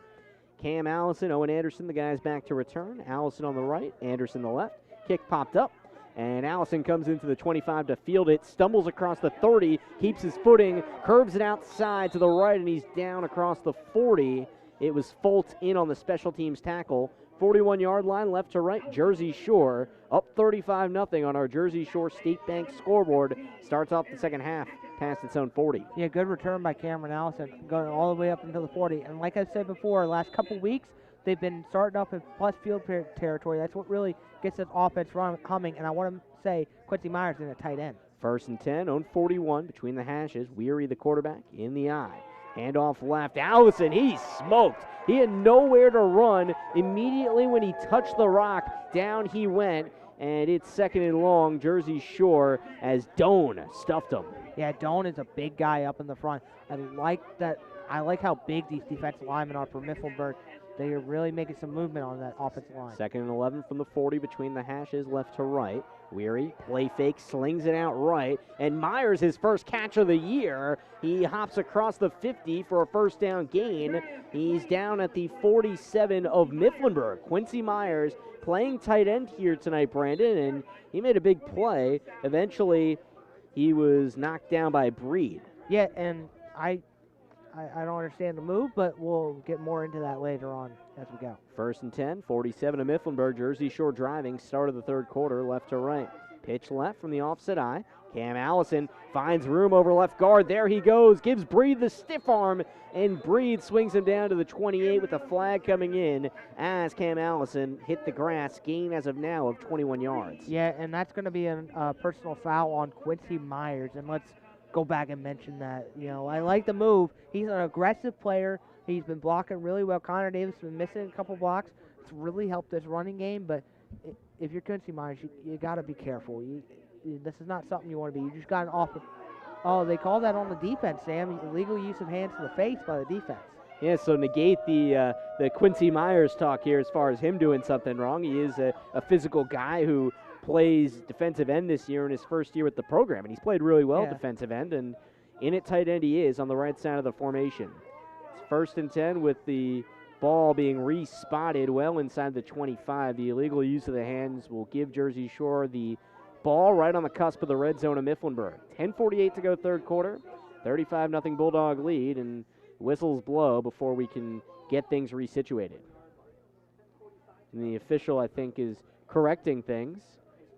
Cam Allison, Owen Anderson, the guys back to return. Allison on the right, Anderson the left. Kick popped up, and Allison comes into the 25 to field it, stumbles across the 30, keeps his footing, curves it outside to the right, and he's down across the 40. It was Foltz in on the special teams tackle. 41-yard line, left to right, Jersey Shore up 35-0 on our Jersey Shore State Bank scoreboard. Starts off the second half past its own 40. Yeah, good return by Cameron Allison, going all the way up until the 40. And like I said before, last couple weeks, they've been starting off in plus field territory. That's what really gets this offense humming. And I want to say Quincy Myers in a tight end. 1st and 10 on 41 between the hashes. Weary, the quarterback, in the eye. Handoff left. Allison, he smoked. He had nowhere to run. Immediately when he touched the rock, down he went. And it's 2nd and long, Jersey Shore, as Doan stuffed him. Yeah, Doan is a big guy up in the front. I like that. I like how big these defensive linemen are for Mifflinburg. They are really making some movement on that offensive line. 2nd and 11 from the 40 between the hashes, left to right. Weary, play fake, slings it out right. And Myers, his first catch of the year. He hops across the 50 for a first down gain. He's down at the 47 of Mifflinburg. Quincy Myers playing tight end here tonight, Brandon, and he made a big play. Eventually, he was knocked down by Breed. Yeah, and I don't understand the move, but we'll get more into that later on as we go. 1st and 10, 47 of Mifflinburg. Jersey Shore driving, start of the 3rd quarter, left to right. Pitch left from the offset eye. Cam Allison finds room over left guard. There he goes, gives Breed the stiff arm, and Breed swings him down to the 28 with the flag coming in as Cam Allison hit the grass, gain as of now of 21 yards. Yeah, and that's going to be a personal foul on Quincy Myers, and let's go back and mention that. You know, I like the move. He's an aggressive player. He's been blocking really well. Connor Davis has been missing a couple blocks. It's really helped this running game, but if you're Quincy Myers, you got to be careful. This is not something you want to be. You just got an offer. Oh, they call that on the defense, Sam. Illegal use of hands to the face by the defense. Yeah, so negate the Quincy Myers talk here as far as him doing something wrong. He is a physical guy who plays defensive end this year in his first year with the program, and he's played really well defensive end, and in at tight end he is on the right side of the formation. It's 1st and 10 with the ball being re-spotted well inside the 25. The illegal use of the hands will give Jersey Shore the ball right on the cusp of the red zone of Mifflinburg. 10:48 to go 3rd quarter, 35-0 Bulldog lead, and whistles blow before we can get things resituated. And the official, I think, is correcting things.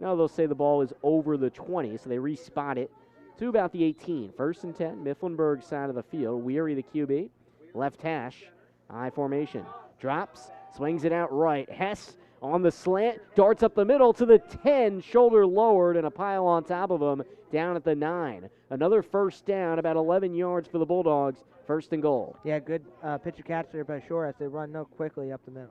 Now they'll say the ball is over the 20, so they re-spot it to about the 18. 1st and 10, Mifflinburg side of the field. Weary, the QB, left hash, I formation. Drops, swings it out right. Hess on the slant, darts up the middle to the 10, shoulder lowered, and a pile on top of him down at the 9. Another first down, about 11 yards for the Bulldogs, 1st and goal. Yeah, good pitch and catch there by Shore as they run no quickly up the middle.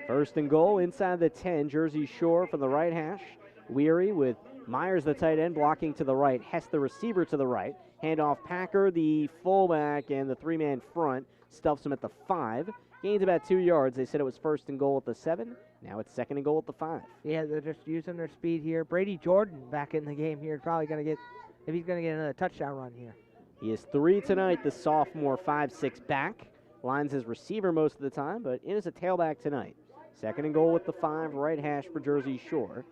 1st and goal inside the 10, Jersey Shore from the right hash. Weary with Myers, the tight end, blocking to the right. Hess, the receiver, to the right. Handoff Packer, the fullback, and the 3-man front stuffs him at the 5. Gains about 2 yards. They said it was 1st and goal at the 7. Now it's 2nd and goal at the 5. Yeah, they're just using their speed here. Brady Jordan back in the game here. Probably going to get, if he's going to get another touchdown run here. He is 3 tonight, the sophomore 5'6" back. Lines his receiver most of the time, but in as a tailback tonight. 2nd and goal with the 5, right hash for Jersey Shore.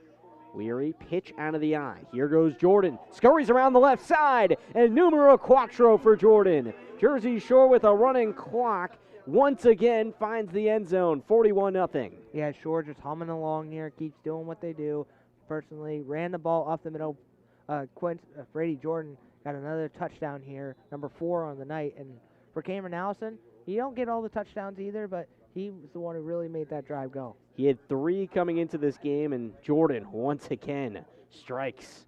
Weary, pitch out of the eye. Here goes Jordan. Scurries around the left side, and numero quattro for Jordan. Jersey Shore with a running clock once again finds the end zone, 41-0. Yeah, Shore just humming along here, keeps doing what they do. Personally, ran the ball up the middle. Brady Jordan got another touchdown here, number 4 on the night. And for Cameron Allison, he don't get all the touchdowns either, but he was the one who really made that drive go. He had 3 coming into this game, and Jordan once again strikes.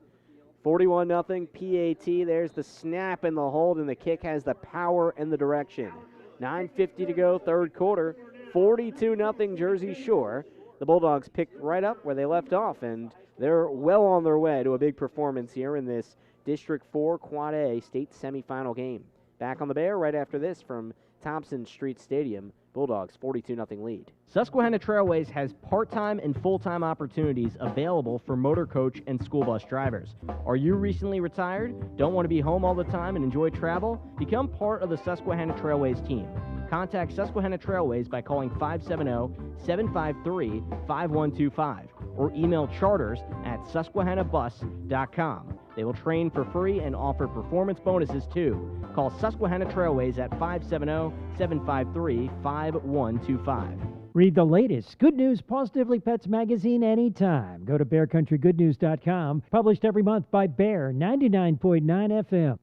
41-0 PAT. There's the snap and the hold, and the kick has the power and the direction. 9:50 to go, 3rd quarter. 42-0 Jersey Shore. The Bulldogs picked right up where they left off, and they're well on their way to a big performance here in this District 4 Quad A state semifinal game. Back on the Bear right after this from Thompson Street Stadium. Bulldogs 42-0 lead. Susquehanna Trailways has part-time and full-time opportunities available for motor coach and school bus drivers. Are you recently retired? Don't want to be home all the time and enjoy travel? Become part of the Susquehanna Trailways team. Contact Susquehanna Trailways by calling 570-753-5125 or email charters@susquehannabus.com. They will train for free and offer performance bonuses too. Call Susquehanna Trailways at 570-753-5125. Read the latest Good News Positively Pets magazine anytime. Go to BearCountryGoodNews.com. Published every month by Bear 99.9 FM.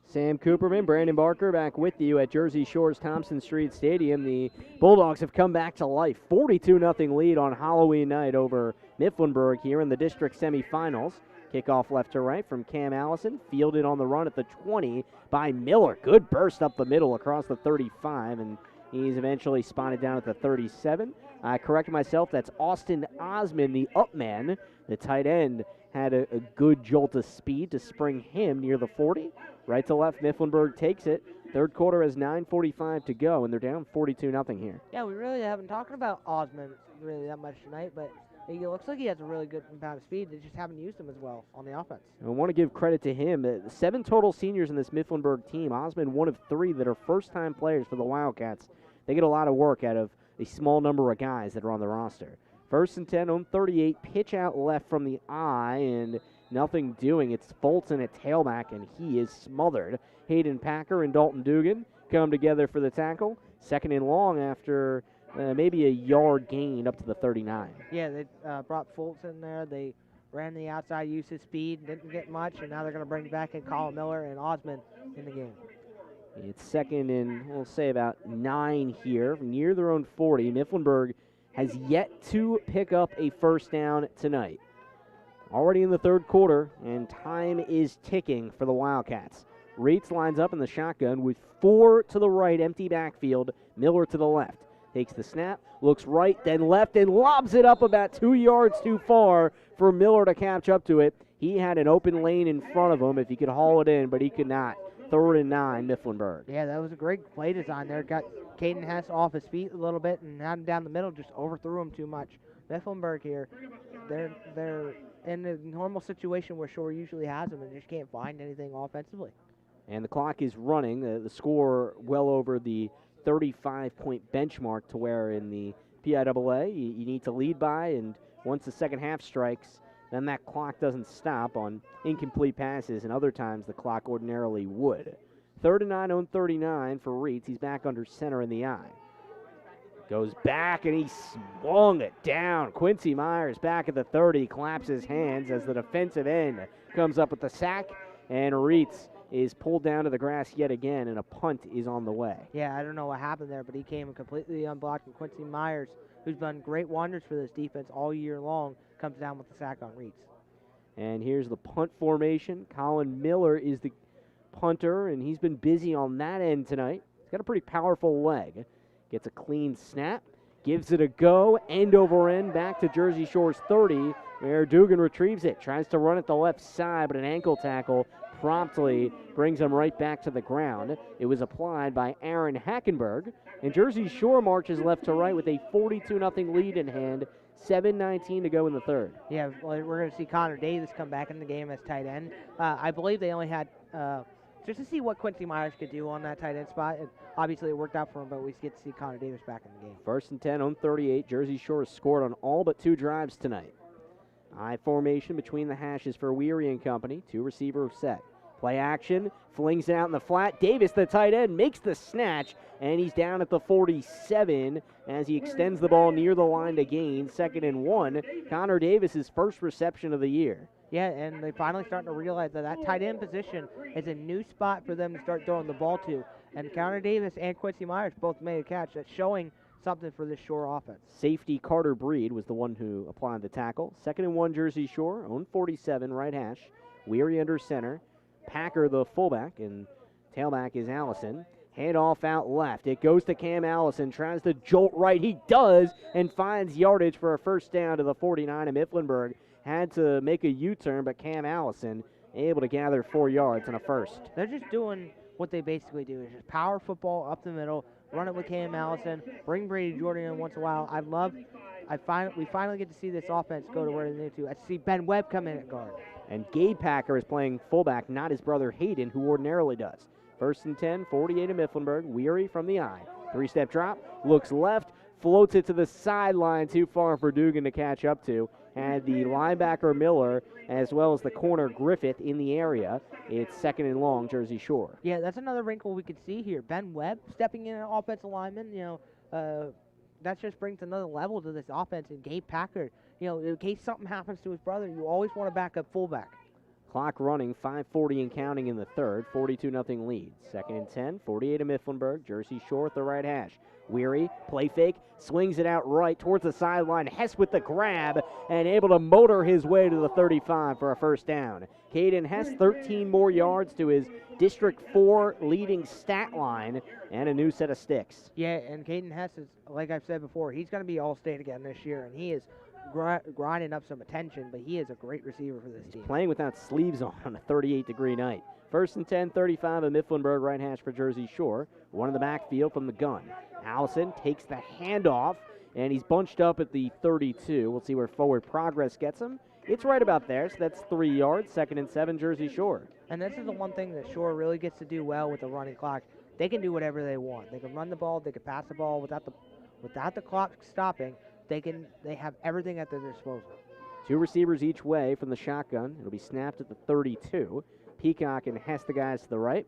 Sam Cooperman, Brandon Barker back with you at Jersey Shore's Thompson Street Stadium. The Bulldogs have come back to life. 42-0 lead on Halloween night over Mifflinburg here in the district semifinals. Kickoff left to right from Cam Allison. Fielded on the run at the 20 by Miller. Good burst up the middle across the 35, and he's eventually spotted down at the 37. I correct myself. That's Austin Osman, the up man. The tight end had a good jolt of speed to spring him near the 40. Right to left, Mifflinburg takes it. Third quarter has 9:45 to go, and they're down 42-0 here. Yeah, we really haven't talked about Osmond really that much tonight, but it looks like he has a really good amount of speed. They just haven't used him as well on the offense. I want to give credit to him. 7 total seniors in this Mifflinburg team. Osmond, one of 3 that are first-time players for the Wildcats. They get a lot of work out of a small number of guys that are on the roster. 1st and 10 on 38. Pitch out left from the eye, and nothing doing. It's Fulton at tailback, and he is smothered. Hayden Packer and Dalton Dugan come together for the tackle. 2nd and long after maybe a yard gain up to the 39. Yeah, they brought Fulton there. They ran the outside, used his speed, didn't get much, and now they're going to bring back in Colin Miller and Osmond in the game. It's 2nd and, we'll say, about 9 here, near their own 40. Mifflinburg has yet to pick up a first down tonight. Already in the 3rd quarter, and time is ticking for the Wildcats. Reitz lines up in the shotgun with 4 to the right, empty backfield, Miller to the left. Takes the snap, looks right, then left, and lobs it up about 2 yards too far for Miller to catch up to it. He had an open lane in front of him if he could haul it in, but he could not. 3rd and 9, Mifflinburg. Yeah, that was a great play design there. Got Caden Hess off his feet a little bit and had him down the middle, just overthrew him too much. Mifflinburg here, they're in a normal situation where Shore usually has them and just can't find anything offensively. And the clock is running. The score well over the 35-point benchmark to where in the PIAA you need to lead by, and once the second half strikes, then that clock doesn't stop on incomplete passes, and other times the clock ordinarily would. 3rd and 9 on 39 for Reitz. He's back under center in the eye. Goes back, and he swung it down. Quincy Myers back at the 30, claps his hands as the defensive end comes up with the sack, and Reitz is pulled down to the grass yet again, and a punt is on the way. Yeah, I don't know what happened there, but he came completely unblocked, and Quincy Myers, who's done great wonders for this defense all year long, comes down with the sack on Reitz. And here's the punt formation. Colin Miller is the punter, and he's been busy on that end tonight. He's got a pretty powerful leg. Gets a clean snap, gives it a go, end over end, back to Jersey Shore's 30, where Dugan retrieves it, tries to run at the left side, but an ankle tackle promptly brings him right back to the ground. It was applied by Aaron Hackenberg, and Jersey Shore marches left to right with a 42-0 lead in hand. 7:19 to go in the 3rd. Yeah, well, we're going to see Connor Davis come back in the game as tight end. I believe they only had just to see what Quincy Myers could do on that tight end spot. Obviously, it worked out for him, but we get to see Connor Davis back in the game. 1st and 10 on 38. Jersey Shore has scored on all but 2 drives tonight. I formation between the hashes for Erie and company. 2 receivers set. Play action, flings it out in the flat. Davis, the tight end, makes the snatch, and he's down at the 47 as he extends the ball near the line to gain. 2nd and 1. Connor Davis' first reception of the year. Yeah, and they're finally starting to realize that tight end position is a new spot for them to start throwing the ball to. And Connor Davis and Quincy Myers both made a catch. That's showing something for this Shore offense. Safety Carter Breed was the one who applied the tackle. 2nd and 1, Jersey Shore, own 47, right hash. Weary under center. Packer, the fullback, and tailback is Allison. Handoff out left. It goes to Cam Allison. Tries to jolt right. He does, and finds yardage for a first down to the 49. And Mifflinburg had to make a U-turn, but Cam Allison able to gather 4 yards and a first. They're just doing what they basically do. It's just power football up the middle, run it with Cam Allison, bring Brady Jordan in once in a while. We finally get to see this offense go to where they need to. I see Ben Webb come in at guard. And Gabe Packer is playing fullback, not his brother Hayden, who ordinarily does. 1st and 10, 48 of Mifflinburg. Weary from the eye. 3-step drop, looks left, floats it to the sideline, too far for Dugan to catch up to. Had the linebacker Miller as well as the corner Griffith in the area. It's 2nd and long, Jersey Shore. Yeah, that's another wrinkle we could see here. Ben Webb stepping in an offensive lineman, that just brings another level to this offense. And Gabe Packer, in case something happens to his brother, you always want to back up fullback. Clock running, 5:40 and counting in the 3rd, 42-0 lead. 2nd and 10, 48 of Mifflinburg. Jersey Shore at the right hash. Weary, play fake, swings it out right towards the sideline. Hess with the grab and able to motor his way to the 35 for a first down. Caden Hess, 13 more yards to his District 4 leading stat line and a new set of sticks. Yeah, and Caden Hess is, like I've said before, he's going to be All-State again this year, and he is grinding up some attention, but he is a great receiver for this team. Playing without sleeves on a 38-degree night. 1st and 10, 35 of Mifflinburg, right hash for Jersey Shore. One in the backfield from the gun. Allison takes the handoff, and he's bunched up at the 32. We'll see where forward progress gets him. It's right about there, so that's 3 yards. 2nd and 7, Jersey Shore. And this is the one thing that Shore really gets to do well with the running clock. They can do whatever they want. They can run the ball, they can pass the ball without the clock stopping. They have everything at their disposal. 2 receivers each way from the shotgun. It'll be snapped at the 32. Peacock and Hess the guys to the right.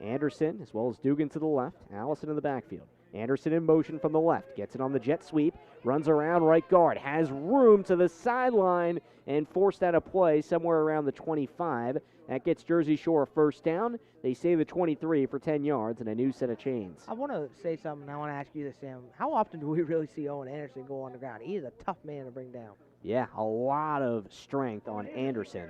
Anderson as well as Dugan to the left. Allison in the backfield. Anderson in motion from the left. Gets it on the jet sweep. Runs around right guard. Has room to the sideline and forced out of play somewhere around the 25. That gets Jersey Shore a first down. They save the 23 for 10 yards and a new set of chains. I want to say something. I want to ask you this, Sam. How often do we really see Owen Anderson go on the ground? He is a tough man to bring down. Yeah, a lot of strength on Anderson.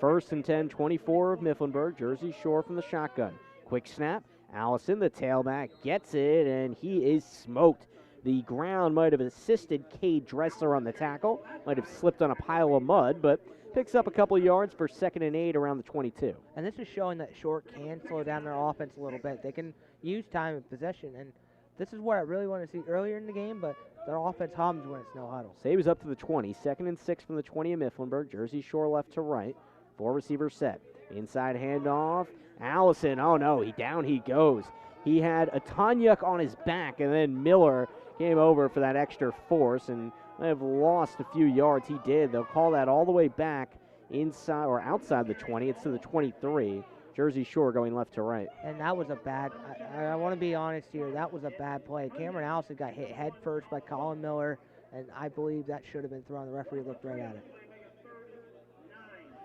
1st and 10, 24 of Mifflinburg. Jersey Shore from the shotgun. Quick snap. Allison, the tailback, gets it, and he is smoked. The ground might have assisted Cade Dressler on the tackle. Might have slipped on a pile of mud, but picks up a couple yards for 2nd and 8 around the 22. And this is showing that Shore can slow down their offense a little bit. They can use time of possession, and this is what I really want to see earlier in the game, but their offense hums when it's no huddle. Saves up to the 20. 2nd and 6 from the 20 of Mifflinburg. Jersey Shore left to right. 4 receivers set. Inside handoff. Allison, oh no, down he goes. He had a Tanyuk on his back, and then Miller came over for that extra force and might have lost a few yards. He did. They'll call that all the way back inside or outside the 20. It's to the 23. Jersey Shore going left to right. And that was a bad, I want to be honest here, that was a bad play. Cameron Allison got hit head first by Colin Miller, and I believe that should have been thrown. The referee looked right at it.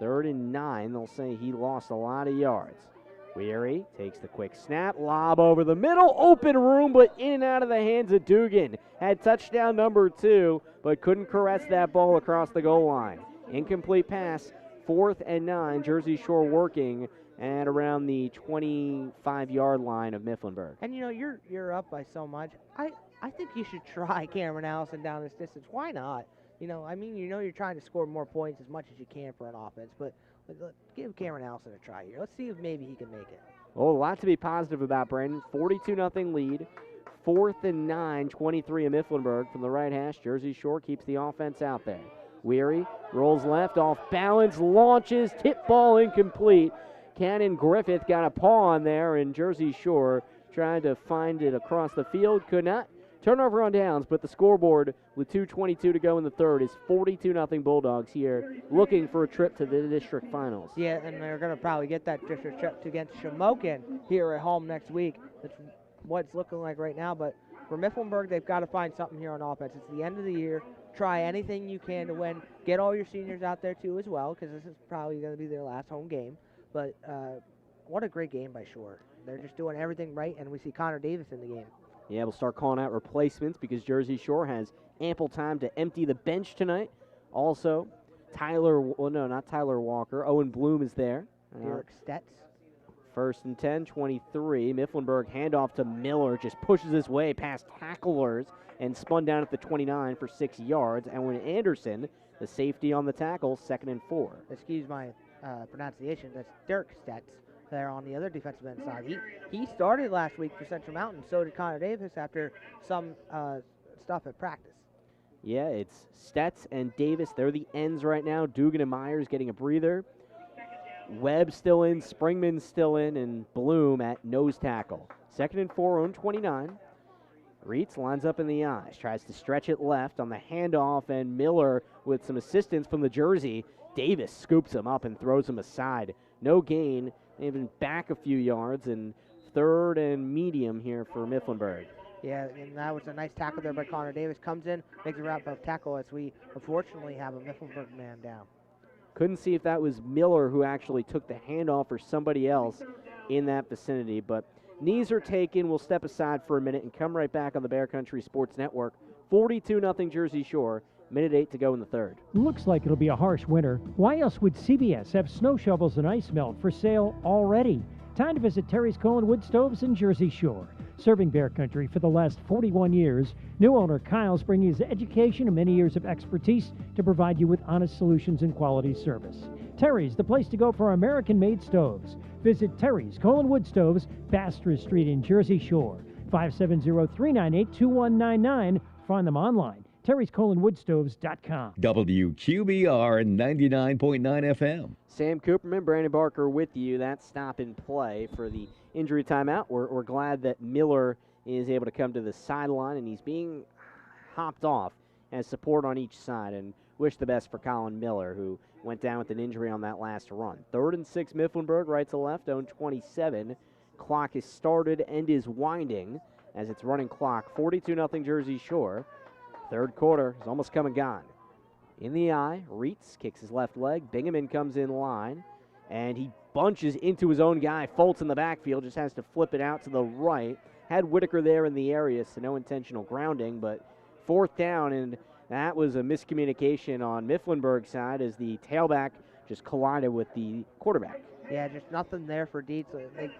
3rd and 9. They'll say he lost a lot of yards. Weary takes the quick snap, lob over the middle, open room, but in and out of the hands of Dugan. Had touchdown number 2, but couldn't caress that ball across the goal line. Incomplete pass, 4th and 9, Jersey Shore working at around the 25-yard line of Mifflinburg. And, you know, you're up by so much. I think you should try Cameron Allison down this distance. Why not? You know, I mean, you know you're trying to score more points as much as you can for an offense, but give Cameron Allison a try here. Let's see if maybe he can make it. Oh, a lot to be positive about, Brandon. 42-0 lead. 4th and 9, 23 of Mifflinburg from the right hash. Jersey Shore keeps the offense out there. Weary rolls left, off balance, launches, tip ball incomplete. Cannon Griffith got a paw on there, and Jersey Shore tried to find it across the field. Could not. Turnover on downs, but the scoreboard with 2:22 to go in the third is 42-0 Bulldogs here, looking for a trip to the district finals. Yeah, and they're going to probably get that district trip against Shamokin here at home next week. That's what it's looking like right now, but for Mifflinburg, they've got to find something here on offense. It's the end of the year. Try anything you can to win. Get all your seniors out there, too, as well, because this is probably going to be their last home game. But what a great game by Shore. They're just doing everything right, and we see Connor Davis in the game. Yeah, we'll start calling out replacements because Jersey Shore has ample time to empty the bench tonight. Also, not Tyler Walker. Owen Bloom is there. Derek Stetz. 1st and 10, 23. Mifflinburg handoff to Miller. Just pushes his way past tacklers and spun down at the 29 for 6 yards. And when Anderson, the safety on the tackle, 2nd and 4. Excuse my pronunciation. That's Derek Stetz. There on the other defensive end side. He started last week for Central Mountain. So did Connor Davis after some stuff at practice. Yeah, it's Stetz and Davis. They're the ends right now. Dugan and Myers getting a breather. Webb still in, Springman still in, and Bloom at nose tackle. 2nd and 4, own 29. Reitz lines up in the eyes, tries to stretch it left on the handoff, and Miller with some assistance from the jersey. Davis scoops him up and throws him aside. No gain. Even back a few yards, and 3rd and medium here for Mifflinburg. Yeah, and that was a nice tackle there by Connor Davis. Comes in, makes a wrap-up tackle as we unfortunately have a Mifflinburg man down. Couldn't see if that was Miller who actually took the handoff or somebody else in that vicinity, but knees are taken. We'll step aside for a minute and come right back on the Bear Country Sports Network. 42-0 Jersey Shore. Minute 8 to go in the third. Looks like it'll be a harsh winter. Why else would CBS have snow shovels and ice melt for sale already? Time to visit Terry's Coal and Wood Stoves in Jersey Shore. Serving Bear Country for the last 41 years, new owner Kyle's bringing his education and many years of expertise to provide you with honest solutions and quality service. Terry's, the place to go for American-made stoves. Visit Terry's Colin Wood Stoves, Bastrop Street in Jersey Shore. 570-398-2199. Find them online, terryscolinwoodstoves.com. WQBR 99.9 FM. Sam Cooperman, Brandon Barker with you. That's stop and play for the injury timeout. We're glad that Miller is able to come to the sideline, and he's being hopped off as support on each side, and wish the best for Colin Miller, who went down with an injury on that last run. 3rd and 6, Mifflinburg, right to left, own 27. Clock is started and is winding as it's running clock. 42-0 Jersey Shore. Third quarter is almost come and gone. In the eye, Reitz kicks his left leg. Bingaman comes in line, and he bunches into his own guy. Foltz in the backfield, just has to flip it out to the right. Had Whitaker there in the area, so no intentional grounding, but 4th down, and that was a miscommunication on Mifflinburg's side as the tailback just collided with the quarterback. Yeah, just nothing there for Dietz. They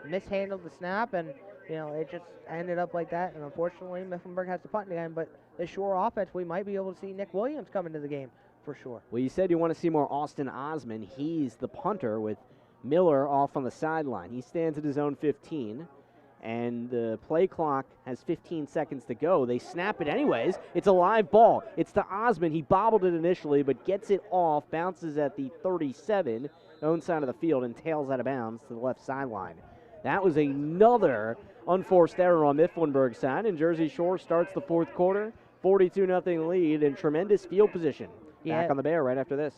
mishandled the snap, and it just ended up like that. And unfortunately, Mifflinburg has to punt again. But the Shore offense, we might be able to see Nick Williams come into the game for sure. Well, you said you want to see more Austin Osman. He's the punter with Miller off on the sideline. He stands at his own 15. And the play clock has 15 seconds to go. They snap it anyways. It's a live ball. It's to Osman. He bobbled it initially, but gets it off, bounces at the 37, own side of the field, and tails out of bounds to the left sideline. That was another unforced error on Mifflinburg's side, and Jersey Shore starts the fourth quarter, 42-0 lead, and tremendous field position. Back on the Bear right after this.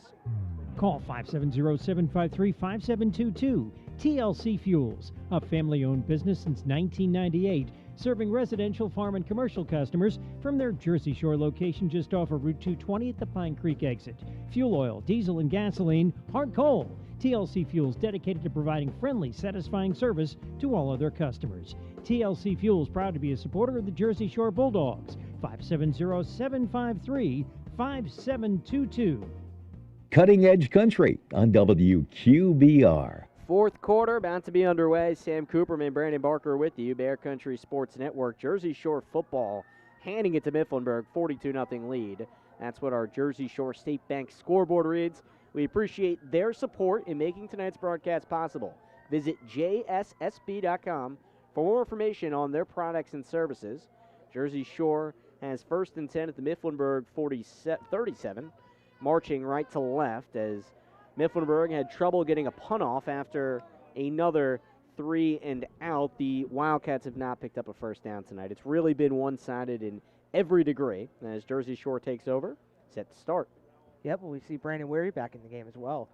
Call 570-753-5722. TLC Fuels, a family-owned business since 1998, serving residential, farm, and commercial customers from their Jersey Shore location just off of Route 220 at the Pine Creek exit. Fuel oil, diesel, and gasoline, hard coal. TLC Fuels, dedicated to providing friendly, satisfying service to all other customers. TLC Fuels, proud to be a supporter of the Jersey Shore Bulldogs. 570-753-5722. Cutting Edge Country on WQBR. Fourth quarter about to be underway. Sam Cooperman, Brandon Barker with you. Bear Country Sports Network. Jersey Shore football handing it to Mifflinburg, 42-0 lead. That's what our Jersey Shore State Bank scoreboard reads. We appreciate their support in making tonight's broadcast possible. Visit jssb.com for more information on their products and services. Jersey Shore has 1st and 10 at the Mifflinburg 37, marching right to left as Mifflinburg had trouble getting a punt off after another 3 and out. The Wildcats have not picked up a first down tonight. It's really been one-sided in every degree as Jersey Shore takes over, set to start. Yep, we see Brandon Weary back in the game as well.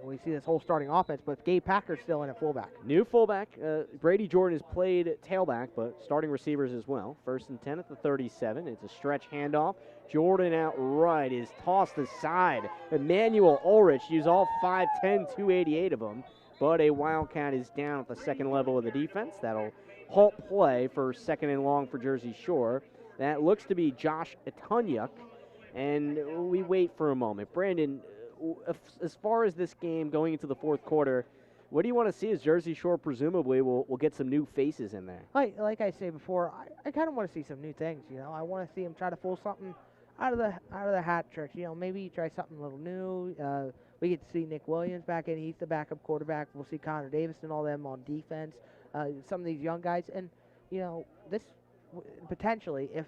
We see this whole starting offense, but Gabe Packer's still in at fullback. New fullback. Brady Jordan has played tailback, but starting receivers as well. 1st and 10 at the 37. It's a stretch handoff. Jordan out right is tossed aside. Emmanuel Ulrich used all 5'10", 288 of them, but a Wildcat is down at the second level of the defense. That'll halt play for 2nd and long for Jersey Shore. That looks to be Josh Etonyuk, and we wait for a moment. Brandon, as far as this game going into the fourth quarter, what do you want to see as Jersey Shore presumably will get some new faces in there? Like I said before, I kind of want to see some new things. I want to see him try to pull something out of the hat trick. Maybe try something a little new. We get to see Nick Williams back in. He's the backup quarterback. We'll see Connor Davis and all them on defense. Some of these young guys, and this potentially, if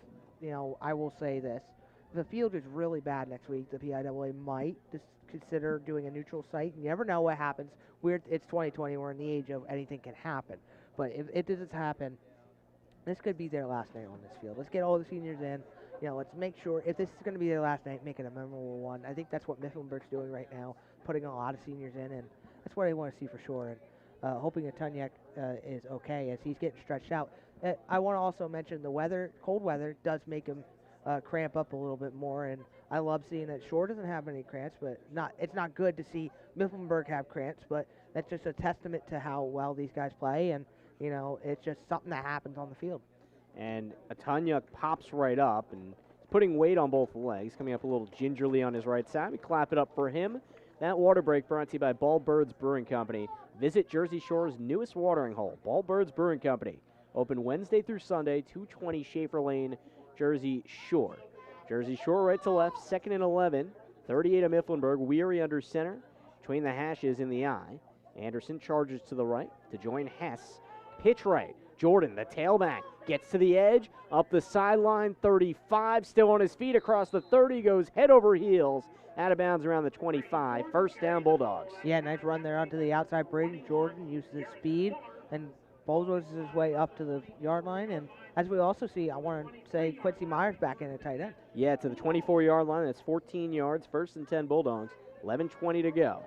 I will say this. If the field is really bad next week, the PIAA might just consider doing a neutral site. You never know what happens. It's 2020. We're in the age of anything can happen. But if it does happen, this could be their last night on this field. Let's get all the seniors in. Let's make sure if this is going to be their last night, make it a memorable one. I think that's what Mifflinburg's doing right now, putting a lot of seniors in, and that's what I want to see for sure. And hoping Etonyuk is okay as he's getting stretched out. I want to also mention the weather. Cold weather does make him cramp up a little bit more, and I love seeing that Shore doesn't have any cramps, but it's not good to see Mifflinburg have cramps, but that's just a testament to how well these guys play, and it's just something that happens on the field. And Etonyuk pops right up and putting weight on both legs, coming up a little gingerly on his right side. We clap it up for him. That water break brought to you by Ball Birds Brewing Company. Visit Jersey Shore's newest watering hole, Ball Birds Brewing Company, Open Wednesday through Sunday, 220 Schaefer Lane, Jersey Shore. Jersey Shore right to left, 2nd and 11. 38 of Mifflinburg. Weary under center. Between the hashes in the eye. Anderson charges to the right to join Hess. Pitch right. Jordan, the tailback, gets to the edge. Up the sideline, 35. Still on his feet across the 30. Goes head over heels. Out of bounds around the 25. First down, Bulldogs. Yeah, nice run there onto the outside bridge. Jordan uses his speed and bulldozes his way up to the yard line. And as we also see, I want to say Quincy Myers back in at tight end. Yeah, to the 24-yard line. That's 14 yards. 1st and 10 Bulldogs. 11:20 to go.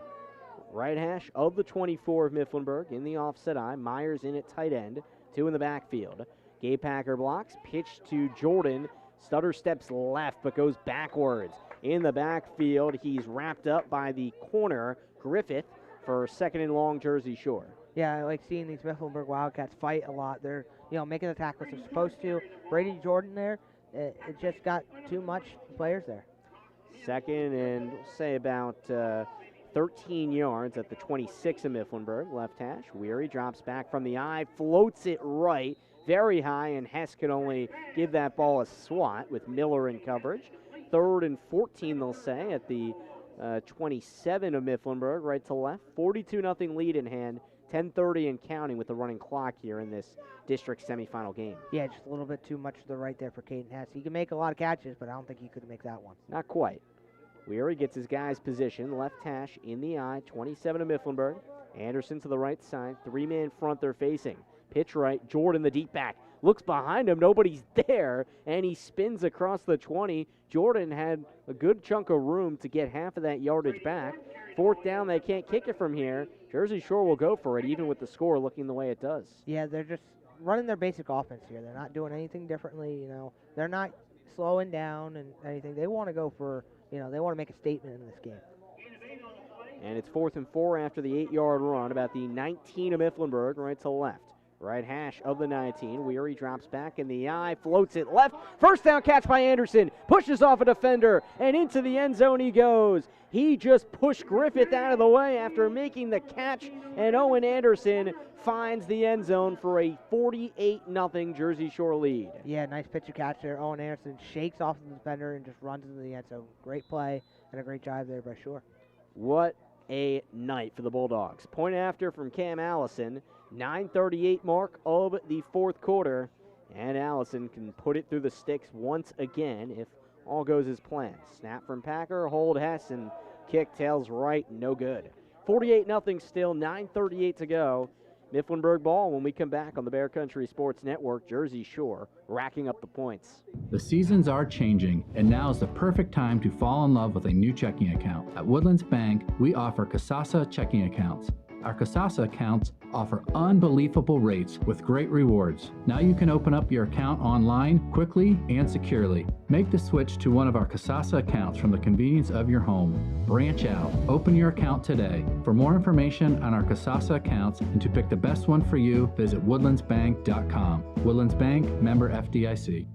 Right hash of the 24 of Mifflinburg in the offset eye. Myers in at tight end. 2 in the backfield. Gabe Packer blocks. Pitch to Jordan. Stutter steps left but goes backwards. In the backfield, he's wrapped up by the corner, Griffith, for 2nd and long, Jersey Shore. Yeah, I like seeing these Mifflinburg Wildcats fight a lot. They're, making the tackles they're supposed to. Brady Jordan there, it just got too much players there. 2nd and we'll say about 13 yards at the 26 of Mifflinburg. Left hash. Weary drops back from the eye, floats it right, very high, and Hess can only give that ball a swat with Miller in coverage. 3rd and 14, they'll say, at the 27 of Mifflinburg, right to left. 42-0 lead in hand. 10:30 and counting with the running clock here in this district semifinal game. Yeah, just a little bit too much to the right there for Caden Hess. He can make a lot of catches, but I don't think he could make that one. Not quite. Weary gets his guys positioned. Left hash in the eye. 27 of Mifflinburg. Anderson to the right side. 3-man front they're facing. Pitch right. Jordan, the deep back. Looks behind him. Nobody's there. And he spins across the 20. Jordan had a good chunk of room to get half of that yardage back. 4th down. They can't kick it from here. Jersey Shore will go for it, even with the score looking the way it does. Yeah, they're just running their basic offense here. They're not doing anything differently. They're not slowing down and anything. They want to go for, they want to make a statement in this game. And it's 4th and 4 after the 8-yard run, about the 19 of Mifflinburg, right to left. Right hash of the 19. Weary drops back in the eye, floats it left. First down catch by Anderson. Pushes off a defender, and into the end zone he goes. He just pushed Griffith out of the way after making the catch, and Owen Anderson finds the end zone for a 48-0 Jersey Shore lead. Yeah, nice pitch and catch there. Owen Anderson shakes off the defender and just runs into the end zone. Great play and a great drive there by Shore. What a night for the Bulldogs. Point after from Cam Allison. 9:38 mark of the 4th quarter, and Allison can put it through the sticks once again if all goes as planned. Snap from Packer, hold Hess, and kick tails right, no good. 48-0 still, 9:38 to go. Mifflinburg ball when we come back on the Bear Country Sports Network. Jersey Shore racking up the points. The seasons are changing, and now is the perfect time to fall in love with a new checking account. At Woodlands Bank, we offer Kasasa checking accounts. Our Kasasa accounts offer unbelievable rates with great rewards. Now you can open up your account online quickly and securely. Make the switch to one of our Kasasa accounts from the convenience of your home. Branch out. Open your account today. For more information on our Kasasa accounts and to pick the best one for you, visit woodlandsbank.com. Woodlands Bank, member FDIC.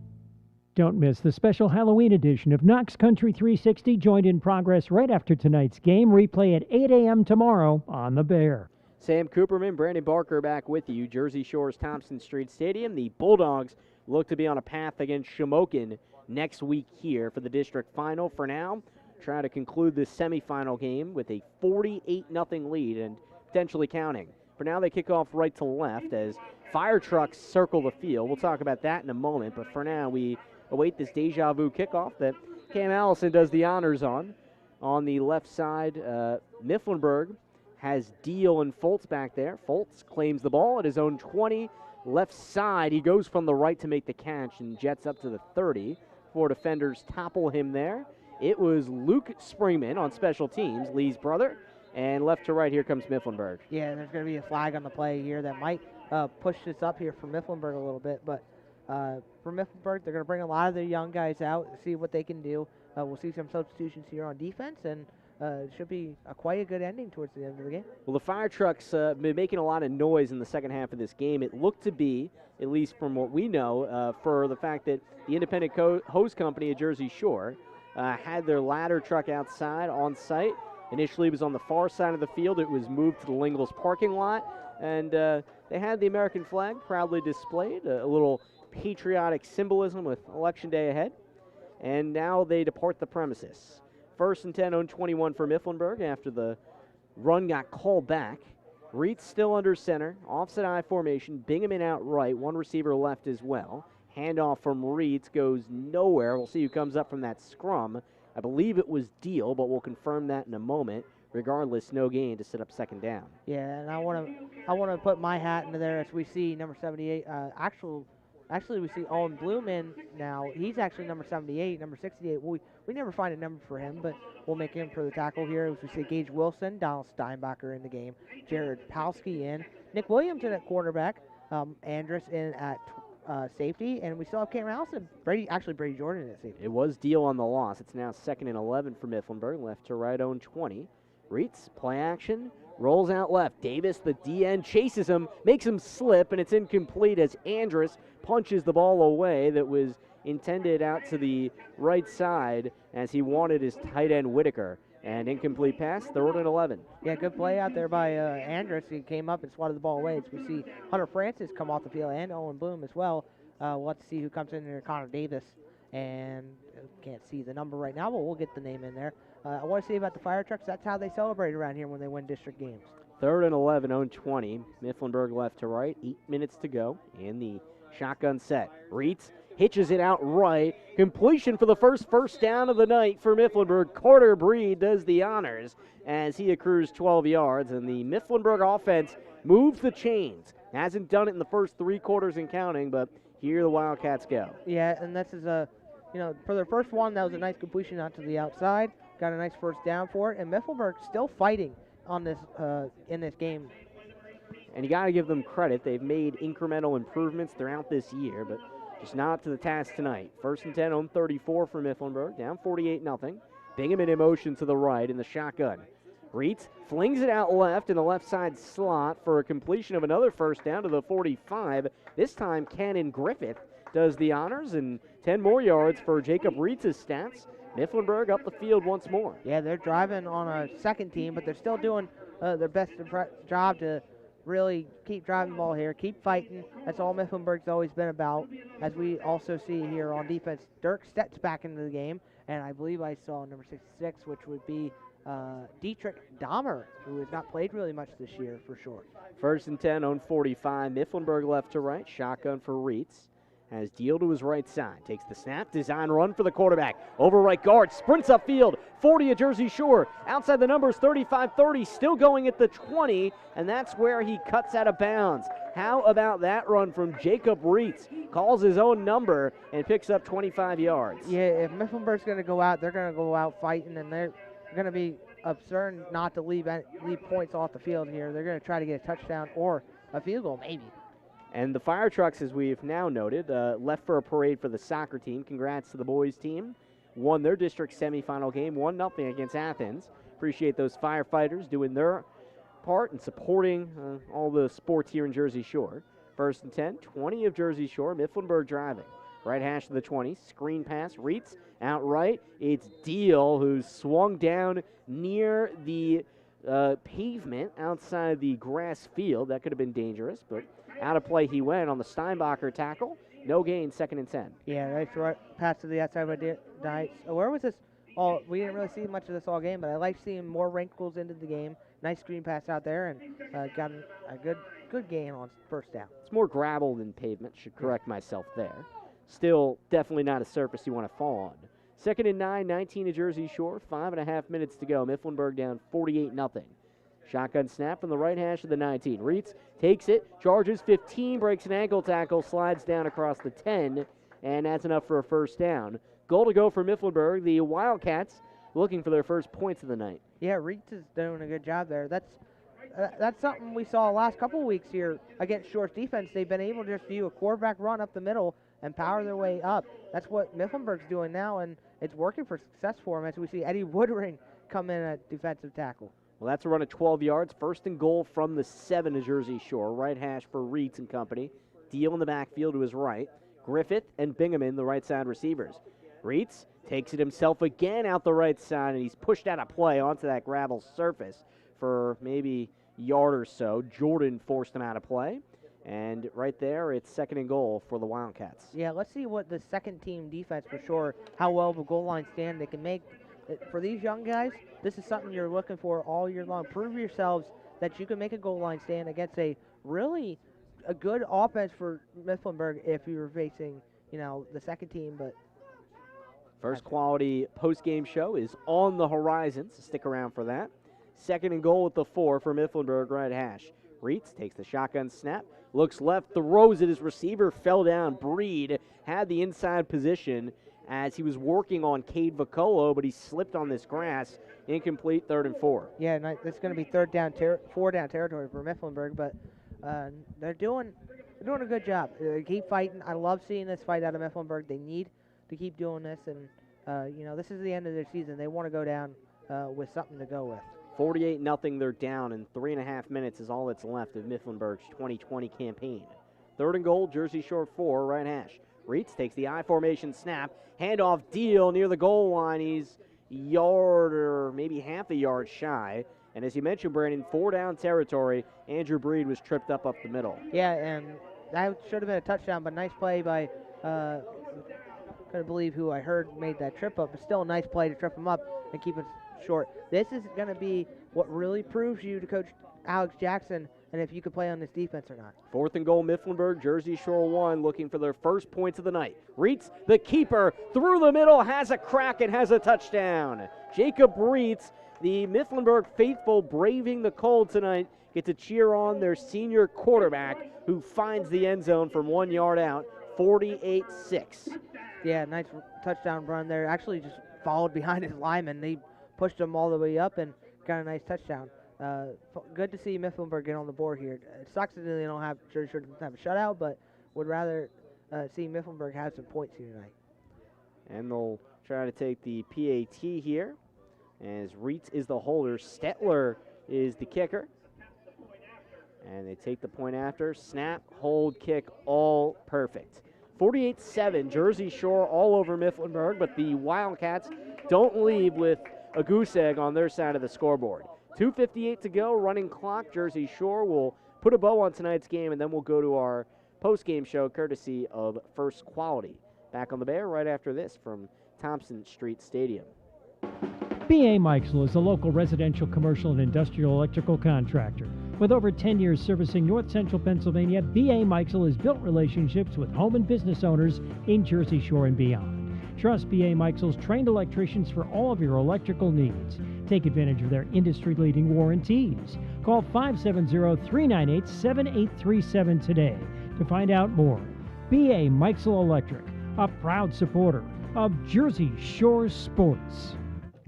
Don't miss the special Halloween edition of Knox Country 360, joined in progress right after tonight's game. Replay at 8 a.m. tomorrow on The Bear. Sam Cooperman, Brandon Barker back with you. Jersey Shore's Thompson Street Stadium. The Bulldogs look to be on a path against Shamokin next week here for the district final. For now, try to conclude this semifinal game with a 48-0 lead and potentially counting. For now, they kick off right to left as fire trucks circle the field. We'll talk about that in a moment, but for now, we await this deja vu kickoff that Cam Allison does the honors on. On the left side, Mifflinburg has Deal and Foltz back there. Foltz claims the ball at his own 20. Left side, he goes from the right to make the catch and jets up to the 30. 4 defenders topple him there. It was Luke Springman on special teams, Lee's brother. And left to right, here comes Mifflinburg. Yeah, there's going to be a flag on the play here that might push this up here for Mifflinburg a little bit, but for Mifflinburg, they're going to bring a lot of their young guys out, see what they can do. We'll see some substitutions here on defense, and it should be quite a good ending towards the end of the game. Well, the fire trucks been making a lot of noise in the second half of this game. It looked to be, at least from what we know, for the fact that the independent hose company at Jersey Shore had their ladder truck outside on site. Initially, it was on the far side of the field. It was moved to the Lingles parking lot, and They had the American flag proudly displayed, a little patriotic symbolism with Election Day ahead. And now they depart the premises. 1st and 10 on 21 for Mifflinburg after the run got called back. Reitz still under center, offset I formation, Bingham in out right, one receiver left as well. Handoff from Reitz goes nowhere. We'll see who comes up from that scrum. I believe it was Deal, but we'll confirm that in a moment. Regardless, no gain to set up 2nd down. Yeah, and I want to put my hat into there as we see number 78. Actually, we see Owen Bloom in now. He's actually number 78, number 68. We never find a number for him, but we'll make him for the tackle here. As we see Gage Wilson, Donald Steinbacher in the game, Jared Palski in, Nick Williamson at quarterback, Andrus in at safety, and we still have Cameron Allison. Brady Jordan at safety. It was Deal on the loss. It's now 2nd and 11 for Mifflinburg, left to right own 20. Reitz, play action, rolls out left. Davis, the DN, chases him, makes him slip, and it's incomplete as Andrus punches the ball away that was intended out to the right side as he wanted his tight end Whitaker. And incomplete pass, 3rd and 11. Yeah, good play out there by Andrus. He came up and swatted the ball away. As we see Hunter Francis come off the field and Owen Bloom as well. We'll have to see who comes in there. Connor Davis. And can't see the number right now, but we'll get the name in there. I want to say about the fire trucks, that's how they celebrate around here when they win district games. 3rd and 11, own 20. Mifflinburg left to right, 8 minutes to go in the shotgun set. Reitz hitches it out right. Completion for the first down of the night for Mifflinburg. Carter Breed does the honors as he accrues 12 yards, and the Mifflinburg offense moves the chains. Hasn't done it in the first 3 quarters and counting, but here the Wildcats go. Yeah, and this is for their first one, that was a nice completion out to the outside. Got a nice first down for it, and Mifflinburg still fighting on this in this game. And you got to give them credit. They've made incremental improvements throughout this year, but just not up to the task tonight. 1st and 10 on 34 for Mifflinburg, down 48-0. Bingham in motion to the right in the shotgun. Reitz flings it out left in the left side slot for a completion of another first down to the 45. This time, Cannon Griffith does the honors, and 10 more yards for Jacob Reitz's stats. Mifflinburg up the field once more. Yeah, they're driving on a second team, but they're still doing their best job to really keep driving the ball here, keep fighting. That's all Mifflinburg's always been about. As we also see here on defense, Dirk steps back into the game, and I believe I saw number 66, which would be Dietrich Dahmer, who has not played really much this year for sure. 1st and 10 on 45. Mifflinburg left to right. Shotgun for Reitz. Has Deal to his right side. Takes the snap. Design run for the quarterback. Over right guard. Sprints upfield. 40 at Jersey Shore. Outside the numbers, 35-30. Still going at the 20. And that's where he cuts out of bounds. How about that run from Jacob Reitz? Calls his own number and picks up 25 yards. Yeah, if Mifflinburg's going to go out, they're going to go out fighting, and they're going to be absurd not to leave points off the field here. They're going to try to get a touchdown or a field goal maybe. And the Fire Trucks, as we've now noted, left for a parade for the soccer team. Congrats to the boys team. Won their district semifinal game, 1-0 against Athens. Appreciate those firefighters doing their part and supporting all the sports here in Jersey Shore. 1st and 10, 20 of Jersey Shore. Mifflinburg driving. Right hash to the 20. Screen pass. Reitz out right. It's Deal, who's swung down near the pavement outside the grass field. That could have been dangerous, but out of play he went on the Steinbacher tackle. No gain, 2nd and 10. Yeah, nice right pass to the outside by Dice. Where was this? Oh, we didn't really see much of this all game, but I like seeing more wrinkles into the game. Nice screen pass out there, and got a good gain on first down. It's more gravel than pavement. Should correct myself there. Still, definitely not a surface you want to fall on. 2nd and 9, 19 of Jersey Shore. 5.5 minutes to go. Mifflinburg down 48-0. Shotgun snap from the right hash of the 19. Reitz takes it, charges 15, breaks an ankle tackle, slides down across the 10, and that's enough for a first down. Goal to go for Mifflinburg. The Wildcats looking for their first points of the night. Yeah, Reitz is doing a good job there. That's something we saw last couple of weeks here against Shore's defense. They've been able to just do a quarterback run up the middle and power their way up. That's what Mifflinburg's doing now, and it's working for success for them as we see Eddie Woodring come in at defensive tackle. Well, that's a run of 12 yards. 1st and goal from the 7 of Jersey Shore. Right hash for Reitz and company. Deal in the backfield to his right. Griffith and Bingham the right side receivers. Reitz takes it himself again out the right side, and he's pushed out of play onto that gravel surface for maybe a yard or so. Jordan forced him out of play. And right there, it's 2nd and goal for the Wildcats. Yeah, let's see what the second team defense for sure, how well of a goal line stand they can make. For these young guys, this is something you're looking for all year long. Prove yourselves that you can make a goal line stand against a good offense for Mifflinburg if you're facing, the second team. But First Quality post-game show is on the horizon, so stick around for that. 2nd and goal at the 4 for Mifflinburg right hash. Reitz takes the shotgun snap, looks left, throws it. His receiver fell down. Breed had the inside position as he was working on Cade Vicolo, but he slipped on this grass. Incomplete, 3rd and 4. Yeah, that's going to be 4 down territory for Mifflinburg, but they're doing a good job. They keep fighting. I love seeing this fight out of Mifflinburg. They need to keep doing this, and this is the end of their season. They want to go down with something to go with. 48-0, they're down, and 3.5 minutes is all that's left of Mifflinburg's 2020 campaign. 3rd and goal, Jersey Shore 4, right hash. Reitz takes the I formation snap, handoff deal near the goal line. He's yard or maybe half a yard shy. And as you mentioned, Brandon, 4 down territory. Andrew Breed was tripped up the middle. Yeah, and that should have been a touchdown, but nice play by, couldn't believe who I heard made that trip up, but still a nice play to trip him up and keep it short. This is going to be what really proves you to Coach Alex Jackson and if you could play on this defense or not. 4th and goal, Mifflinburg, Jersey Shore 1, looking for their first points of the night. Reitz, the keeper, through the middle, has a crack and has a touchdown. Jacob Reitz, the Mifflinburg faithful braving the cold tonight, get to cheer on their senior quarterback who finds the end zone from 1 yard out, 48-6. Yeah, nice touchdown run there. Actually just followed behind his lineman. They pushed him all the way up and got a nice touchdown. Good to see Mifflinburg get on the board here. It sucks that they don't have Jersey Shore doesn't have a shutout, but would rather see Mifflinburg have some points here tonight. And they'll try to take the PAT here, as Reitz is the holder. Stetler is the kicker. And they take the point after. Snap, hold, kick, all perfect. 48-7, Jersey Shore all over Mifflinburg, but the Wildcats don't leave with a goose egg on their side of the scoreboard. 2:58 to go, running clock. Jersey Shore will put a bow on tonight's game, and then we'll go to our post-game show courtesy of First Quality. Back on the Bear right after this from Thompson Street Stadium. B.A. Meixel is a local residential, commercial, and industrial electrical contractor. With over 10 years servicing north central Pennsylvania, B.A. Meixel has built relationships with home and business owners in Jersey Shore and beyond. Trust B.A. Meixel's trained electricians for all of your electrical needs. Take advantage of their industry-leading warranties. Call 570-398-7837 today to find out more. B.A. Meixel Electric, a proud supporter of Jersey Shore sports.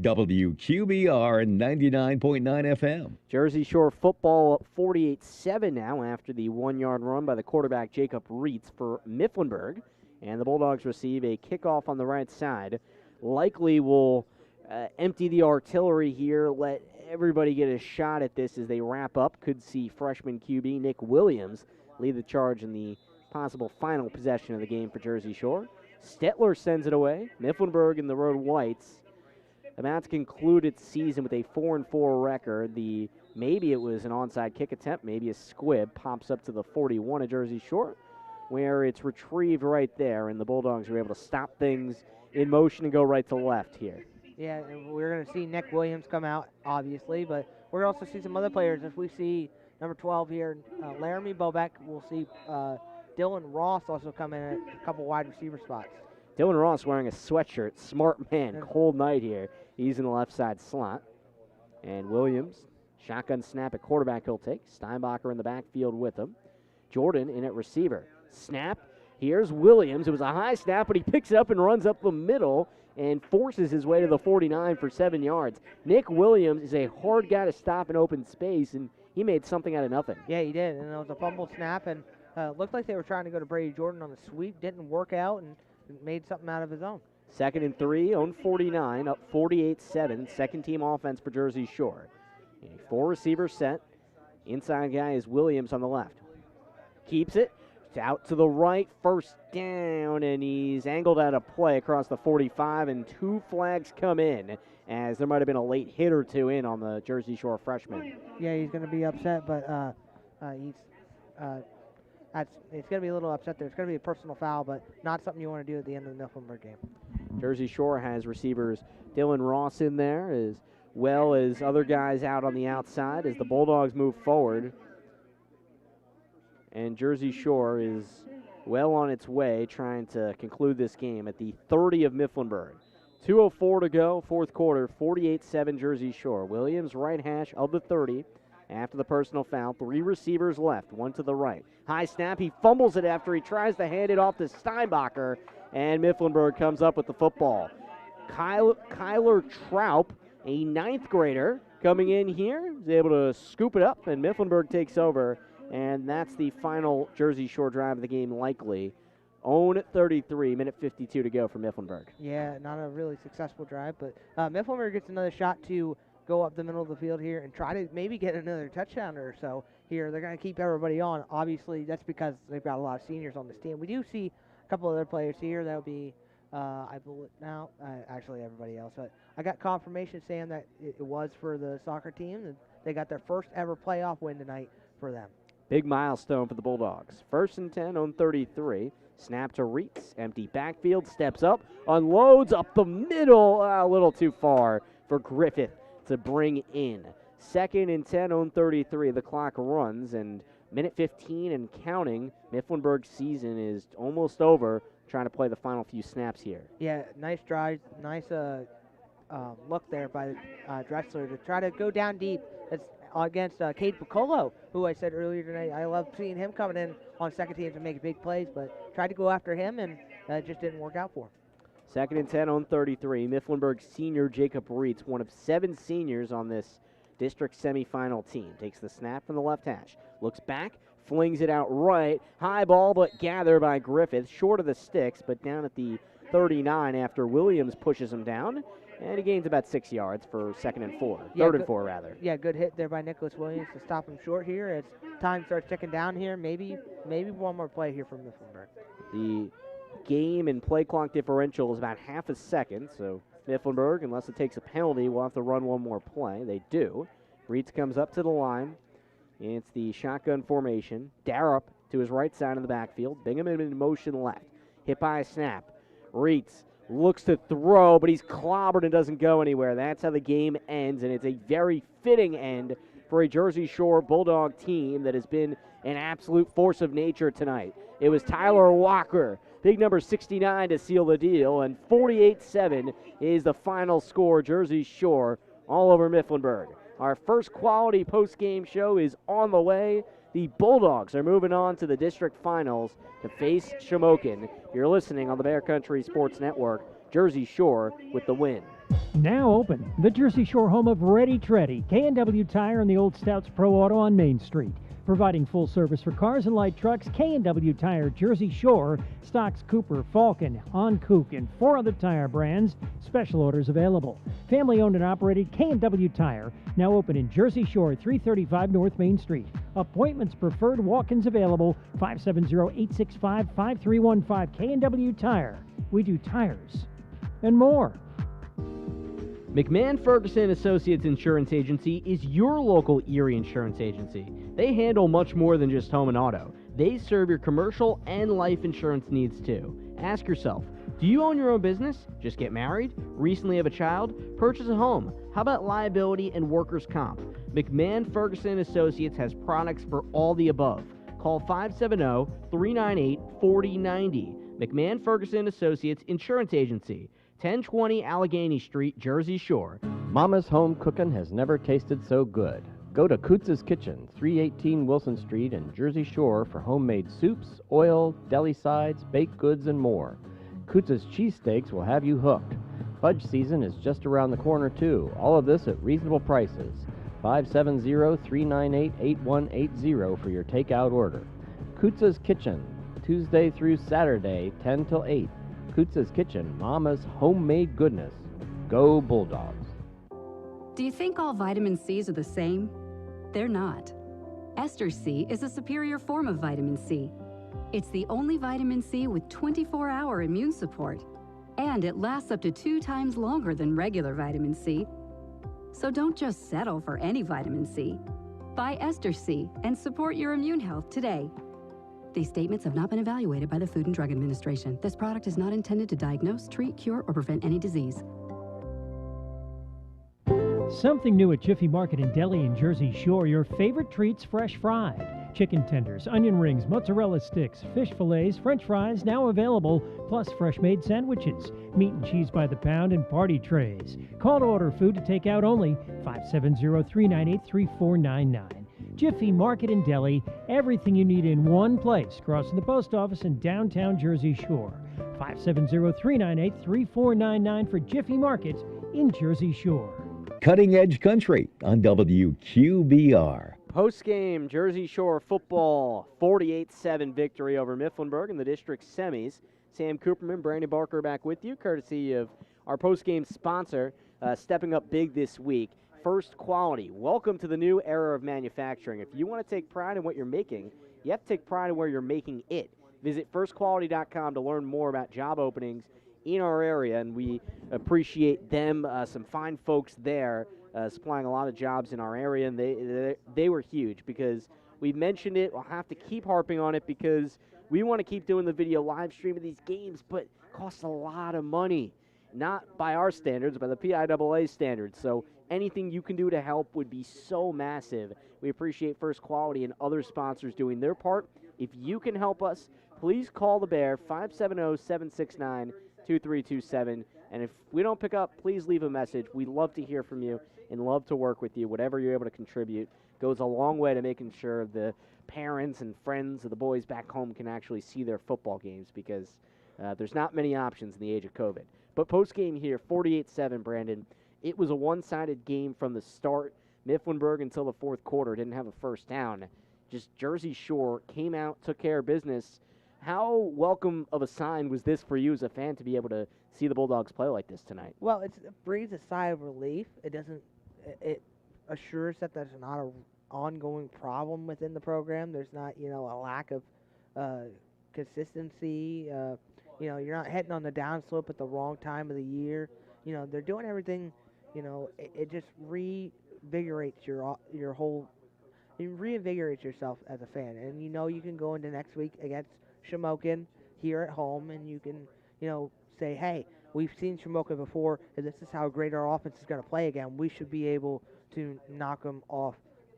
WQBR 99.9 FM. Jersey Shore football up 48-7 now after the 1 yard run by the quarterback Jacob Reitz for Mifflinburg. And the Bulldogs receive a kickoff on the right side. Likely will empty the artillery here, let everybody get a shot at this as they wrap up. Could see freshman QB Nick Williams lead the charge in the possible final possession of the game for Jersey Shore. Stetler sends it away. Mifflinburg and the Road Whites about to conclude its season with a 4-4 record. Maybe it was an onside kick attempt, maybe a squib, pops up to the 41 of Jersey Shore, where it's retrieved right there, and the Bulldogs were able to stop things in motion and go right to left here. Yeah, and we're going to see Nick Williams come out, obviously, but we're going to also see some other players. If we see number 12 here, Laramie Bobeck, we'll see Dylan Ross also come in at a couple wide receiver spots. Dylan Ross wearing a sweatshirt. Smart man. Cold night here. He's in the left side slot. And Williams, shotgun snap at quarterback he'll take. Steinbacher in the backfield with him. Jordan in at receiver. Snap. Here's Williams. It was a high snap, but he picks it up and runs up the middle and forces his way to the 49 for 7 yards. Nick Williams is a hard guy to stop in open space, and he made something out of nothing. Yeah, he did. And it was a fumbled snap, and looked like they were trying to go to Brady Jordan on the sweep. Didn't work out, and made something out of his own. 2nd and 3, own 49, up 48-7. Second team offense for Jersey Shore. A 4-receiver set. Inside guy is Williams on the left. Keeps it. Out to the right, first down, and he's angled out of play across the 45, and 2 flags come in, as there might have been a late hit or two in on the Jersey Shore freshman. Yeah, he's going to be upset, but It's going to be a little upset there. It's going to be a personal foul, but not something you want to do at the end of the Mifflinburg game. Jersey Shore has receivers Dylan Ross in there as well as other guys out on the outside as the Bulldogs move forward. And Jersey Shore is well on its way trying to conclude this game at the 30 of Mifflinburg. 2:04 to go, fourth quarter, 48-7 Jersey Shore. Williams, right hash of the 30 after the personal foul. 3 receivers left, 1 to the right. High snap, he fumbles it after he tries to hand it off to Steinbacher, and Mifflinburg comes up with the football. Kyler Troup, a 9th grader, coming in here, is able to scoop it up, and Mifflinburg takes over, and that's the final Jersey Shore drive of the game likely. Own 33, minute 52 to go for Mifflinburg. Yeah, not a really successful drive, but Mifflinburg gets another shot to go up the middle of the field here and try to maybe get another touchdown or so here. They're going to keep everybody on. Obviously, that's because they've got a lot of seniors on this team. We do see a couple other players here. That would be, actually everybody else. But I got confirmation saying that it was for the soccer team. And they got their first ever playoff win tonight for them. Big milestone for the Bulldogs. 1st and 10 on 33. Snap to Reitz. Empty backfield. Steps up. Unloads up the middle. A little too far for Griffith to bring in. 2nd and 10 on 33. The clock runs. And minute 15 and counting. Mifflinburg's season is almost over. Trying to play the final few snaps here. Yeah, nice drive. Nice look there by Drexler to try to go down deep. It's against Cade Piccolo, who I said earlier tonight, I love seeing him coming in on second teams and make big plays, but tried to go after him, and it just didn't work out for him. 2nd and 10 on 33. Mifflinburg senior Jacob Reitz, one of 7 seniors on this district semifinal team. Takes the snap from the left hash. Looks back, flings it out right. High ball, but gathered by Griffith. Short of the sticks, but down at the 39 after Williams pushes him down. And he gains about 6 yards for 2nd and 4. Third and 4, rather. Yeah, good hit there by Nicholas Williams to stop him short here as time starts ticking down here. Maybe one more play here from Mifflinburg. The game and play clock differential is about half a second, so Mifflinburg, unless it takes a penalty, will have to run one more play. They do. Reitz comes up to the line. It's the shotgun formation. Darup to his right side of the backfield. Bingham in motion left. Hit by a snap. Reitz looks to throw, but he's clobbered and doesn't go anywhere. That's how the game ends, and it's a very fitting end for a Jersey Shore Bulldog team that has been an absolute force of nature tonight. It was Tyler Walker, big number 69, to seal the deal, and 48-7 is the final score. Jersey Shore all over Mifflinburg. Our first quality post-game show is on the way. The Bulldogs are moving on to the district finals to face Shamokin. You're listening on the Bear Country Sports Network. Jersey Shore with the win. Now open, the Jersey Shore home of Ready Treddy, K&W Tire and the Old Stouts Pro Auto on Main Street. Providing full service for cars and light trucks, K&W Tire Jersey Shore stocks Cooper, Falcon, Hankook, and 4 other tire brands. Special orders available. Family owned and operated K&W Tire, now open in Jersey Shore, 335 North Main Street. Appointments preferred, walk-ins available, 570-865-5315. K&W Tire. We do tires and more. McMahon Ferguson Associates Insurance Agency is your local Erie Insurance agency. They handle much more than just home and auto. They serve your commercial and life insurance needs too. Ask yourself, do you own your own business? Just get married? Recently have a child? Purchase a home? How about liability and workers' comp? McMahon Ferguson Associates has products for all the above. Call 570-398-4090. McMahon Ferguson Associates Insurance Agency. 1020 Allegheny Street, Jersey Shore. Mama's home cooking has never tasted so good. Go to Coots's Kitchen, 318 Wilson Street in Jersey Shore for homemade soups, oil, deli sides, baked goods, and more. Coots's cheesesteaks will have you hooked. Fudge season is just around the corner, too. All of this at reasonable prices. 570-398-8180 for your takeout order. Coots's Kitchen, Tuesday through Saturday, 10 till 8. Coots's Kitchen, Mama's homemade goodness. Go Bulldogs. Do you think all vitamin C's are the same? They're not. Ester C is a superior form of vitamin C. It's the only vitamin C with 24-hour immune support, and it lasts up to 2 times longer than regular vitamin C. So don't just settle for any vitamin C. Buy Ester C and support your immune health today. These statements have not been evaluated by the Food and Drug Administration. This product is not intended to diagnose, treat, cure, or prevent any disease. Something new at Jiffy Market and Deli in Jersey Shore. Your favorite treats fresh fried. Chicken tenders, onion rings, mozzarella sticks, fish fillets, french fries now available, plus fresh-made sandwiches, meat and cheese by the pound, and party trays. Call to order food to take out only, 570-398-3499. Jiffy Market and Deli, everything you need in one place, crossing the post office in downtown Jersey Shore. 570-398-3499 for Jiffy Market in Jersey Shore. Cutting Edge Country on WQBR. Post-game Jersey Shore football 48-7 victory over Mifflinburg in the district semis. Sam Cooperman, Brandon Barker back with you, courtesy of our post-game sponsor, stepping up big this week. First Quality. Welcome to the new era of manufacturing. If you want to take pride in what you're making, you have to take pride in where you're making it. Visit firstquality.com to learn more about job openings in our area, and we appreciate them, some fine folks there, supplying a lot of jobs in our area, and they were huge because we mentioned it. We'll have to keep harping on it because we want to keep doing the video live stream of these games, but it costs a lot of money. Not by our standards, by the PIAA standards. So anything you can do to help would be so massive. We appreciate First Quality and other sponsors doing their part. If you can help us, please call the Bear, 570-769-2327. And if we don't pick up, please leave a message. We'd love to hear from you and love to work with you. Whatever you're able to contribute goes a long way to making sure the parents and friends of the boys back home can actually see their football games because there's not many options in the age of COVID. But post-game here, 48-7, Brandon. It was a one-sided game from the start. Mifflinburg until the fourth quarter didn't have a first down. Just Jersey Shore came out, took care of business. How welcome of a sign was this for you as a fan to be able to see the Bulldogs play like this tonight? Well, it breathes a sigh of relief. It assures that there's not an ongoing problem within the program. There's not, a lack of consistency. You're not heading on the downslope at the wrong time of the year. They're doing everything. It just reinvigorates your whole. It reinvigorates yourself as a fan, and you can go into next week against Shamokin here at home, and you can say, hey, we've seen Shamokin before, and this is how great our offense is going to play again. We should be able to knock them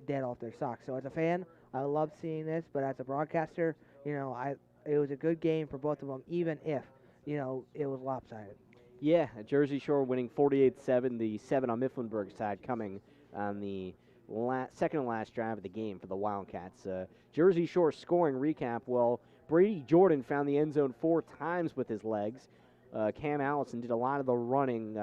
dead off their socks. So as a fan, I love seeing this, but as a broadcaster, it was a good game for both of them, even if it was lopsided. Yeah, Jersey Shore winning 48-7, the 7 on Mifflinburg side coming on the second and last drive of the game for the Wildcats. Jersey Shore scoring recap, well, Brady Jordan found the end zone 4 times with his legs. Cam Allison did a lot of the running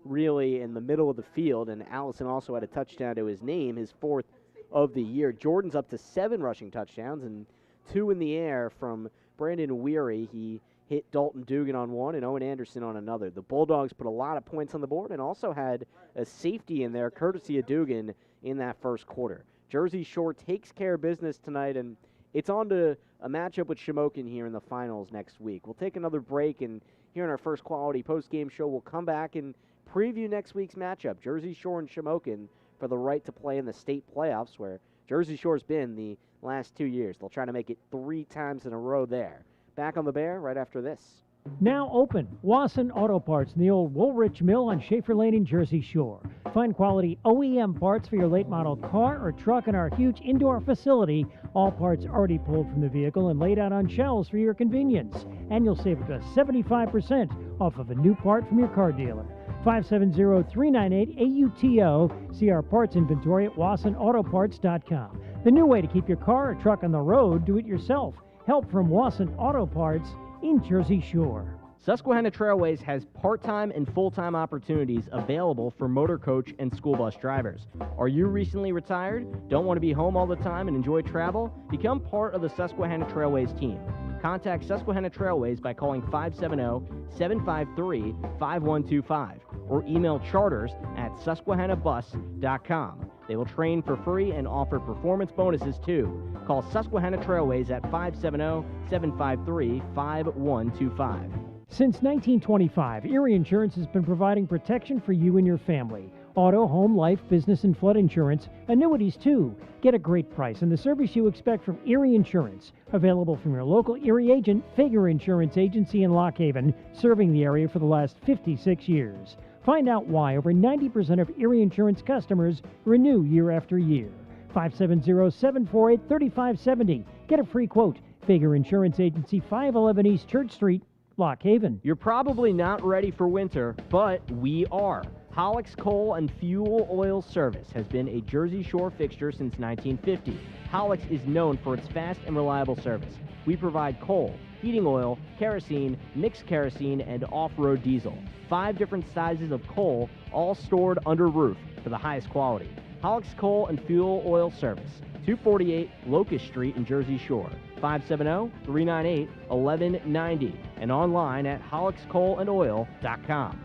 really in the middle of the field, and Allison also had a touchdown to his name, his 4th of the year. Jordan's up to 7 rushing touchdowns and 2 in the air from Brandon Weary. He hit Dalton Dugan on one and Owen Anderson on another. The Bulldogs put a lot of points on the board and also had a safety in there, courtesy of Dugan, in that first quarter. Jersey Shore takes care of business tonight, and it's on to a matchup with Shamokin here in the finals next week. We'll take another break, and here in our First Quality post-game show, we'll come back and preview next week's matchup, Jersey Shore and Shamokin, for the right to play in the state playoffs, where Jersey Shore's been the last 2 years. They'll try to make it 3 times in a row there. Back on the Bear right after this. Now open, Wasson Auto Parts in the old Woolrich Mill on Schaefer Lane in Jersey Shore. Find quality OEM parts for your late model car or truck in our huge indoor facility. All parts already pulled from the vehicle and laid out on shelves for your convenience. And you'll save up to 75% off of a new part from your car dealer. 570-398-AUTO. See our parts inventory at WassonAutoParts.com. The new way to keep your car or truck on the road, do it yourself. Help from Wasson Auto Parts in Jersey Shore. Susquehanna Trailways has part-time and full-time opportunities available for motor coach and school bus drivers. Are you recently retired? Don't want to be home all the time and enjoy travel? Become part of the Susquehanna Trailways team. Contact Susquehanna Trailways by calling 570-753-5125 or email charters@susquehannabus.com. They will train for free and offer performance bonuses too. Call Susquehanna Trailways at 570-753-5125. Since 1925, Erie Insurance has been providing protection for you and your family. Auto, home, life, business, and flood insurance. Annuities, too. Get a great price and the service you expect from Erie Insurance. Available from your local Erie agent, Figure Insurance Agency in Lock Haven, serving the area for the last 56 years. Find out why over 90% of Erie Insurance customers renew year after year. 570-748-3570. Get a free quote. Figure Insurance Agency, 511 East Church Street, Lock Haven. You're probably not ready for winter, but we are. Hollick's Coal and Fuel Oil Service has been a Jersey Shore fixture since 1950. Hollick's is known for its fast and reliable service. We provide coal, heating oil, kerosene, mixed kerosene, and off-road diesel. 5 different sizes of coal, all stored under roof for the highest quality. Hollick's Coal and Fuel Oil Service, 248 Locust Street in Jersey Shore, 570-398-1190, and online at hollickscoalandoil.com.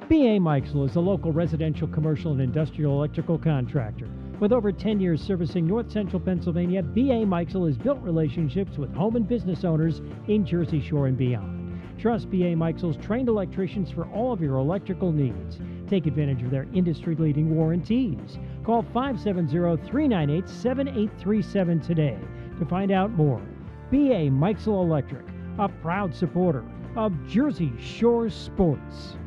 B.A. Mikesell is a local residential, commercial, and industrial electrical contractor. With over 10 years servicing north central Pennsylvania, B.A. Mikesell has built relationships with home and business owners in Jersey Shore and beyond. Trust B.A. Mikesell's trained electricians for all of your electrical needs. Take advantage of their industry-leading warranties. Call 570-398-7837 today to find out more. B.A. Mikesell Electric, a proud supporter of Jersey Shore sports.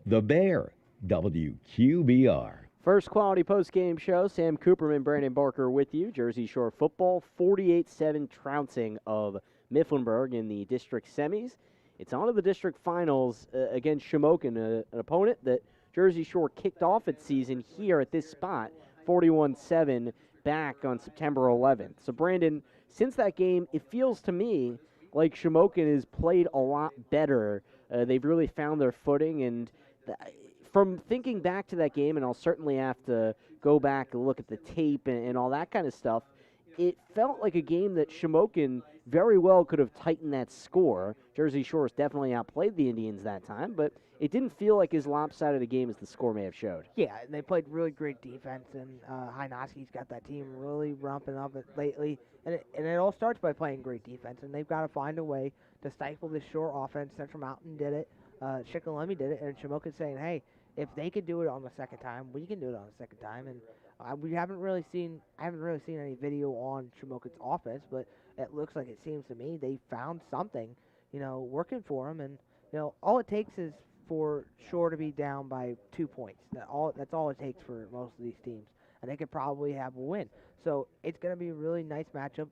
The Bear, WQBR. First quality post-game show. Sam Cooperman, Brandon Barker with you. Jersey Shore football, 48-7 trouncing of Mifflinburg in the district semis. It's on to the district finals against Shamokin, an opponent that Jersey Shore kicked off its season here at this spot, 41-7 back on September 11th. So, Brandon, since that game, it feels to me like Shamokin has played a lot better. They've really found their footing, and from thinking back to that game, and I'll certainly have to go back and look at the tape and all that kind of stuff, it felt like a game that Shamokin very well could have tightened that score. Jersey Shore's definitely outplayed the Indians that time, but it didn't feel like as lopsided a game as the score may have showed. Yeah, and they played really great defense, and Hynoski's got that team really ramping up lately. And it all starts by playing great defense, and they've got to find a way to stifle this Shore offense. Central Mountain did it. Shikellamy did it, and Shamokin's saying, hey, if they could do it on the second time, we can do it on the second time. And I haven't really seen any video on Shamokin's offense, but it looks like it seems to me they found something, working for them. And all it takes is for Shore to be down by 2 points. That's all it takes for most of these teams, and they could probably have a win. So it's going to be a really nice matchup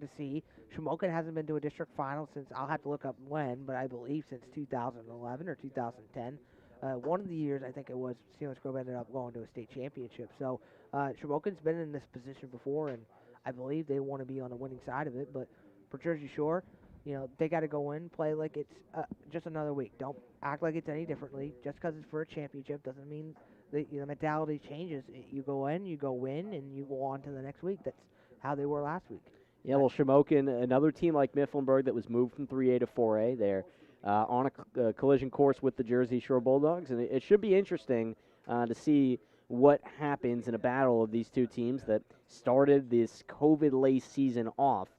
to see. Shamokin hasn't been to a district final since, I'll have to look up when, but I believe since 2011 or 2010. One of the years, I think it was, Steelers Grove ended up going to a state championship. So Shamokin's been in this position before, and I believe they want to be on the winning side of it. But for Jersey Shore, they got to go in, play like it's just another week. Don't act like it's any differently. Just because it's for a championship doesn't mean the mentality changes. You go in, you go win, and you go on to the next week. That's how they were last week. Yeah, well, Shamokin, another team like Mifflinburg that was moved from 3A to 4A. They're on a collision course with the Jersey Shore Bulldogs, and it should be interesting to see what happens in a battle of these two teams that started this COVID-laced season off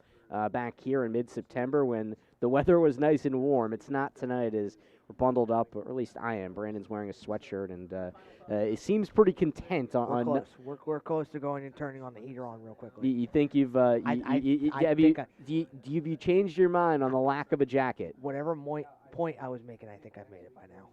back here in mid-September when the weather was nice and warm. It's not tonight as we're bundled up, or at least I am. Brandon's wearing a sweatshirt, and it seems pretty content on. We're close. We're close to going and turning on the heater on real quickly. You think you've have you changed your mind on the lack of a jacket? Whatever point I was making, I think I've made it by now.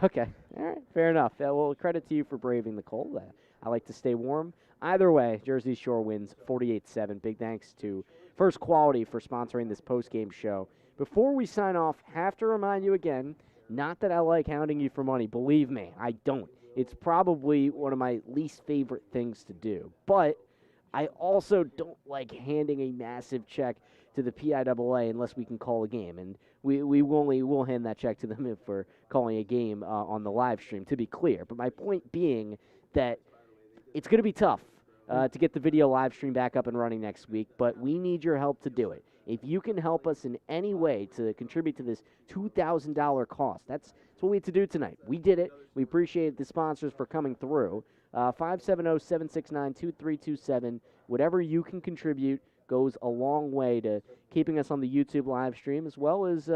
Okay. All right. Fair enough. Well, credit to you for braving the cold. I like to stay warm. Either way, Jersey Shore wins 48-7. Big thanks to First Quality for sponsoring this post-game show. Before we sign off, have to remind you again, not that I like hounding you for money. Believe me, I don't. It's probably one of my least favorite things to do. But I also don't like handing a massive check to the PIAA unless we can call a game. And we will hand that check to them if we're calling a game on the live stream, to be clear. But my point being that it's going to be tough to get the video live stream back up and running next week, but we need your help to do it. If you can help us in any way to contribute to this $2,000 cost, that's what we had to do tonight. We did it. We appreciate the sponsors for coming through. 570-769-2327. Whatever you can contribute goes a long way to keeping us on the YouTube live stream, as well as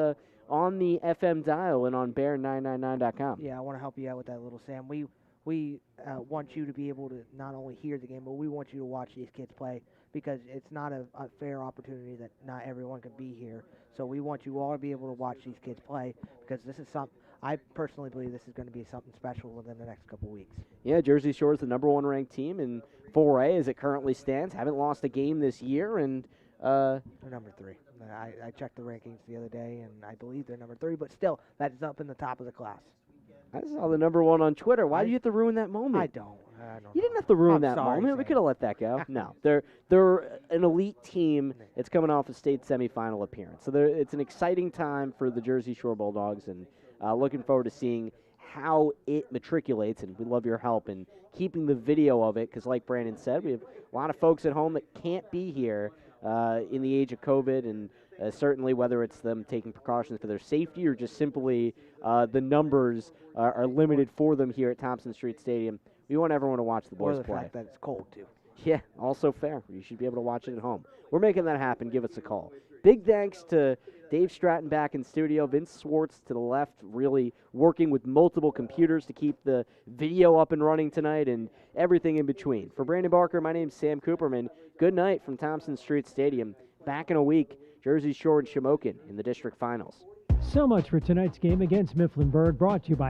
on the FM dial and on bear999.com. Yeah, I want to help you out with that, little Sam. We want you to be able to not only hear the game, but we want you to watch these kids play, because it's not a fair opportunity that not everyone can be here. So we want you all to be able to watch these kids play, because this is something, I personally believe this is going to be something special within the next couple weeks. Yeah, Jersey Shore is the number 1 ranked team in 4A as it currently stands. Haven't lost a game this year, and they're number 3. I checked the rankings the other day, and I believe they're number 3, but still, that's up in the top of the class. I saw the number 1 on Twitter. Why do you have to ruin that moment? I don't. You didn't have to ruin I'm that sorry, moment. We Sam. could have let that go. No, they're an elite team. It's coming off a state semifinal appearance, so it's an exciting time for the Jersey Shore Bulldogs, and looking forward to seeing how it matriculates. And we love your help in keeping the video of it, because, like Brandon said, we have a lot of folks at home that can't be here in the age of COVID, and certainly whether it's them taking precautions for their safety or just simply the numbers are limited for them here at Thompson Street Stadium. We want everyone to watch the boys Or the play. fact that it's cold, too. Yeah, also fair. You should be able to watch it at home. We're making that happen. Give us a call. Big thanks to Dave Stratton back in studio, Vince Swartz to the left, really working with multiple computers to keep the video up and running tonight, and everything in between. For Brandon Barker, my name's Sam Cooperman. Good night from Thompson Street Stadium. Back in a week, Jersey Shore and Shamokin in the district finals. So much for tonight's game against Mifflinburg, brought to you by